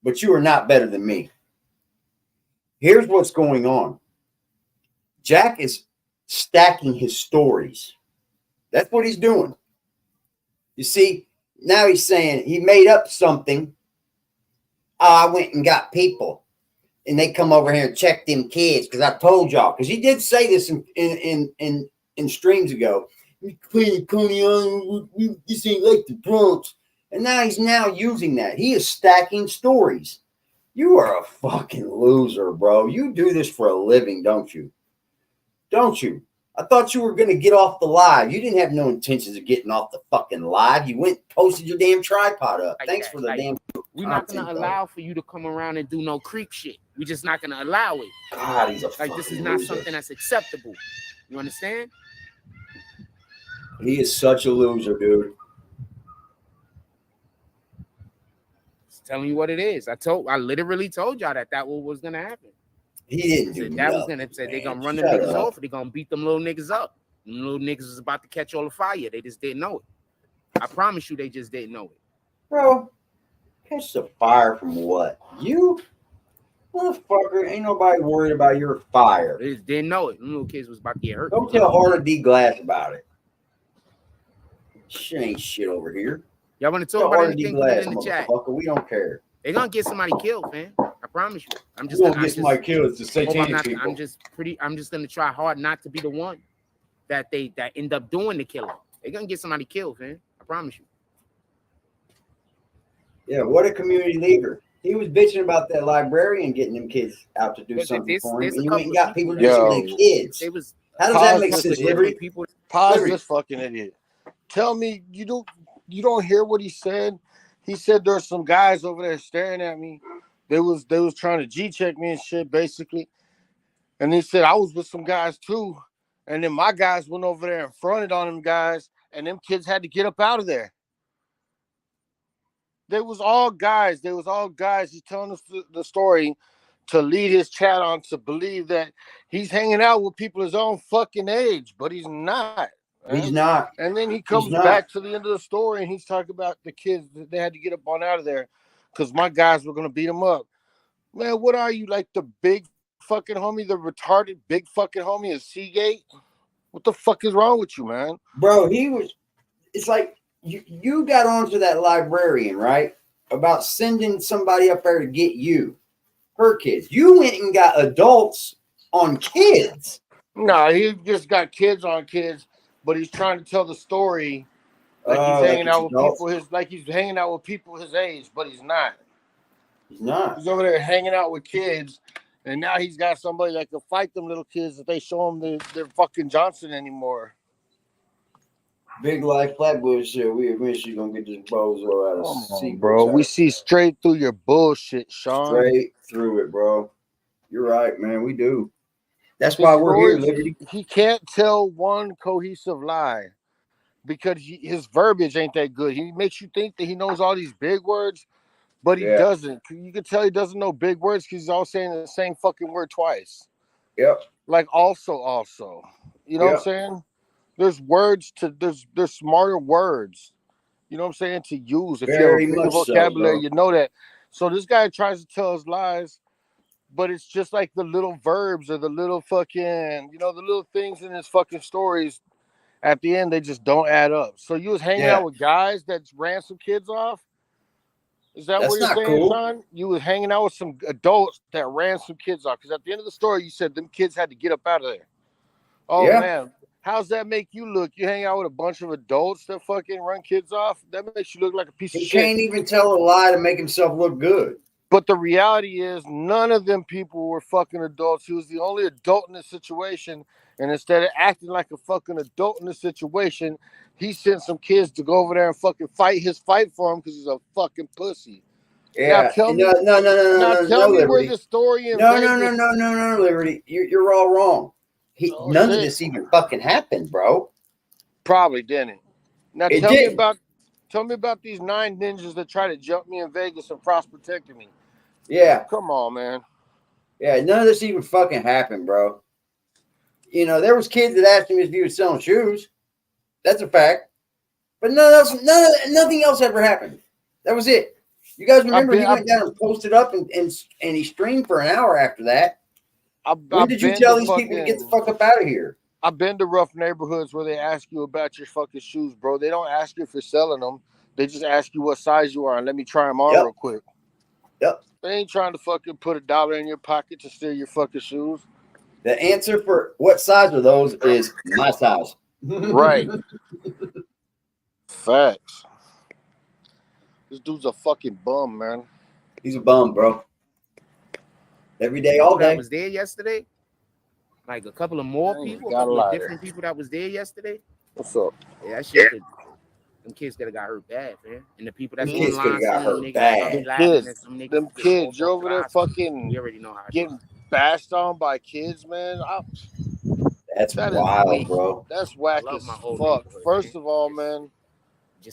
But you are not better than me. Here's what's going on. Jack is stacking his stories. That's what he's doing. You see, now he's saying he made up something. Oh, I went and got people. And they come over here and check them kids because I told y'all. Because he did say this in streams ago. We clean Coney Island. This ain't like the Bronx. And now he's using that. He is stacking stories. You are a fucking loser, bro. You do this for a living, don't you? Don't you? I thought you were going to get off the live. You didn't have no intentions of getting off the fucking live. You went and posted your damn tripod up. Like Thanks that. for the Like, damn we're not going to allow for you to come around and do no creep shit. We're just not going to allow it. God, he's a like, this is fucking not loser. something that's acceptable. You understand? He is such a loser, dude. Just telling you what it is. I literally told y'all that what was going to happen. He didn't do that was nothing, going to say they're man. going to run them Shut niggas up. off or they're going to beat them little niggas up. Them little niggas was about to catch all the fire. They just didn't know it. I promise you they just didn't know it. Bro, catch the fire from what? You? Motherfucker, ain't nobody worried about your fire. They just didn't know it. Them little kids was about to get hurt. Don't tell Arda D. Glass about it. Shit ain't shit over here. Y'all want to Tell talk about Arda D. anything, put Glass, it in the chat. motherfucker. We don't care. They're going to get somebody killed, man. I promise you. I'm You just won't gonna get somebody killed to say hope I'm not, people. I'm just gonna try hard not to be the one that end up doing the killing. They're gonna get somebody killed, man. I promise you. Yeah, what a community leader. He was bitching about that librarian getting them kids out to do something for him, and you went and got people to do something to kids. How does that make sense, Liberty? Pause this fucking idiot. Tell me you don't hear what he said. He said there's some guys over there staring at me. They was trying to G-check me and shit, basically. And he said I was with some guys too. And then my guys went over there and fronted on them guys, and them kids had to get up out of there. They was all guys. He's telling us the story to lead his chat on to believe that he's hanging out with people his own fucking age, but he's not. Man. He's not. And then he comes back to the end of the story and he's talking about the kids that they had to get up on out of there because my guys were going to beat them up. Man, what are you, like the big fucking homie, the retarded big fucking homie of Seagate? What the fuck is wrong with you, man? Bro, it's like you got onto that librarian, right? About sending somebody up there to get her kids. You went and got adults on kids. No, he just got kids on kids, but he's trying to tell the story like he's hanging out with people his age, but he's not. He's not. He's over there hanging out with kids, and now he's got somebody that can fight them little kids that they show them they're fucking Johnson anymore. Big life Flatbush shit. We eventually gonna get this bozo out of sea, bro. We see straight through your bullshit, Sean. Straight through it, bro. You're right, man. We do. That's why we're here, Liberty. He can't tell one cohesive lie because his verbiage ain't that good. He makes you think that he knows all these big words, but he doesn't. You can tell he doesn't know big words because he's all saying the same fucking word twice. Yep. Like also. You know what I'm saying? There's words there's smarter words, you know what I'm saying, to use. If you have a big vocabulary, you know that. So this guy tries to tell us lies, but it's just like the little verbs or the little fucking, the little things in his fucking stories. At the end, they just don't add up. So you was hanging out with guys that ran some kids off? Is that what you're saying, Sean? You was hanging out with some adults that ran some kids off. Because at the end of the story, you said them kids had to get up out of there. Oh, man. How's that make you look? You hang out with a bunch of adults that fucking run kids off? That makes you look like a piece of shit. He can't even tell a lie to make himself look good. But the reality is none of them people were fucking adults. He was the only adult in the situation. And instead of acting like a fucking adult in the situation, he sent some kids to go over there and fucking fight for him because he's a fucking pussy. Yeah. Now tell me, where the story No, Liberty. You're all wrong. None of this even fucking happened, bro. Probably didn't. Now tell me about these 9 ninjas that try to jump me in Vegas and prospected me. Yeah. Come on, man. Yeah, none of this even fucking happened, bro. There was kids that asked him if he was selling shoes. That's a fact. But nothing else ever happened. That was it. You guys remember he went down and posted up and he streamed for an hour after that. When did you tell these people to get the fuck up out of here? I've been to rough neighborhoods where they ask you about your fucking shoes, bro. They don't ask you if you're selling them. They just ask you what size you are and let me try them on real quick. Yep. They ain't trying to fucking put $1 in your pocket to steal your fucking shoes. The answer for what size are those is my size. Right. Facts. This dude's a fucking bum, man. He's a bum, bro. Every day, all day. I was there yesterday. Like a couple of more people, different people that was there yesterday. What's up? Yeah, that shit. Them kids could have got hurt bad, man. And the people that's online, got hurt bad. Them kids, you're over there fucking getting bashed on by kids, man. That's wild, bro. That's whack as fuck. First of all, man,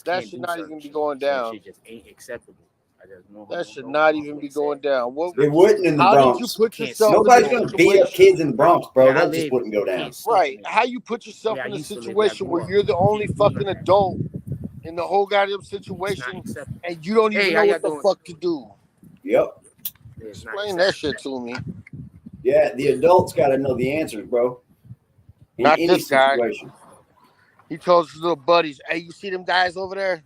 that should not even be going down. Shit just ain't acceptable. That should not even be going down. It wouldn't in the Bronx. Nobody's going to beat up kids in the Bronx, bro. That just wouldn't go down. Right. How you put yourself in a situation where you're the only fucking adult in the whole goddamn situation and you don't even know what the fuck to do? Yep. Explain that shit to me. Yeah, the adults got to know the answers, bro. Not this guy. He told his little buddies, hey, you see them guys over there?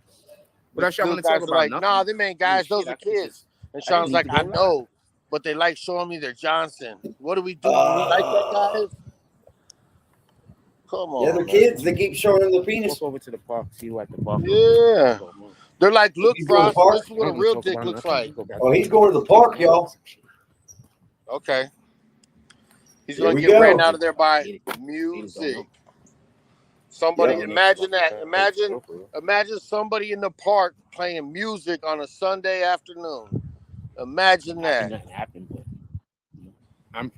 But I want to talk about nah, them ain't guys, those are kids. And Sean's like, I know. but they like showing me their Johnson. What do we do? Do we like that, guys? Come on. Yeah, they're kids. They keep showing them the penis. Walk over to the park, see you at the park. Yeah. They're like, look, Frost, this is what a real dick looks like. Oh, he's going to the park, y'all. Okay. He's going to get ran out of there by music. Somebody, imagine that. Imagine somebody in the park playing music on a Sunday afternoon. Imagine that. Nothing happened, but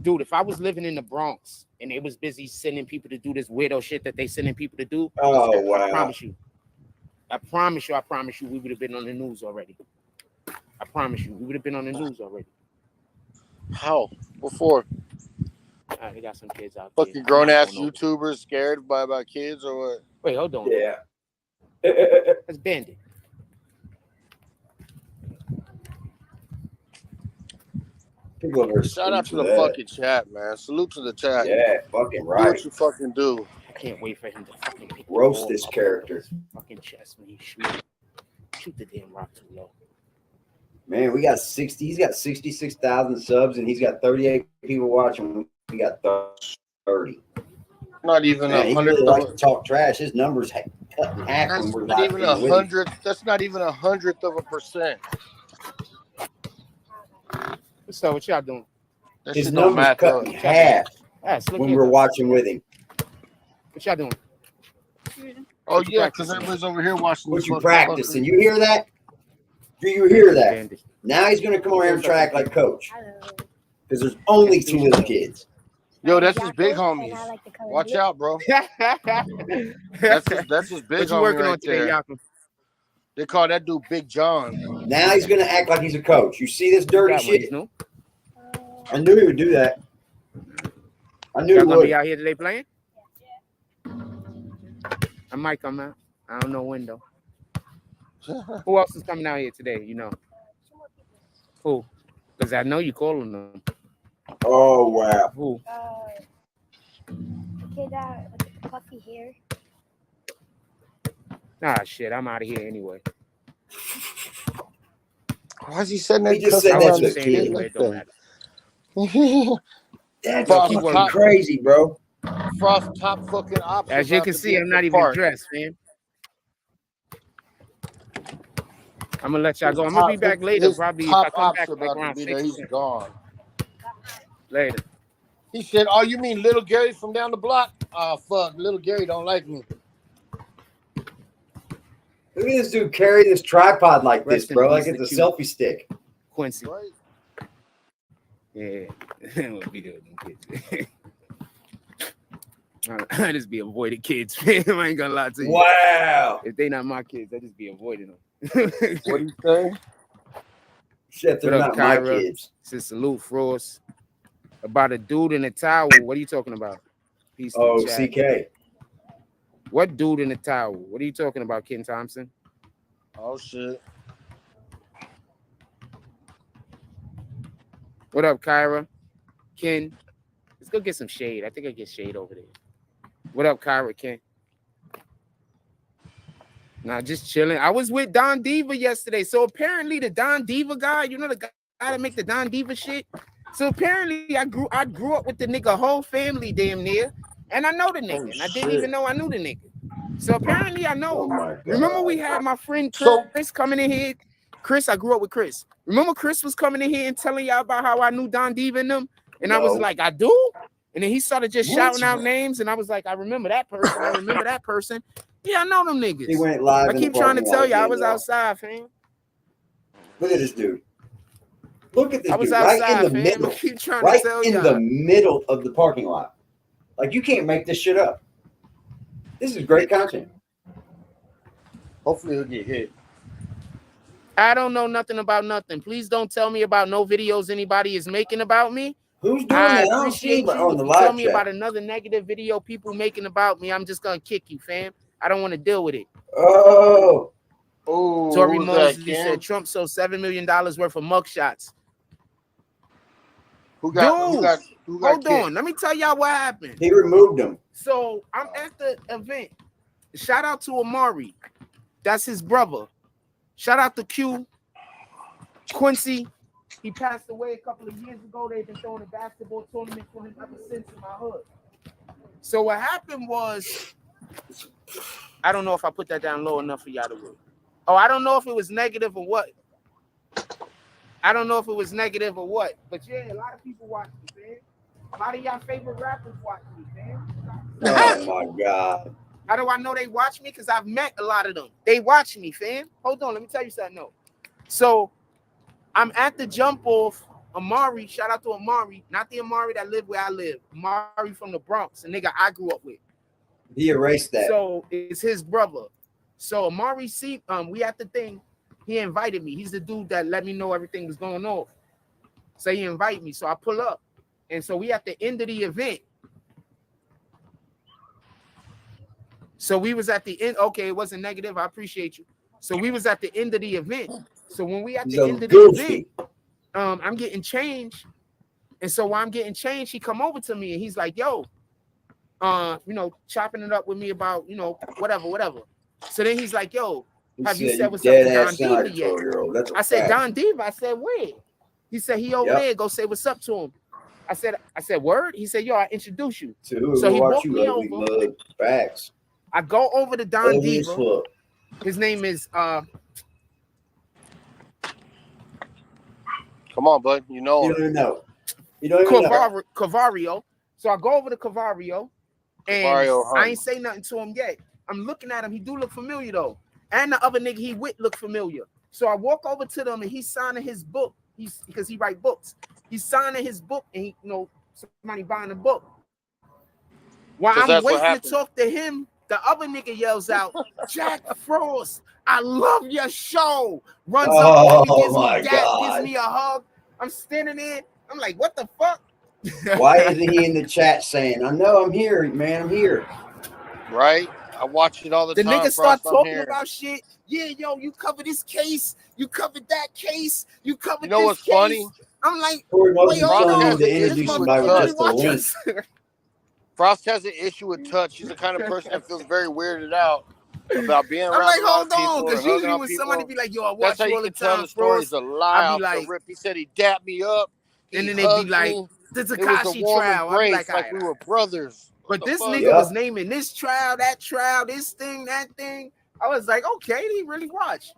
dude, if I was living in the Bronx and they was busy sending people to do this weirdo shit that they sending people to do, wow. I promise you, we would have been on the news already. I promise you, we would have been on the news already. How? Before? They got some kids out there. Fucking grown-ass YouTubers scared about kids or what? Wait, hold on. Yeah. That's Bandit. Shout out to the fucking chat, man. Salute to the chat. Yeah, fucking right. Do what you fucking do. I can't wait for him to fucking pick roast this character. Fucking chest when he shoot the damn rock too low. Man, we got 60. He's got 66,000 subs, and he's got 38 people watching. We got 30. Not even 100. He really likes to talk trash. His numbers cut in half when we're not even 100. That's not even 100%. So what y'all doing? His numbers cut in half when we're watching with him. What y'all doing? Oh yeah, because everybody's over here watching. What you practicing? You hear that? Do you hear that? Now he's going to come over here and track like coach. Because there's only 2 little kids. Yo, that's his big homies. Watch out, bro. that's his big homie right there. They call that dude Big John. Now he's going to act like he's a coach. You see this dirty shit? I knew he would do that. I knew he would. Be out here today playing? I might come out. I don't know when though. Who else is coming out here today? You know. Who? Because I know you calling them. Oh wow. Who? The kid with the puffy hair. Nah, shit. I'm out of here anyway. Why is he saying that? He just said that's a kid. Anyway, don't matter. That's fucking crazy, bro. Frost top fucking option. As you can see, I'm not even dressed, man. I'm gonna let y'all go. I'm gonna be back later. Probably if I come back like around 6. He's gone. Later. He said, "Oh, you mean little Gary from down the block? Oh, fuck, little Gary don't like me." Look at this dude carry this tripod like this, bro. Like it's a selfie stick. Quincy. Right. Yeah. What we doing, kids? I just be avoiding kids, man. I ain't gonna lie to you. Wow. If they not my kids, I just be avoiding them. What do you say? Shit, they're not my kids. Says salute, Frost. About a dude in a towel. What are you talking about? Peace oh, CK. What dude in a towel? What are you talking about, Ken Thompson? Oh shit. What up, Kyra? Ken? Let's go get some shade. I think I get shade over there. What up, Kyra, Ken? Nah, just chilling. I was with Don Diva yesterday. So apparently the Don Diva guy, you know the guy that make the Don Diva shit? So apparently I grew up with the nigga whole family damn near. And I know the nigga. And I didn't even know I knew the nigga. So apparently I know him. Remember we had my friend Chris coming in here? Chris, I grew up with Chris. Remember Chris was coming in here and telling y'all about how I knew Don Diva and them? And I was like, I do? And then he started just shouting out names. And I was like, I remember that person. I remember that person. Yeah, I know them niggas. He went live. I keep trying to tell you, I was outside, fam. Look at this dude. Look at this dude outside, right in the middle. Right in the middle of the parking lot. Like, you can't make this shit up. This is great content. Hopefully he'll get hit. I don't know nothing about nothing. Please don't tell me about no videos anybody is making about me. Who's doing that? I appreciate you. On the live tell me about another negative video people making about me. I'm just gonna kick you, fam. I don't want to deal with it. Oh. Tory Moses said Trump sold $7 million worth of mugshots. Who got hold on. Let me tell y'all what happened. He removed them. So I'm at the event. Shout out to Amari. That's his brother. Shout out to Q. Quincy, he passed away a couple of years ago. They've been throwing a basketball tournament for him ever since in my hood. So what happened was, I don't know if I put that down low enough for y'all to read. Oh, I don't know if it was negative or what. I don't know if it was negative or what. But yeah, a lot of people watch me, man. A lot of y'all favorite rappers watch me, man. Oh my God. How do I know they watch me? Because I've met a lot of them. They watch me, fam. Hold on, let me tell you something. No. So I'm at the jump off. Amari, shout out to Amari, not the Amari that lived where I live. Amari from the Bronx, a nigga I grew up with. He erased that. So it's his brother. So Amari, we at the thing. He invited me. He's the dude that let me know everything was going on. So he invited me. So I pull up. And so we at the end of the event. So we was at the end. Okay, it wasn't negative. I appreciate you. So we was at the end of the event. So when we at the end of the event, I'm getting changed. And so while I'm getting changed, he come over to me and he's like, yo, chopping it up with me about, whatever. So then he's like, yo, have you said what's up to Don Diva yet? I said, Don Diva. I said, where? He said, he over there. Go say what's up to him. I said, word? He said, yo, I introduce you. So he walked me over. Facts. I go over to Don Diva. His name is come on, bud. You don't even know. Cavario. So I go over to Cavario, and I ain't say nothing to him yet. I'm looking at him. He do look familiar though, and the other nigga he with look familiar. So I walk over to them, and he's signing his book. Because he write books. He's signing his book, and somebody buying the book. While I'm waiting to talk to him, the other nigga yells out, Jack Frost, I love your show. Runs up, gives me a hug. I'm standing there. I'm like, what the fuck? Why isn't he in the chat saying, I know I'm here, man, I'm here. Right? I watch it all the time. The niggas start talking about shit. Yeah, yo, you covered this case. You covered that case. You covered this case. You know what's funny? I'm like, wait, hold on. Frost has an issue with touch. He's the kind of person that feels very weirded out about being around. I'm like, hold on, because usually when somebody be like, yo, I watch you all the time, the story's a lie. I'll be like, rip. He said he dapped me up. And then they be like, the Tekashi trial. I'm like we were brothers. But this nigga was naming this trial, that trial, this thing, that thing. I was like, okay, he really watched.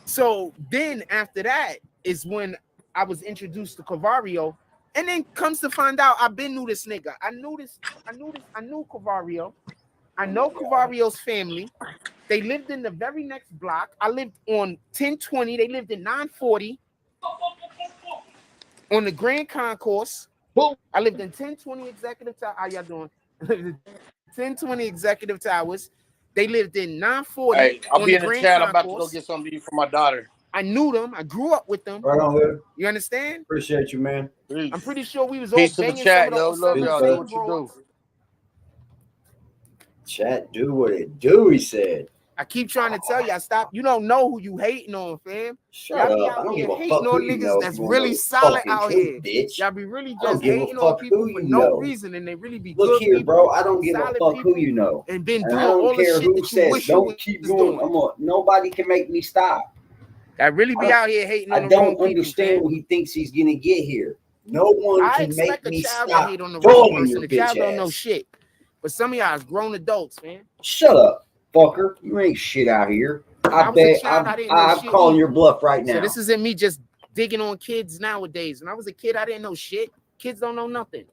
So then after that is when I was introduced to Cavario, and then comes to find out I've been knew this nigga. I knew Cavario. I know Cavario's family. They lived in the very next block. I lived on 1020. They lived in 940 on the Grand Concourse. I lived in 1020 Executive Towers. How y'all doing? 1020 Executive Towers. They lived in 940. Hey, I'll be in the chat. I'm about to go get something to eat for my daughter. I knew them. I grew up with them. Right on there. You understand? Appreciate you, man. I'm pretty sure we was all Peace to banging the chat, some of love those y'all. Do what you do. Chat, do what it do, he said. I keep trying to tell you, stop. You don't know who you hating on, fam. Shut up. I don't give a fuck who you know. That's really solid out here. Bitch. Y'all be really just hating on people for no reason, and they really be good. Look here, people, bro. I don't give a fuck who you know. And been doing all the shit that you wish you was doing. Nobody can make me stop. I really be out here hating on I the wrong don't understand what he thinks he's gonna get here. No one can make me stop. I hate on the wrong person. The child don't know shit. But some of y'all is grown adults, man. Shut up, fucker. You ain't shit out here. I'm calling your bluff right now. So this isn't me just digging on kids nowadays. When I was a kid, I didn't know shit. Kids don't know nothing.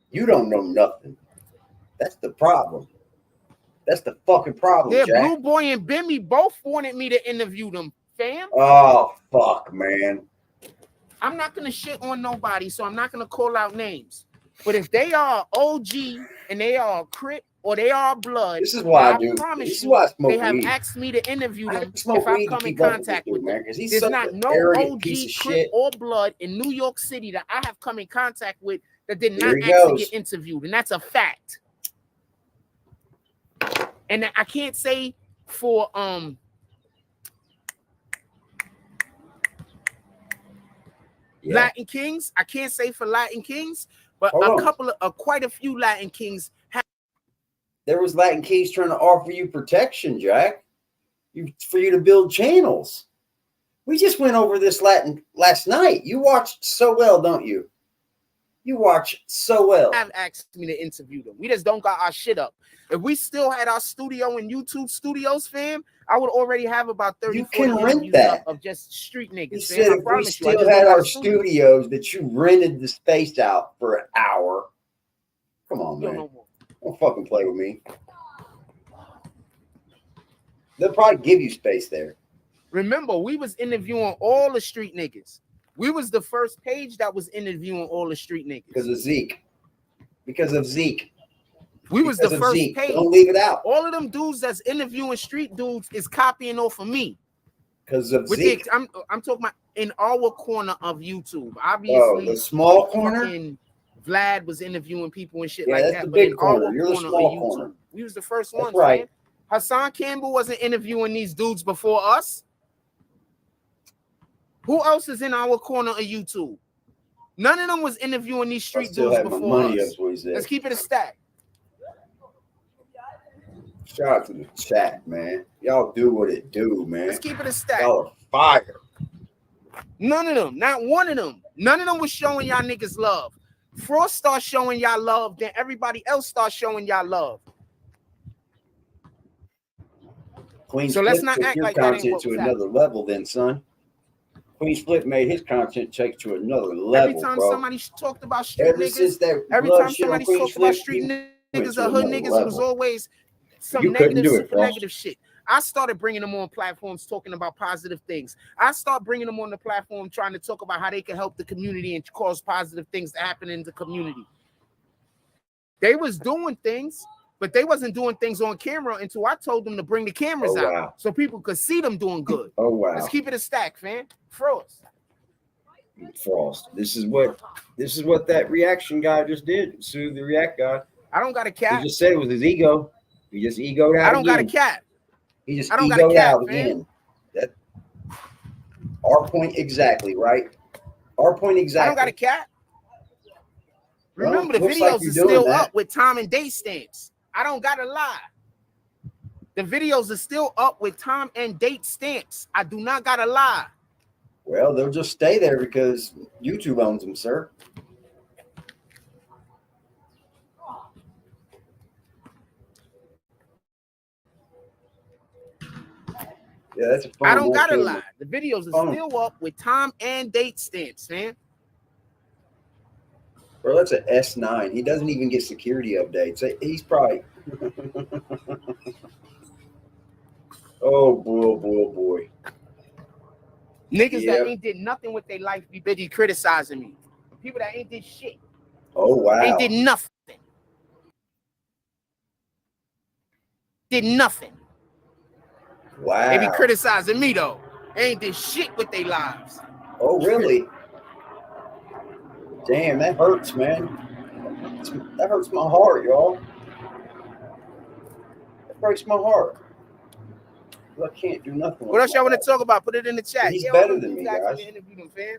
You don't know nothing. That's the problem. That's the fucking problem, yeah, Jack. Blue Boy and Bimmy both wanted me to interview them, fam. Oh, fuck, man. I'm not going to shit on nobody, so I'm not going to call out names. But if they are OG and they are Crip or they are Blood, this is why I promise you, they have asked me to interview them if I come in contact with them. There's not no OG, Crip, or Blood in New York City that I have come in contact with that did not actually get interviewed, and that's a fact. And I can't say for Latin Kings, I can't say for Latin Kings, but quite a few Latin Kings have. There was Latin Kings trying to offer you protection, Jack. For you to build channels. We just went over this last night. You watched so well, don't you? You watch so well. Have asked me to interview them. We just don't got our shit up. If we still had our studio in YouTube studios, fam, I would already have about 30. You can rent that of just street niggas. You said if we still had our studios that you rented the space out for an hour. Come on, man. Don't fucking play with me. They'll probably give you space there. Remember, we was interviewing all the street niggas. We was the first page that was interviewing all the street niggas. Because of Zeke. Because of Zeke. We was the first Zeke. page. Don't leave it out. All of them dudes that's interviewing street dudes is copying off of me. Because of Zeke. I'm talking about in our corner of YouTube. Obviously, the small corner. Vlad was interviewing people and shit yeah, like that's that. The but big in corner. our You're the small corner. We was the first ones, right? Man. Hassan Campbell wasn't interviewing these dudes before us. Who else is in our corner of YouTube? None of them was interviewing these street dudes before us. Let's keep it a stack. Shout out to the chat, man. Y'all do what it do, man. Let's keep it a stack. Y'all are fire. None of them, not one of them. None of them was showing y'all niggas love. Frost starts showing y'all love, then everybody else starts showing y'all love. Queen so let's not act like that ain't content what to was another happening. level, then, son. Queen Split made his content take to another level. Every time bro. somebody talked about street Ever niggas, since that every blood time shit on somebody Queen talked about Split, street you niggas went or hood to niggas, another it was level. always some You couldn't negative, do it, super Frost. negative shit. I started bringing them on platforms talking about positive things. I start bringing them on the platform trying to talk about how they can help the community and cause positive things to happen in the community. They was doing things, but they wasn't doing things on camera until I told them to bring the cameras out so people could see them doing good. Oh, wow. Let's keep it a stack, fam. Frost. This is what that reaction guy just did. Sue the react guy. I don't got a cat. He just said it was his ego. He just egoed out. I don't got a cat. He just I don't got a egoed cat, out man. again. That our point exactly, right? Our point exactly. I don't got a cat. Remember, the looks videos like you're are doing still that. up with time and date stamps. I don't gotta lie. The videos are still up with time and date stamps. I do not gotta lie. Well, they'll just stay there because YouTube owns them, sir. Yeah, that's a fun I don't gotta little lie. The videos are Fun. still up with time and date stamps, man. Bro, that's an S9. He doesn't even get security updates. He's probably. Oh boy. Niggas that ain't did nothing with their life be busy criticizing me. People that ain't did shit. Oh wow. Ain't did nothing. Did nothing. Wow. They be criticizing me though. They ain't did shit with their lives. Oh really? Damn, that hurts, man. That hurts my heart, y'all. That breaks my heart. I can't do nothing. What else y'all want to talk about? Put it in the chat. He's better than me, guys. guys. Interview them, fam.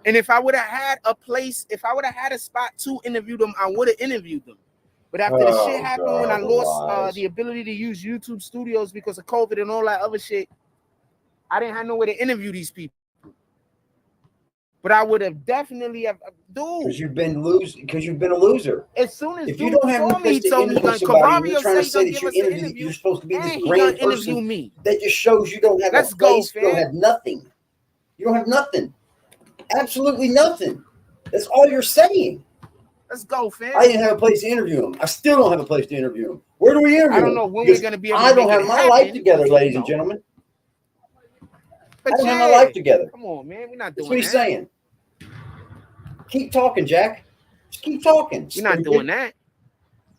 And if I would have had a place, if I would have had a spot to interview them, I would have interviewed them. But after the shit happened, when I lost the ability to use YouTube studios because of COVID and all that other shit, I didn't have no way to interview these people. But I would have definitely dude. Because you've been a loser. As soon as if you don't have no place to interview somebody, you're trying to say that you're supposed to be this grand person. Me. That just shows you don't have a place. You don't have nothing. You don't have nothing. Absolutely nothing. That's all you're saying. Let's go, fam. I didn't have a place to interview him. I still don't have a place to interview him. Where do we interview him? I don't know when we're going to be able to I don't have my life together, ladies and gentlemen. I don't have my life together. Come on, man. We're not That's doing what he's saying. Keep talking, Jack. Just keep talking. We're not doing that.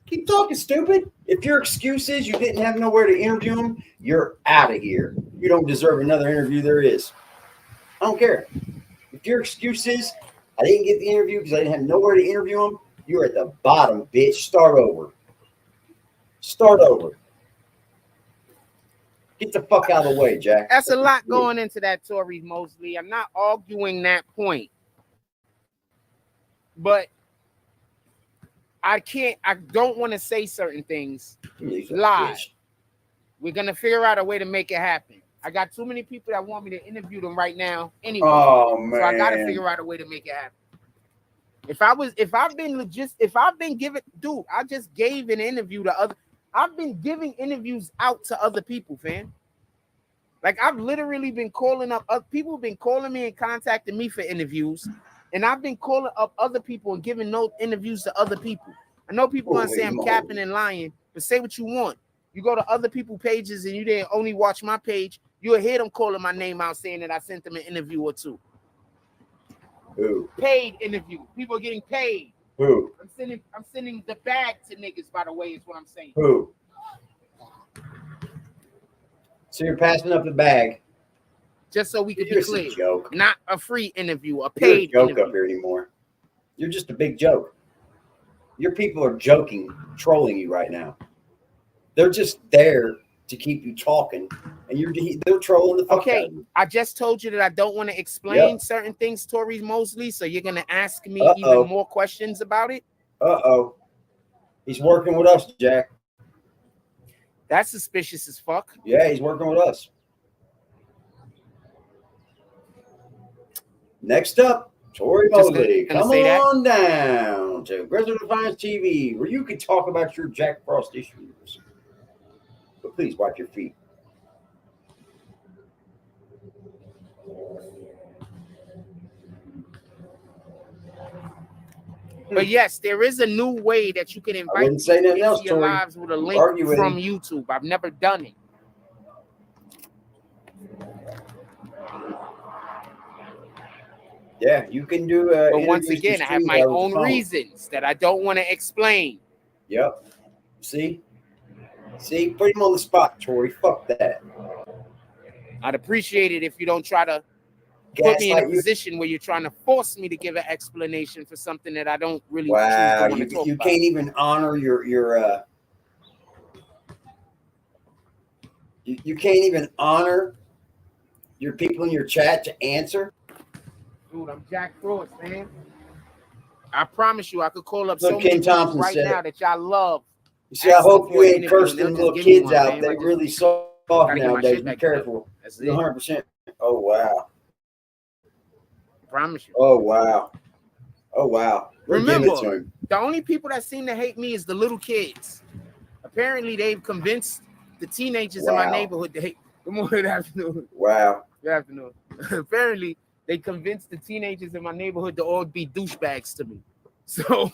Keep talking, stupid. If your excuse is you didn't have nowhere to interview him, you're out of here. You don't deserve another interview there is. I don't care. If your excuse is I didn't get the interview because I didn't have nowhere to interview him, you're at the bottom, bitch. Start over. Start over. Get the fuck out of the way, Jack. That's a lot going into that, Tory Mosley. I'm not arguing that point. But I don't want to say certain things live. We're going to figure out a way to make it happen. I got too many people that want me to interview them right now. Anyway, oh man. So I got to figure out a way to make it happen. If I've been giving, dude, I just gave an interview to other. I've been giving interviews out to other people, fam. Like I've literally been calling up people have been calling me and contacting me for interviews, and I've been calling up other people and giving no interviews to other people. I know people gonna say I'm capping and lying, but say what you want. You go to other people's pages and you didn't only watch my page, you'll hear them calling my name out saying that I sent them an interview or two. Who? Paid interview. People are getting paid. Who? I'm sending the bag to niggas, by the way, is what I'm saying. Who? So you're passing up the bag. Just so we can be clear. A joke. Not a free interview, a paid You're a joke interview. up here anymore. You're just a big joke. Your people are joking, trolling you right now. They're just there to keep you talking, and they're trolling the fuck out of you. I just told you that I don't want to explain certain things, Tory Mosley, so you're going to ask me even more questions about it? Uh-oh. He's working with us, Jack. That's suspicious as fuck. Yeah, he's working with us. Next up, Tory Mosley. Come on down to AggressiveDefiance TV, where you can talk about your Jack Frost issues. But please wipe your feet. But yes, there is a new way that you can invite people into your lives with a link from YouTube. I've never done it. Yeah, you can do. But once again, I have my own reasons that I don't want to explain. Yep. See, put him on the spot, Tory. Fuck that. I'd appreciate it if you don't try to put me in a position where you're trying to force me to give an explanation for something that I don't really. Wow, you can't even honor your you can't even honor your people in your chat to answer. Dude, I'm Jack Frost, man. I promise you, I could call up so many people right now that y'all love. You see, I hope you ain't cursing them little kids out. They're really soft nowadays. Be careful. 100%. Oh, wow. I promise you. Oh, wow. Oh, wow. Remember, the only people that seem to hate me is the little kids. Apparently, they've convinced the teenagers in my neighborhood to hate. Good morning, good afternoon. Wow. Good afternoon. Apparently, they convinced the teenagers in my neighborhood to all be douchebags to me. So,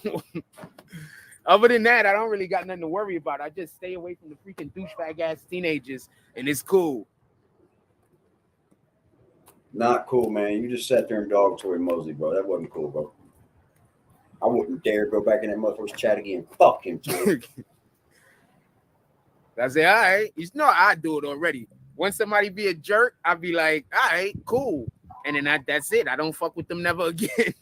other than that, I don't really got nothing to worry about. I just stay away from the freaking douchebag ass teenagers, and it's cool. Not cool, man. You just sat there and dogged Tory Mosley, bro. That wasn't cool, bro. I wouldn't dare go back in that motherfucker's chat again. Fuck him, too. I say, all right. You know, I do it already. When somebody be a jerk, I'll be like, all right, cool. And then that's it. I don't fuck with them never again.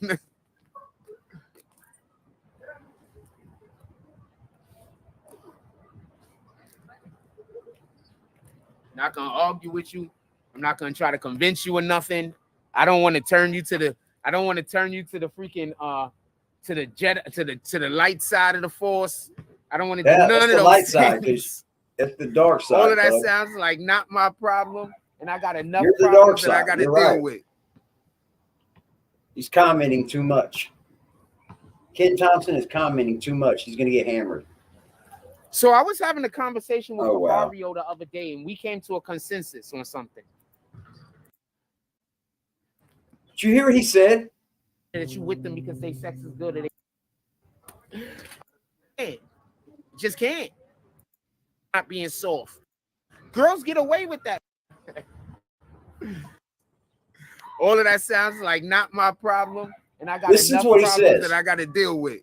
Not gonna argue with you. I'm not gonna try to convince you or nothing. I don't want to turn you to the. I don't want to turn you to the freaking to the jet to the light side of the force. I don't want to do none of those light things. Side, it's the dark side. All of that sounds like not my problem, and I got enough You're the problems dark that I side. got to You're deal right. with. He's commenting too much. Ken Thompson is commenting too much. He's gonna get hammered. So I was having a conversation with Mario the other day, and we came to a consensus on something. Did you hear what he said? That you with them because they sex is good. Or they just can't. Not being soft. Girls get away with that. All of that sounds like not my problem, and I got enough problems that I got to deal with.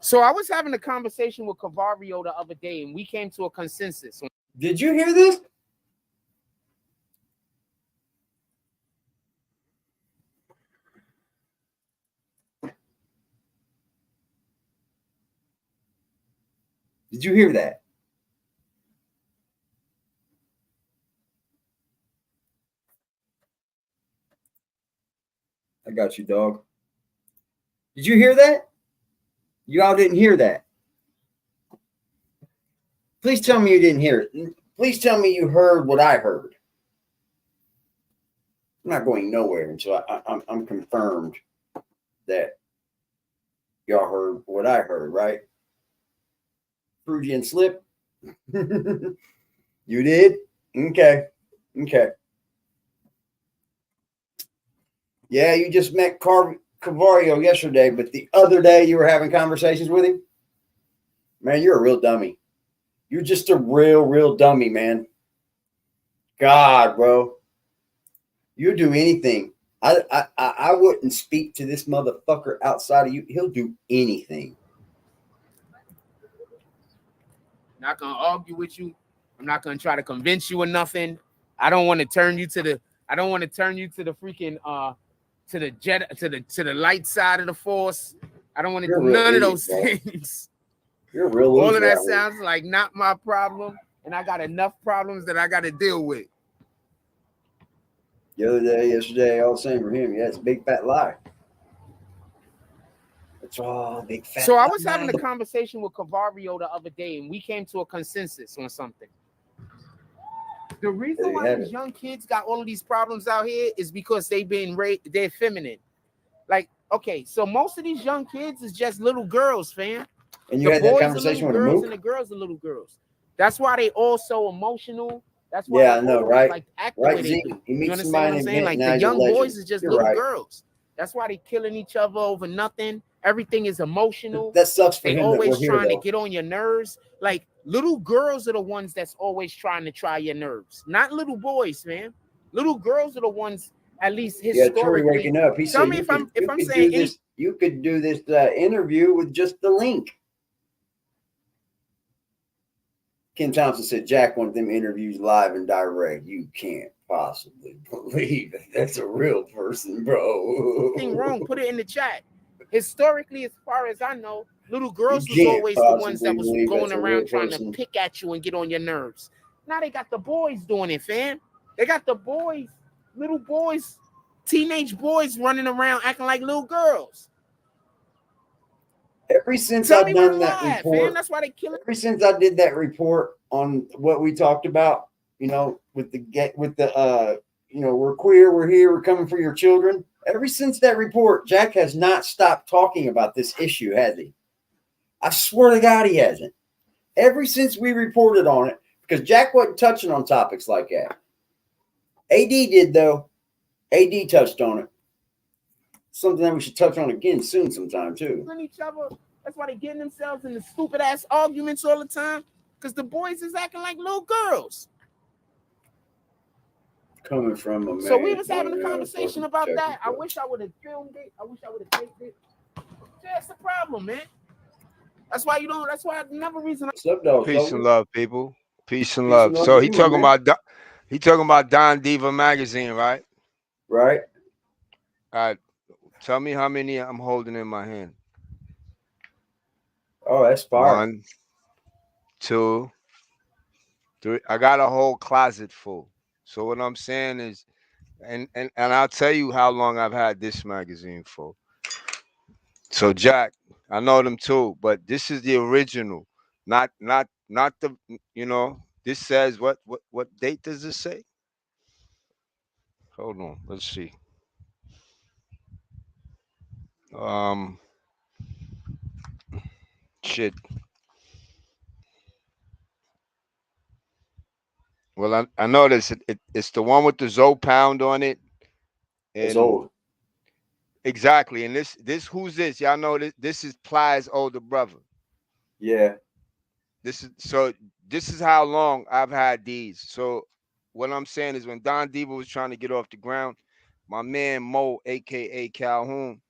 So I was having a conversation with Cavario the other day, and we came to a consensus. Did you hear this? Did you hear that? I got you, dog. Did you hear that? You all didn't hear that. Please tell me you didn't hear it. Please tell me you heard what I heard. I'm not going nowhere until I'm confirmed that y'all heard what I heard, right? Freudian slip. You did? Okay. Okay. Yeah, you just met Cavario yesterday, but the other day you were having conversations with him? Man, you're a real dummy. You're just a real dummy, man. God, bro. You'll do anything. I wouldn't speak to this motherfucker outside of you. He'll do anything. Not gonna argue with you. I'm not gonna try to convince you or nothing. I don't want to turn you to the freaking to the light side of the force. I don't want to do none of those things. You're a real all of that sounds like not my problem, and I got enough problems that I got to deal with. The other day, yesterday, all the same for him. Yeah, it's a big fat lie. It's all big fat. So I was having a conversation with Cavario the other day, and we came to a consensus on something. The reason why these young kids got all of these problems out here is because they're feminine. Like, okay, so most of these young kids is just little girls, fam. And you had that conversation with girls and the girls are little girls. That's why they all so emotional. That's why I know, right? Like act right, the way Zeke, they do. You understand what I'm saying? Like the young boys is just little girls. That's why they killing each other over nothing. Everything is emotional. That sucks for him. They always trying to get on your nerves. Like little girls are the ones that's always trying to try your nerves. Not little boys, man. Little girls are the ones, at least historically. Yeah, waking up. He tell said, me if I'm saying do this, you could do this interview with just the link. Ken Thompson said Jack wanted them interviews live and direct. You can't possibly believe it. That's a real person, bro. Nothing wrong. Put it in the chat. Historically, as far as I know, little girls was always the ones that was going around trying to pick at you and get on your nerves. Now they got the boys doing it, fam. They got the boys, little boys, teenage boys running around acting like little girls. Ever since I've done that report, fam. That's why they kill it. Ever since I did that report on what we talked about, with the we're queer, we're here, we're coming for your children. Ever since that report, Jack has not stopped talking about this issue, has he? I swear to God, he hasn't. Ever since we reported on it, because Jack wasn't touching on topics like that. AD did, though. AD touched on it. Something that we should touch on again soon sometime, too. Each other. That's why they getting themselves in the stupid-ass arguments all the time, because the boys is acting like little girls. Coming from a man. So we was having a conversation about that. I wish I would have filmed it. I wish I would have taped it. That's the problem, man. That's why another reason. Peace and love, people. Peace and love. So he talking about Don Diva magazine, right? Right. All right. Tell me how many I'm holding in my hand. Oh, that's fire. 1, 2, 3. I got a whole closet full. So what I'm saying is, and I'll tell you how long I've had this magazine for. So Jack, I know them too, but this is the original, not the, this says what date does this say? Hold on, let's see. Shit. Well, I know this. It's the one with the Zoe pound on it. And it's old. Exactly. And this who's this? Y'all know this is Ply's older brother. Yeah. This is how long I've had these. So what I'm saying is when Don Diva was trying to get off the ground, my man Mo, aka Calhoun,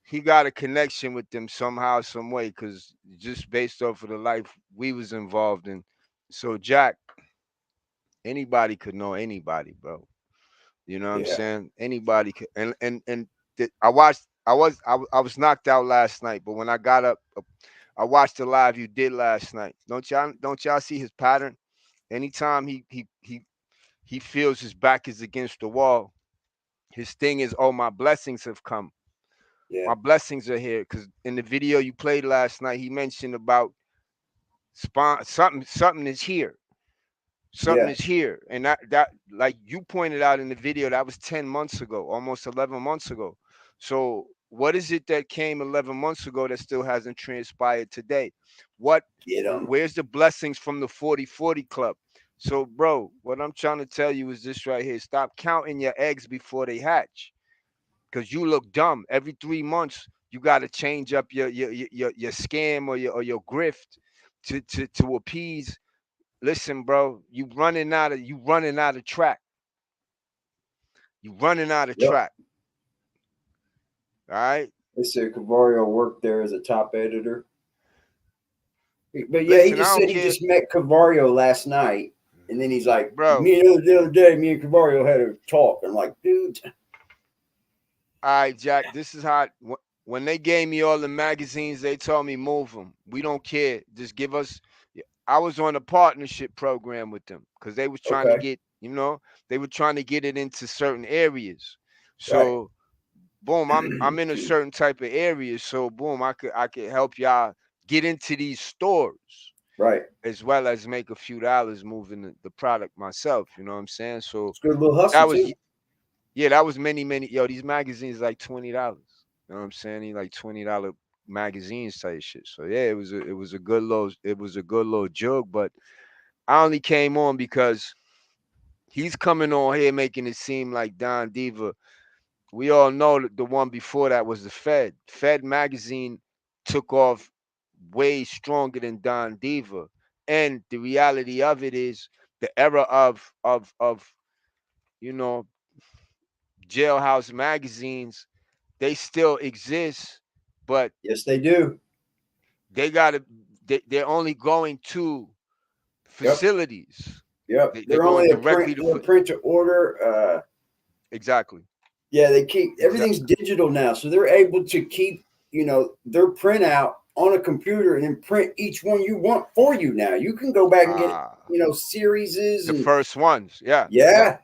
he got a connection with them somehow, some way, because just based off of the life we was involved in. So Jack, anybody could know anybody, bro. You know what I'm saying? Anybody could, and I was knocked out last night, but when I got up, I watched the live you did last night. Don't y'all see his pattern? Anytime he feels his back is against the wall, his thing is, oh, my blessings have come. My blessings are here. Because in the video you played last night, he mentioned about something is here. Something is here. And that like you pointed out in the video, that was 10 months ago, almost 11 months ago. So what is it that came 11 months ago that still hasn't transpired today? Where's the blessings from the 40-40 club? So, bro, what I'm trying to tell you is this right here. Stop counting your eggs before they hatch. Because you look dumb. Every 3 months, you got to change up your scam or your grift to appease. Listen, bro, you running out of track. You running out of track. All right. They said Cavario worked there as a top editor. But yeah, Listen, he just said he just met Cavario last night. And then he's like, bro, the other day, me and Cavario had a talk. I'm like, dude. All right, Jack, this is how, when they gave me all the magazines, they told me move them. We don't care. Just give us. I was on a partnership program with them because they was trying to get, they were trying to get it into certain areas. So, boom, I'm in a certain type of area. So, boom, I could help y'all get into these stores, right? As well as make a few dollars moving the product myself. You know what I'm saying? So it's a good little hustle too. Yeah, that was many. Yo, these magazines like $20. You know what I'm saying? He like $20 magazines type shit. So yeah, it was a good little joke. But I only came on because he's coming on here making it seem like Don Diva. We all know that the one before that was the Fed. Fed magazine took off way stronger than Don Diva. And the reality of it is the era of jailhouse magazines, they still exist, but yes, they do. They're only going to facilities. Yep. They're only going directly to print to order. Exactly. Yeah, they keep everything's digital now, so they're able to keep their printout on a computer and then print each one you want for you. Now you can go back and get series the first ones. Yeah.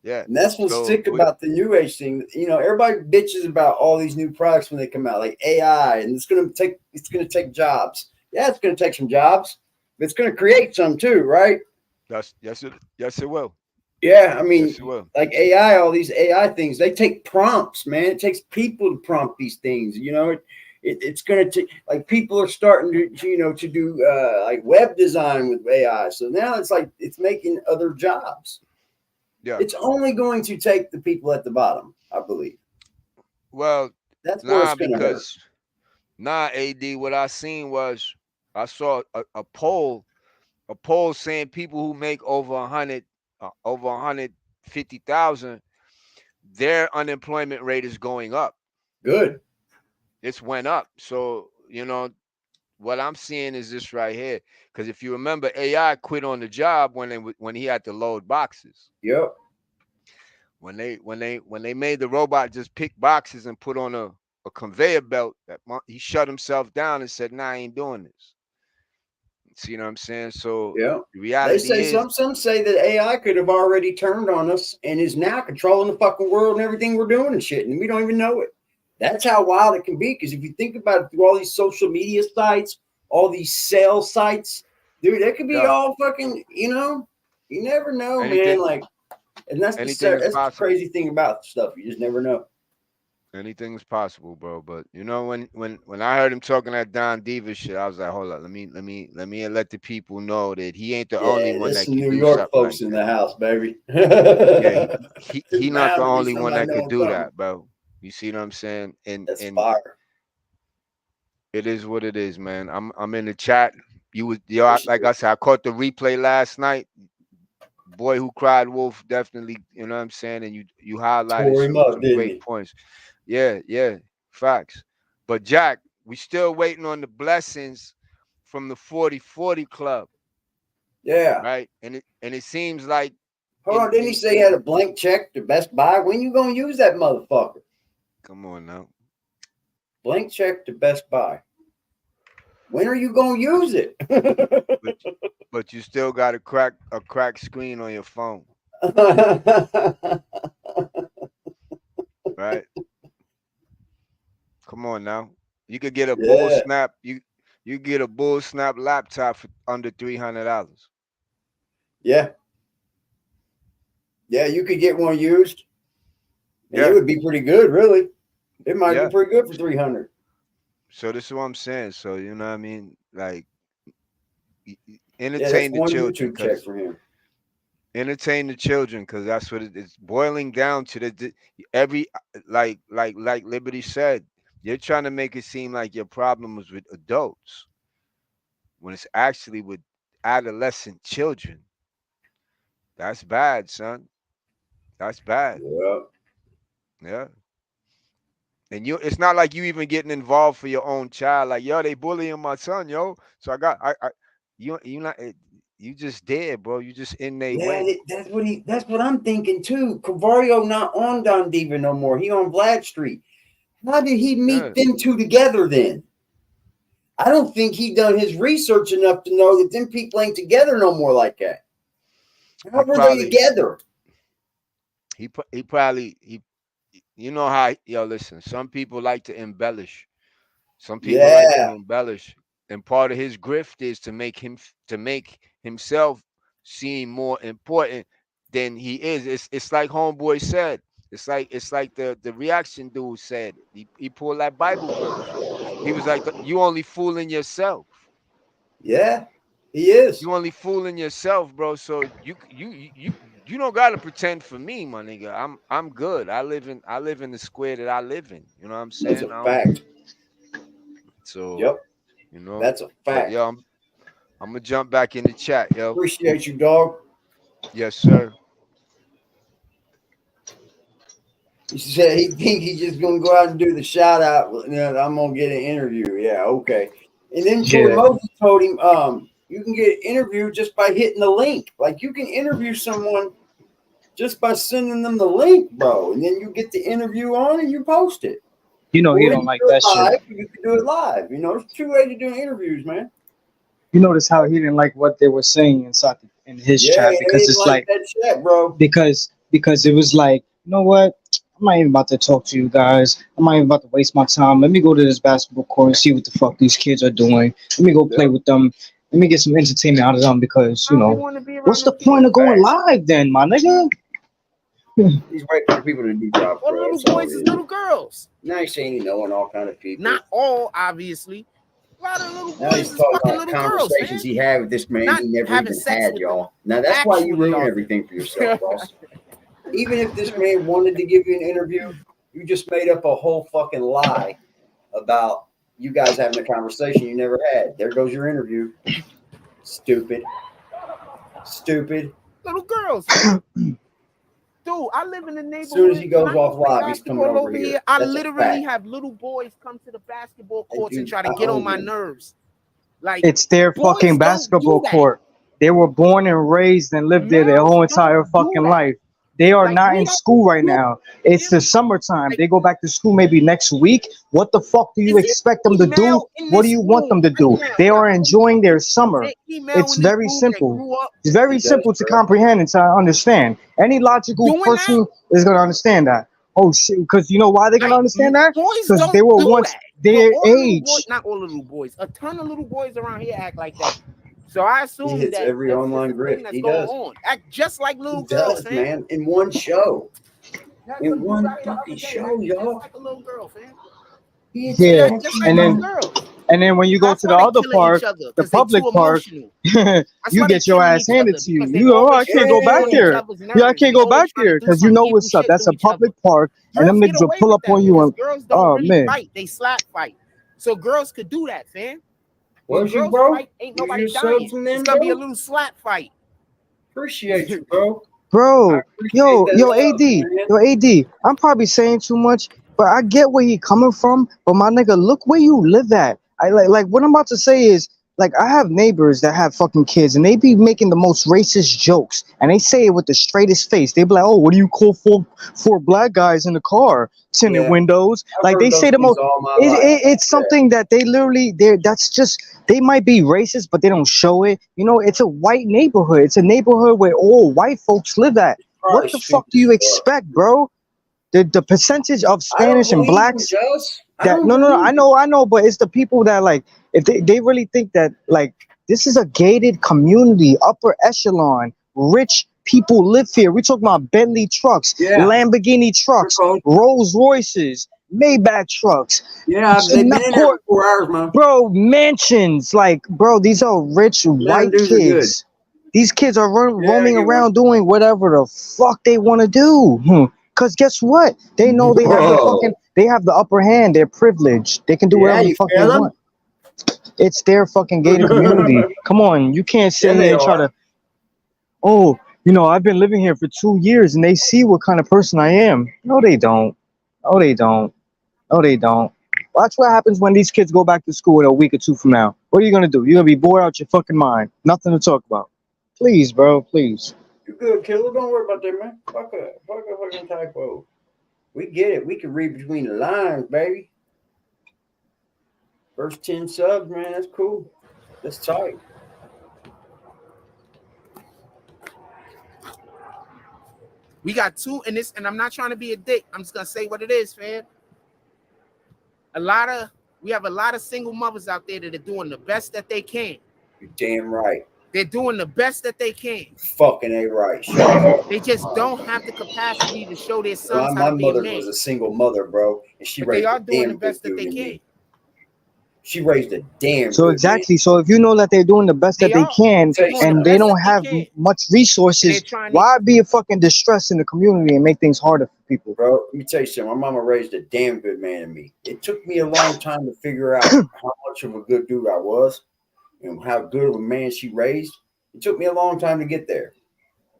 And that's what's sick about the new age thing. Everybody bitches about all these new products when they come out, like AI, and it's gonna take jobs. Yeah, it's gonna take some jobs, but it's gonna create some too, right? Yes, it will. Yeah, I mean, yes, it will. Like AI, all these AI things, they take prompts, man. It takes people to prompt these things. It's gonna take, like, people are starting to do like web design with AI. So now it's making other jobs. Yeah, it's only going to take the people at the bottom, I believe. Well, that's where it's going to hurt. AD, what I seen was I saw a poll saying people who make over 150,000, their unemployment rate is going up. Good. It's went up. So, what I'm seeing is this right here. Because if you remember, AI quit on the job when he had to load boxes. Yep. When they made the robot just pick boxes and put on a conveyor belt, he shut himself down and said, "Nah, I ain't doing this." See what I'm saying? So yeah, the reality they say some say that AI could have already turned on us and is now controlling the fucking world and everything we're doing and shit, and we don't even know it. That's how wild it can be. Because if you think about it, through all these social media sites, all these sales sites, dude, it could be all fucking, you never know, man. Like, and that's the crazy thing about stuff. You just never know. Anything's possible, bro. But when I heard him talking that Don Diva shit, I was like, hold up, let me let the people know that he ain't the only one that can New do York something folks like in that. the house, baby. Yeah, he not the only one that could do that, bro. You see what I'm saying? And fire. It is what it is, man. I'm in the chat. Like I said, I caught the replay last night. Boy who cried wolf, definitely, you know what I'm saying? And you highlighted some great points. Yeah, facts. But Jack, we still waiting on the blessings from the 40-40 club. Yeah. Right? And it seems like hold on, didn't he say he had a blank check to Best Buy? When you gonna use that motherfucker? Come on now. Blank check to Best Buy. When are you gonna use it? but you still got a cracked screen on your phone. Right? Come on now. You could get a bull snap. You get a bull snap laptop for under $300. Yeah. Yeah, you could get one used. And it would be pretty good, really. It might be pretty good for 300. So this is what I'm saying. So you know what I mean? Like entertain the children. Check for him. Entertain the children, because that's what it's boiling down to. The every like Liberty said, you're trying to make it seem like your problem was with adults when it's actually with adolescent children. That's bad, son. That's bad. Yeah. And it's not like you even getting involved for your own child. Like, yo, they bullying my son, yo. So you just dead, bro. You just in their way. That's what I'm thinking too. Cavario not on Don Diva no more. He on Vlad Street. How did he meet them two together then? I don't think he done his research enough to know that them people ain't together no more like that. How were they together? He probably you know how, yo, listen, some people like to embellish. Some people like to embellish. And part of his grift is to make himself seem more important than he is. It's like homeboy said. It's like the reaction dude said. He pulled that Bible verse. He was like, you only fooling yourself. Yeah, he is. You only fooling yourself, bro. So you don't gotta pretend for me, my nigga. I'm good. I live in the square that I live in. You know what I'm saying? That's a fact. So you know, that's a fact. Yo, I'm gonna jump back in the chat, yo. Appreciate you, dog. Yes, sir. He said he think he's just gonna go out and do the shout out. I'm gonna get an interview. Yeah, okay. And then Troy Moses told him, you can get interviewed just by hitting the link. Like, you can interview someone just by sending them the link, bro. And then you get the interview on and you post it. You know, he don't like that shit. You can do it live. You know, there's two ways to do interviews, man. You notice how he didn't like what they were saying in his chat, because it's like that chat, bro. Because it was like, you know what? I'm not even about to talk to you guys. I'm not even about to waste my time. Let me go to this basketball court and see what the fuck these kids are doing. Let me go play with them. Let me get some entertainment out of them, because, you know, what's the point of going live then, my nigga? He's waiting for people to do jobs. What little boys is little girls? Now he's saying he knowing all kind of people. Not all, obviously. A lot of little boys. Now he's talking about conversations he had with this man he never even had, y'all. Now that's why you ruin everything for yourself, boss. Even if this man wanted to give you an interview, you just made up a whole fucking lie about you guys having a conversation you never had. There goes your interview. Stupid. Little girls. Dude, I live in the neighborhood. As soon as he goes off live, he's coming over here. I literally have little boys come to the basketball courts and try to get on my nerves. Like, it's their fucking basketball court. They were born and raised and lived there their whole entire fucking life. They are not in school right now. It's the summertime. They go back to school maybe next week. What the fuck do you expect them to do? What do you want them to do? They are enjoying their summer. It's very simple. It's very simple to comprehend and to understand. Any logical person is going to understand that. Oh shit, because you know why they're going to understand that? Because they were once their age. Not all little boys. A ton of little boys around here act like that. So I assume he hits that every online grift. He does. Act just like little girls, man. In one show. In one fucking show, y'all. Like a little girl, fam. Yeah, and then when you go to the other park, the public park, you get your ass handed to you. You go, oh, I can't go back there. Yeah, I can't go back there because you know what's up. That's a public park, and them niggas will pull up on you and oh man, they slap fight. So girls could do that, fam. Where's you, bro? Ain't nobody dying. It's gonna be a little slap fight. Appreciate you, bro. Bro, yo, AD. I'm probably saying too much, but I get where he coming from. But my nigga, look where you live at. I like what I'm about to say is, like, I have neighbors that have fucking kids, and they be making the most racist jokes, and they say it with the straightest face. They be like, "Oh, what do you call four black guys in the car, tinted windows?" Like they say the most. It's something that they literally. That's just. They might be racist, but they don't show it. You know, it's a white neighborhood. It's a neighborhood where all white folks live at. What the fuck do you expect, bro? the percentage of Spanish and blacks that no, I know, but it's the people that like if they really think that like this is a gated community, upper echelon, rich people live here. We talking about Bentley trucks, Lamborghini trucks, Rolls Royces, Maybach trucks. Yeah, they've been in there for 4 hours, man. Bro, mansions. Like, bro, these are rich white kids. These kids are roaming around doing whatever the fuck they want to do. Cause guess what? They know they have the upper hand. They're privileged. They can do whatever the fuck they want. It's their fucking gated community. Come on, you can't sit here and try to. Oh, you know, I've been living here for 2 years, and they see what kind of person I am. No, they don't. No, they don't. No, they don't. Watch what happens when these kids go back to school in a week or two from now. What are you gonna do? You're gonna be bored out your fucking mind. Nothing to talk about. Please, bro. Please. You good, killer? Don't worry about that, man. Fuck a fucking typo. We get it. We can read between the lines, baby. First 10 subs, man. That's cool. That's tight. We got 2 in this, and I'm not trying to be a dick. I'm just gonna say what it is, fam. We have a lot of single mothers out there that are doing the best that they can. You're damn right. They're doing the best that they can. Fucking A right. They just don't have the capacity to show their sons how to be a man. My mother was a single mother, bro, and she raised they are a doing damn the best that they good can. me. She raised a damn. So good exactly. man. So if you know that they're doing the best that they can, and they don't have much resources, why be a fucking distress in the community and make things harder for people? Bro, let me tell you something. My mama raised a damn good man in me. It took me a long time to figure out how much of a good dude I was and how good of a man she raised. It took me a long time to get there,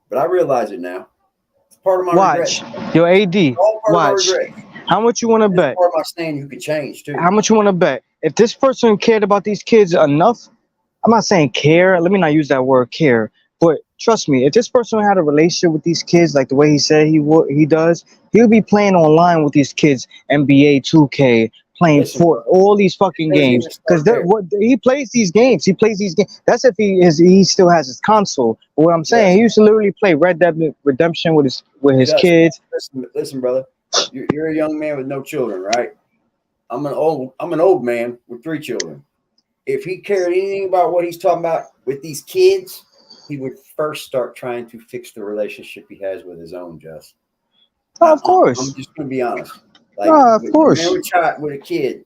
but I realize it now. It's part of my regret. Yo, AD, watch. How much you want to bet? Part of my saying you could change too. How much you want to bet? If this person cared about these kids enough, I'm not saying care. Let me not use that word care. But trust me, if this person had a relationship with these kids like the way he said he does, he'll be playing online with these kids, NBA 2K, playing for all these fucking games. Because he plays these games. He plays these games. That's if he still has his console. But what I'm saying, he used to literally play Red Dead Redemption with his kids. Listen, brother. You're a young man with no children, right? I'm an old man with 3 children. If he cared anything about what he's talking about with these kids, he would first start trying to fix the relationship he has with his own. Just of course. I'm just gonna be honest. Like, of course. With a kid,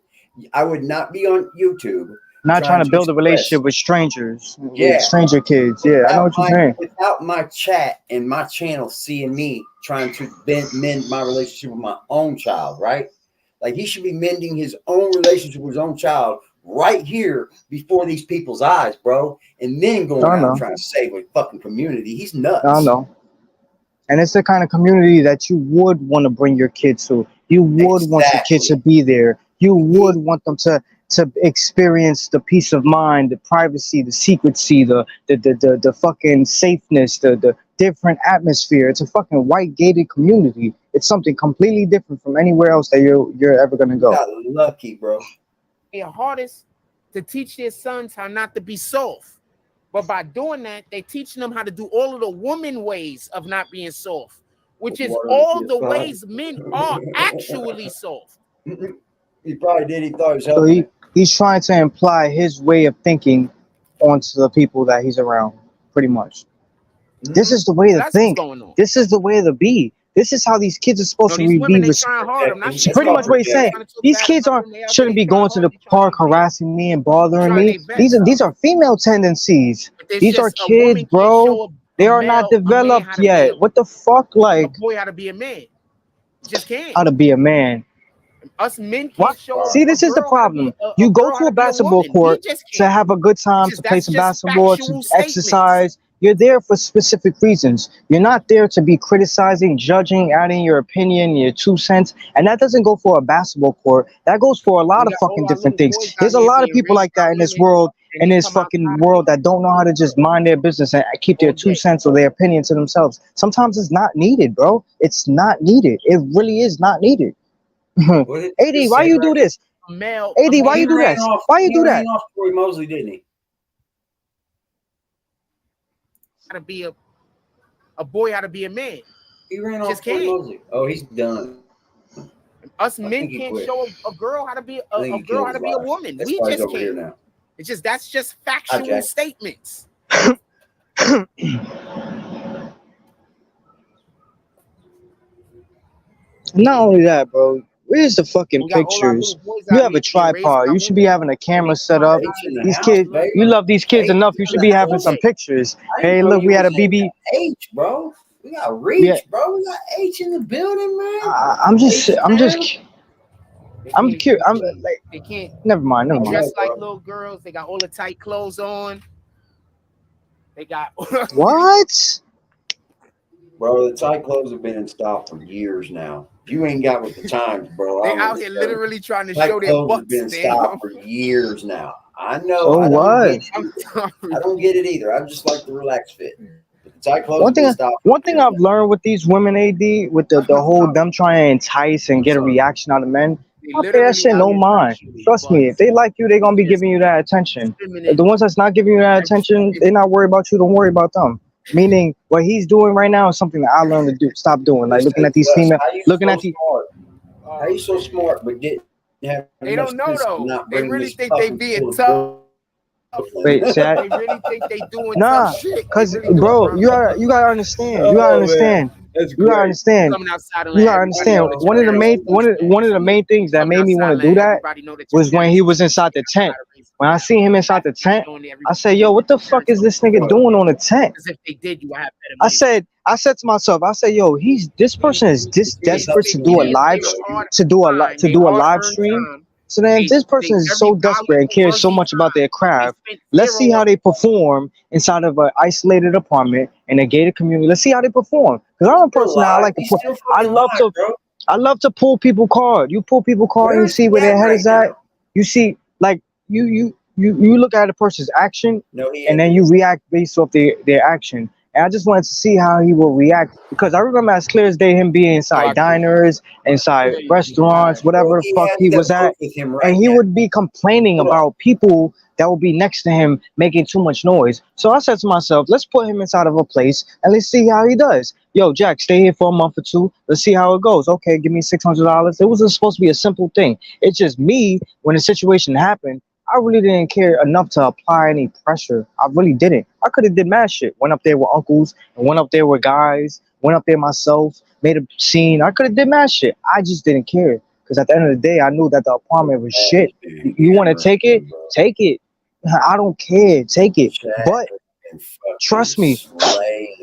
I would not be on YouTube. Not trying to build a relationship with strangers, with stranger kids. Yeah, I know what you're saying. Without my chat and my channel seeing me trying to mend my relationship with my own child, right? Like he should be mending his own relationship with his own child right here before these people's eyes, bro. And then going out and trying to save a fucking community. He's nuts. I know. And it's the kind of community that you would want to bring your kids to. You would want your kids to be there. You would want them to experience the peace of mind, the privacy, the secrecy, the fucking safeness, the different atmosphere. It's a fucking white gated community. It's something completely different from anywhere else that you're ever gonna go. You got lucky, bro. Their hardest to teach their sons how not to be soft. But by doing that, they're teaching them how to do all of the woman ways of not being soft, which is all the ways men are actually soft. He probably did. He thought he was helping. So he's trying to imply his way of thinking onto the people that he's around, pretty much. This is the way to think. This is the way to be. This is how these kids are supposed to be. Pretty much what he's saying. These kids shouldn't be going to the park harassing me and bothering me. These are female tendencies. These are kids, bro. They are not developed yet. What the fuck? Like, a boy how to be a man. Just can't. How to be a man. Us men can't show. See, this is the problem. You go to a basketball court to have a good time, to play some basketball, to exercise. You're there for specific reasons. You're not there to be criticizing, judging, adding your opinion, your 2 cents. And that doesn't go for a basketball court. That goes for a lot of fucking different things. There's a lot of people like that in this world, in this fucking world, that don't know how to just mind their business and keep their 2 cents or their opinion to themselves. Sometimes it's not needed, bro. It's not needed. It really is not needed. AD, why you do this? AD, why you do that? Why you do that? He ran off Troy Mosley, didn't he? How to be a boy, how to be a man. He ran off Troy Mosley. Oh, he's done. Us men can't show a girl how to be a girl how to be a woman. We just can't. It's just that's just factual statements. Not only that, bro. Where's the fucking pictures? You have a tripod. You should be having a camera set up. These kids, you love these kids enough. You should be having some pictures. Hey, look, we had a BB. H, bro. We got reach, bro. We got H in the building, man. I'm curious. I'm like, they can't. Never mind. Dress like little girls. They got all the tight clothes on. They got what? Bro, the tight clothes have been in style for years now. You ain't got with the times, bro. They out here literally trying to show their butts. Have been in style for years now. I know. So I don't get it either. I just like the relaxed fit. One thing I've learned with these women, AD, with the whole them trying to entice and get a reaction out of men, I pay that shit no mind. Trust me, if they like you, they're gonna be giving you that attention. If the ones that's not giving you that attention, they're not worried about you. Don't worry about them. Meaning, what he's doing right now is something that I learned to do. Stop doing, like looking at these females, looking at these. How you so smart, but didn't have? They don't know though. They really think they being tough. Wait, Chad. They really think they doing nah, tough shit. cause bro, you gotta understand. You gotta understand. You gotta understand. You gotta understand. One of the main things that made me want to do that was when he was inside the tent. When I seen him inside the tent, I said, "Yo, what the fuck is this nigga doing on the tent?" If they did, you have I said to myself, this person is this desperate to do a live stream. So then this person is so desperate and cares so much about their craft. Let's see how they perform inside of an isolated apartment in a gated community. Let's see how they perform. Because I'm a person that I like to pull. I love to pull people card. You pull people card and you see where their head is at. You see, like you look at a person's action and then you react based off their action. And I just wanted to see how he will react, because I remember as clear as day him being inside diners, inside restaurants, whatever the fuck he was at, and he would be complaining about people that would be next to him making too much noise. So I said to myself, let's put him inside of a place and let's see how he does. Yo, Jack, stay here for a month or two. Let's see how it goes. Okay, give me $600. It wasn't supposed to be a simple thing. It's just me, when the situation happened, I really didn't care enough to apply any pressure. I really didn't. I could have did mad shit. Went up there with uncles, and went up there with guys, went up there myself, made a scene. I could have did mad shit. I just didn't care. Because at the end of the day, I knew that the apartment was shit. You want to take it? Take it. I don't care. Take it. But trust me.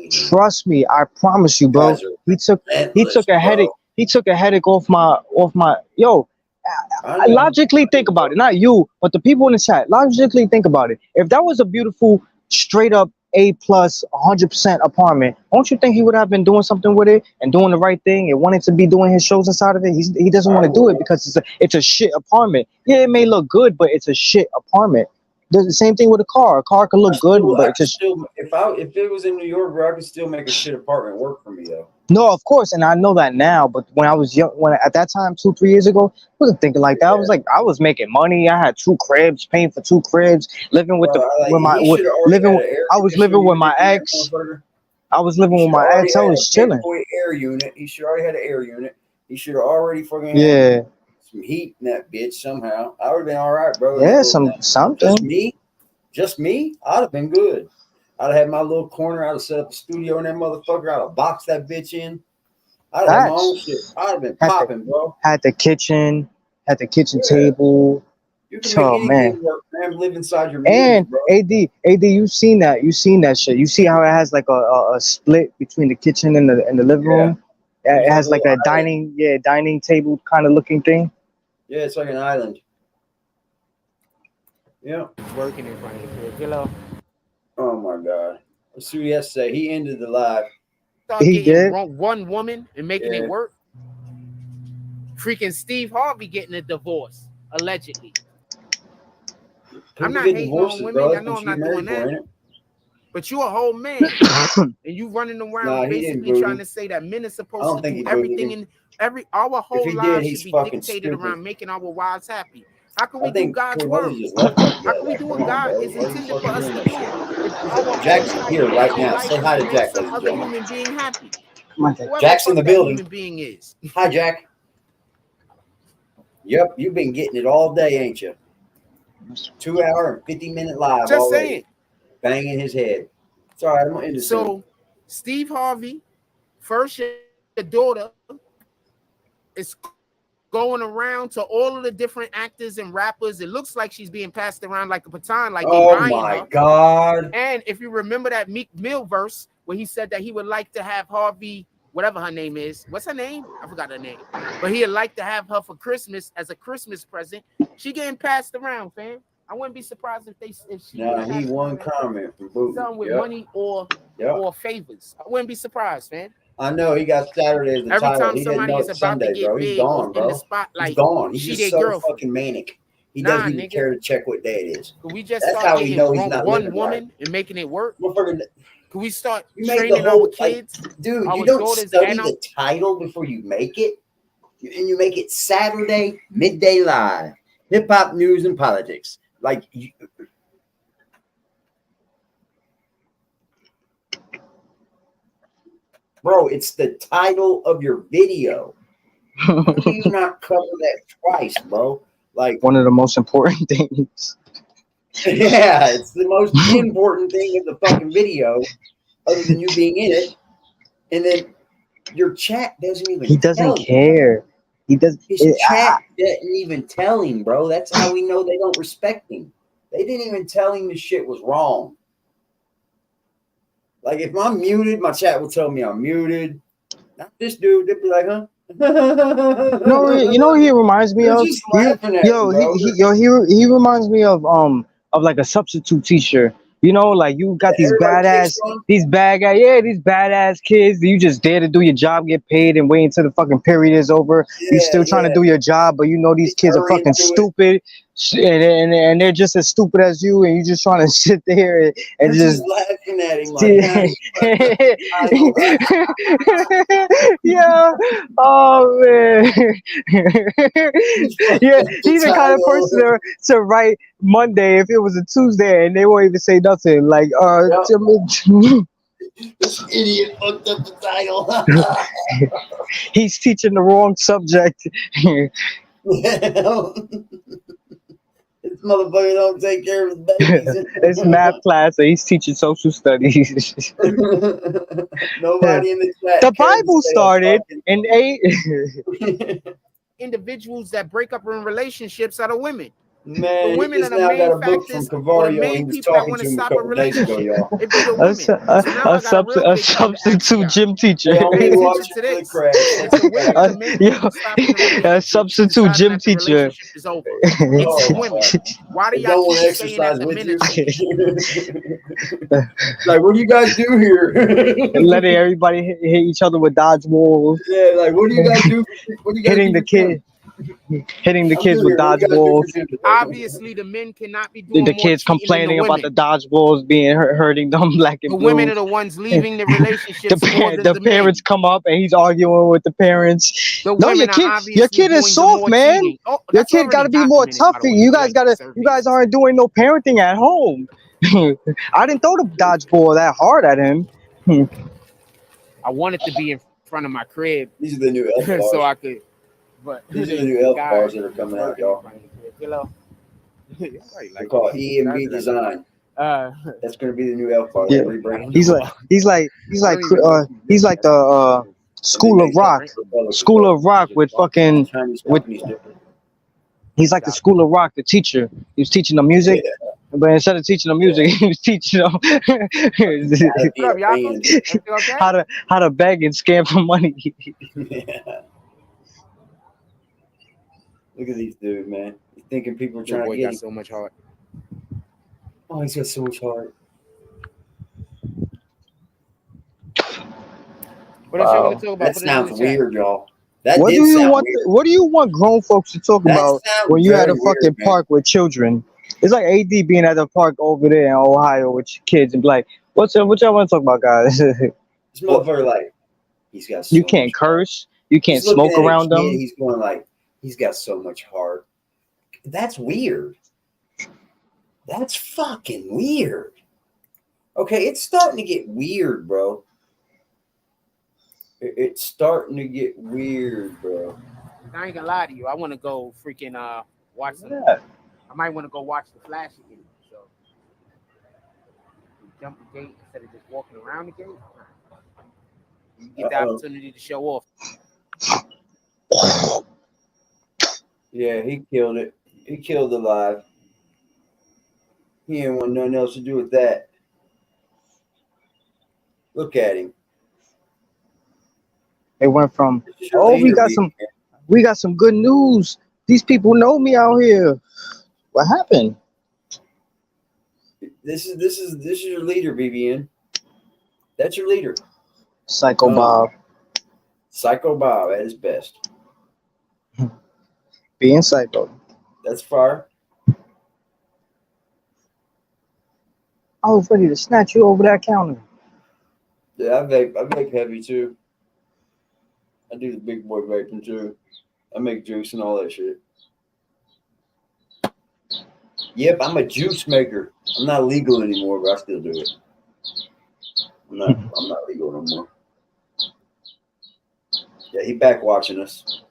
Trust me. I promise you, bro. He took a headache. He took a headache off my yo. Logically think about it, not you, but the people in the chat. Logically think about it. If that was a beautiful, straight up A+, 100% apartment, don't you think he would have been doing something with it and doing the right thing and wanting to be doing his shows inside of it? He doesn't want to do it because it's a shit apartment. Yeah, it may look good, but it's a shit apartment. The same thing with a car. A car can look good, but it's just if it was in New York, bro, I could still make a shit apartment work for me though. No, of course, and I know that now. But when I was young, at that time, 2-3 years ago, I wasn't thinking like that. I was making money. I had 2 cribs, paying for 2 cribs, living with I was living with my ex. I was living with my ex. I was chilling. Air unit. He should already had an air unit. He should have already fucking had some heat in that bitch somehow. I would have been all right, bro. Yeah, something. Just me. I'd have been good. I'd have had my little corner. I'd have set up a studio in that motherfucker. I'd have boxed that bitch in. I'd have my own shit. I'd have been popping, bro. Had the kitchen table. You can make anything work, man. Live inside your and music, bro. AD, you seen that shit. You see how it has like a split between the kitchen and the living room? It has like a dining table kind of looking thing. Yeah, it's like an island. Yeah. Working in front of the crib. Hello. Oh my God. Let's see what he has to say. He ended the live. He did. One woman and making it work. Freaking Steve Harvey getting a divorce, allegedly. I'm not hating on women. I know I'm not doing that. But you a whole man. And you running around basically trying to say that men are supposed to do everything in our whole lives should be dictated around making our wives happy. How can we do God's work? How can we do what God is intended for us to do? Jack's here right now. Say hi to Jack. Other human being happy. Jack's in the building. Human being is. Hi, Jack. Yep, you've been getting it all day, ain't you? 2 hour and 50-minute live Just already. saying. Banging his head. It's all right. I'm gonna end this. So, Steve Harvey, first your daughter is going around to all of the different actors and rappers. It looks like she's being passed around like a baton, like oh my God. And if you remember that Meek Mill verse where he said that he would like to have Harvey, whatever her name is, what's her name? I forgot her name. But he'd like to have her for Christmas as a Christmas present. She getting passed around, fam. I wouldn't be surprised if she. Nah, he one comment from Booty. Done with money or favors. I wouldn't be surprised, man. I know he got Saturday as the Every title. time He somebody didn't know is about Sunday, to get bro. big He's gone, bro. in the spotlight, He's gone. He's she just their so girlfriend. fucking manic. He Nah, doesn't even care to check what day it is. Can we just That's start how we getting know he's not one living woman right. and making it work? Can we start you make training the whole, our kids? Dude, our you don't daughters study and the title before you make it. And you make it Saturday, midday live, hip hop news and politics. Like, bro, it's the title of your video. How do you not cover that twice, bro? Like, one of the most important things. Yeah, it's the most important thing in the fucking video, other than you being in it. And then your chat doesn't even. He doesn't care. He does. His chat didn't even tell him, bro. That's how we know they don't respect him. They didn't even tell him the shit was wrong. Like, if I'm muted, my chat will tell me I'm muted. Not this dude. They'd be like, huh? No, you know what he reminds me They're of? just laughing at him, bro. He reminds me of like a substitute teacher. You know, like you got these badass kids. You just there to do your job, get paid, and wait until the fucking period is over. You still trying to do your job, but you know these kids are fucking stupid, and they're just as stupid as you, and you just trying to sit there and just laughing at him like, yeah. Oh man. Yeah, he's the kind of person to write Monday if it was a Tuesday and they won't even say nothing. Like this idiot fucked up the title. He's teaching the wrong subject. This motherfucker don't take care of his babies. It's math class and he's teaching social studies. Nobody in the chat. The Bible started in 8. Individuals that break up in relationships are the women. Man, the women he are just the now main got a book factors, from or the Cavario. He main was people that talking want to to him a stop a couple days ago, relationship. y'all. It be the women. So now I got a real A big call to action, substitute gym teacher. They only Pay watch attention to it this. for the It's the women are the main people stopping the A relationship, substitute deciding gym that the teacher. relationship is over. It's the women. Why do They y'all don't want to keep saying exercise that the with men you. are Like, what do you guys do here? Letting everybody hit each other with dodgeballs. Yeah, like, what do you guys do? What do you guys Hitting do the kid. Hitting the kids with dodgeballs. Obviously, the men cannot be The doing more kids cheating than complaining the about the women. dodgeballs being hurting them black and The blue. women are the ones leaving the relationships more than the the men. parents come up and he's arguing with the parents. The No, women are your obviously kid is doing the soft, more man. cheating. Oh, Your that's kid got to already be more documented, tough. by the way. You They guys like got to. surveys. You guys aren't doing no parenting at home. I didn't throw the dodgeball that hard at him. I wanted to be in front of my crib. These are the new elf bars. So I could. But These are the new elf bars that are coming out, y'all. Hello. They're called EMB Design. That's going to be the new elf bar. Yeah. He's like the School of Rock. School of Rock with fucking with. He's like the School of Rock, the teacher. He was teaching them music, but instead of teaching them music, he was teaching them how to beg and scam for money. Look at these dudes, man. He's thinking people are trying to get him. So much heart. Oh, he's got so much heart. What else you want to talk about? That sounds weird, y'all. That What did do you sound want? weird. What do you want grown folks to talk That about sounds when you're at a very fucking weird, man. park with children? It's like AD being at the park over there in Ohio with kids and be like, what y'all want to talk about, guys? This motherfucker, like, he's got so You can't much curse. You can't He's looking smoke at a around kid, them. He's going like, he's got so much heart. That's weird. That's fucking weird. Okay, it's starting to get weird, bro. It's starting to get weird, bro. I ain't gonna lie to you. I want to go freaking watch some. Yeah. I might want to go watch the Flash again. So jump the gate instead of just walking around the gate. You get the opportunity to show off. Yeah, he killed it. He killed the live. He didn't want nothing else to do with that. Look at him. It went from, oh, we got some good news. These people know me out here. What happened? This is your leader, BBN. That's your leader. Psycho Bob. Psycho Bob at his best. Being psycho. That's fire. I was ready to snatch you over that counter. Yeah, I vape heavy too. I do the big boy vaping too. I make juice and all that shit. Yep, I'm a juice maker. I'm not legal anymore, but I still do it. I'm not legal no more. Yeah, he back watching us.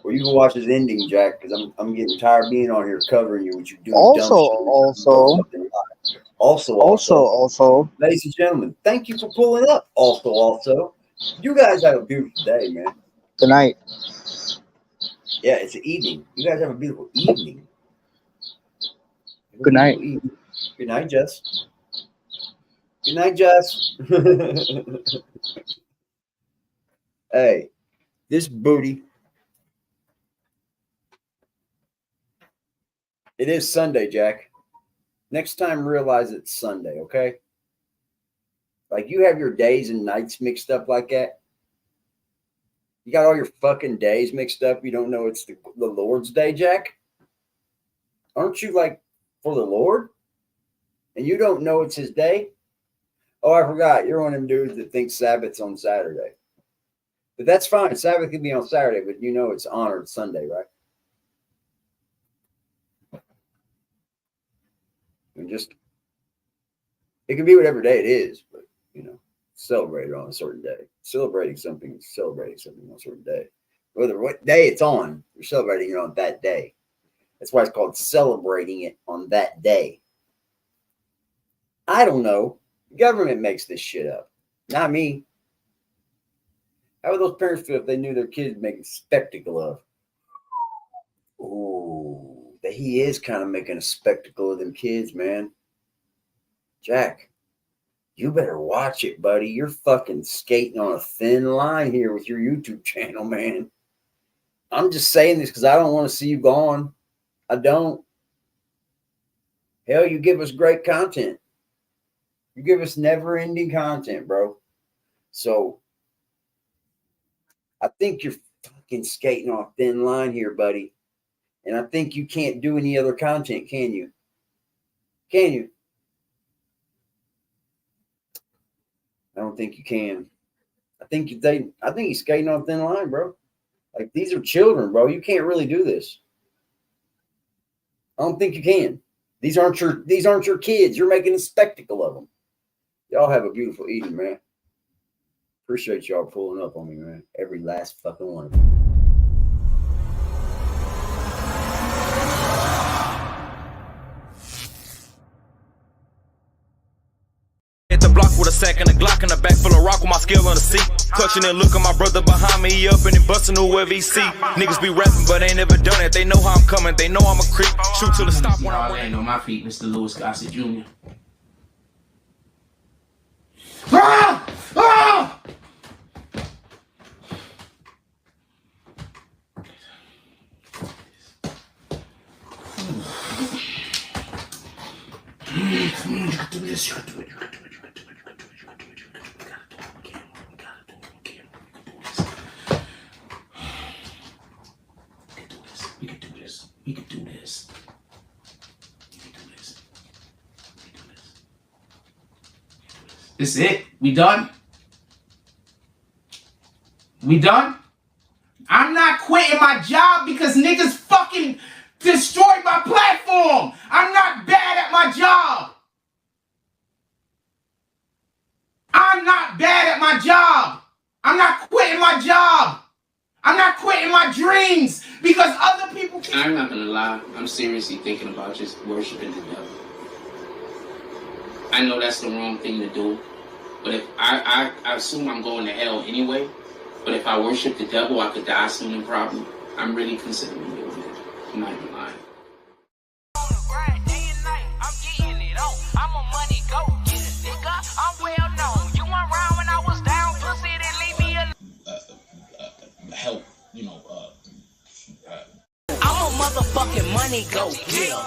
Well, you can watch his ending, Jack, because I'm getting tired of being on here covering you, what you do. Also, ladies and gentlemen, thank you for pulling up. Also, you guys have a beautiful day, man. Good night. Yeah, it's an evening. You guys have a beautiful evening. Good night. Good night, Jess. Good night, Jess. Hey, this booty. It is Sunday, Jack. Next time, realize it's Sunday, okay? Like, you have your days and nights mixed up like that. You got all your fucking days mixed up. You don't know it's the Lord's Day, Jack? Aren't you, like, for the Lord? And you don't know it's his day? Oh, I forgot. You're one of them dudes that thinks Sabbath's on Saturday. But that's fine. Sabbath can be on Saturday, but you know it's honored Sunday, right? And just, it can be whatever day it is, but, you know, celebrate it on a certain day. Celebrating something on a certain day. Whether what day it's on, you're celebrating it on that day. That's why it's called celebrating it on that day. I don't know. The government makes this shit up, not me. How would those parents feel if they knew their kids making a spectacle of? Ooh, that he is kind of making a spectacle of them kids, man. Jack, you better watch it, buddy. You're fucking skating on a thin line here with your YouTube channel, man. I'm just saying this because I don't want to see you gone. I don't. Hell, you give us great content. You give us never-ending content, bro. So, I think you're fucking skating on a thin line here, buddy. And I think you can't do any other content, can you? Can you? I don't think you can. I think he's skating on a thin line, bro. Like, these are children, bro. You can't really do this. I don't think you can. These aren't your kids. You're making a spectacle of them. Y'all have a beautiful evening, man. Appreciate y'all pulling up on me, man. Every last fucking one of you. Hit the block with a sack and a Glock in the back full of rock with my skill on the seat. Clutching and looking my brother behind me, he up and he busting whoever he see. Niggas be rapping, but ain't never done it. They know how I'm coming, they know I'm a creep. Shoot till the stop when I land on my feet, Mr. Lewis Gossett Jr. Ah! Ah! You gotta do this, you gotta do it, you gotta do it, you gotta do it, you gotta do it, you gotta do it, you gotta do it, you gotta do it, you gotta do it, you gotta do this. We can do this, we can do this, we can do this, we can do this. This is it? We done? We done? I'm not quitting my job because niggas fucking destroyed my platform. I'm not bad at my job. I'm not bad at my job. I'm not quitting my job. I'm not quitting my dreams because other people can't. I'm not gonna lie, I'm seriously thinking about just worshiping the devil. I know that's the wrong thing to do, but if I assume I'm going to hell anyway, but if I worship the devil, I could die soon and probably. I'm really considering doing it. I'm not even lying. Help, you know, I'm a motherfucking money go getter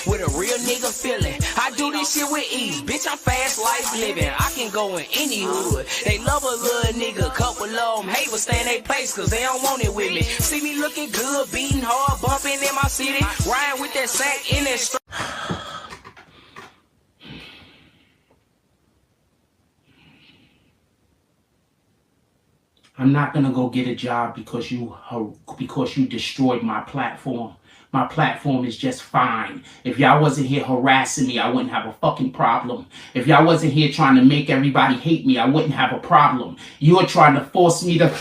with a real nigga feeling. I do this shit with ease, bitch. I'm fast life living. I can go in any hood. They love a little nigga, couple of them hate but stay in their place cause they don't want it with me. See me looking good, beating hard, bumping in my city, riding with that sack in that strap. I'm not gonna go get a job because you destroyed my platform. My platform is just fine. If y'all wasn't here harassing me, I wouldn't have a fucking problem. If y'all wasn't here trying to make everybody hate me, I wouldn't have a problem. You are trying to force me to...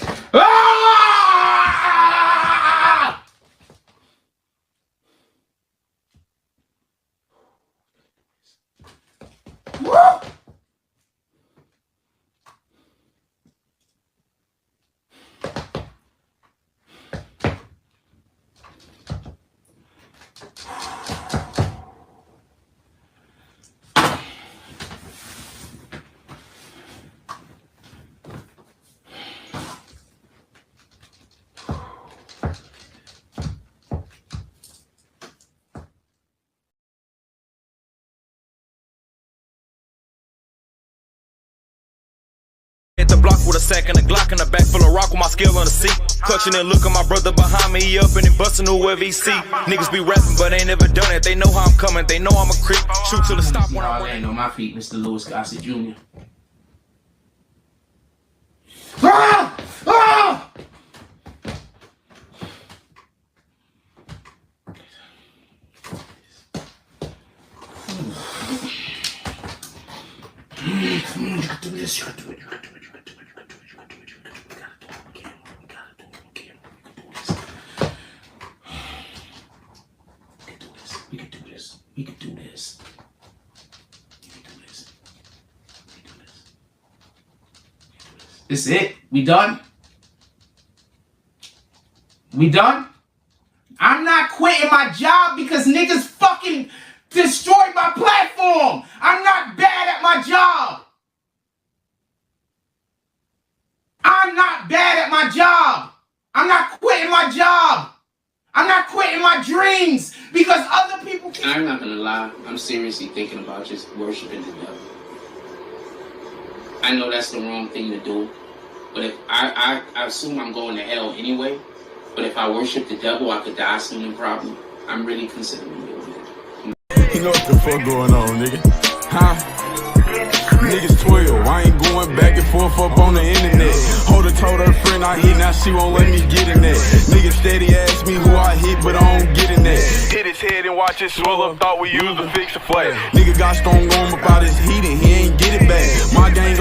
Hit the block with a sack and a Glock and a back full of rock with my skill on the seat. Clutching and look at my brother behind me, he up and busting whoever he see. Niggas be rapping, but ain't never done it. They know how I'm coming, they know I'm a creep. Shoot till the stop when I'm laying on my feet, Mr. Lewis Gossett Jr. Ah! Ah! Come on, you can do this, you can do it, you can do it, you can do it, you can do it, you can do it, you can do it, we gotta do it, we can do this. We can do this, we can do this. We can do this. This is it? We done? We done? I'm not quitting my job because niggas fucking destroyed my platform. I'm not bad at my job. I'm not bad at my job. I'm not quitting my job. I'm not quitting my dreams because other people can't. I'm not gonna lie, I'm seriously thinking about just worshiping the devil. I know that's the wrong thing to do, but if I assume I'm going to hell anyway, but if I worship the devil, I could die soon and probably. I'm really considering doing it. You know what the fuck going on, nigga? Huh? Niggas 12, I ain't going back and forth up on the internet. Holder told her friend I hit, now she won't let me get in that. Niggas steady ask me who I hit, but I don't get in that. Hit his head and watch it swell up, thought we used to fix a flat. Nigga got strong arm about his heat and he ain't get it back. My gang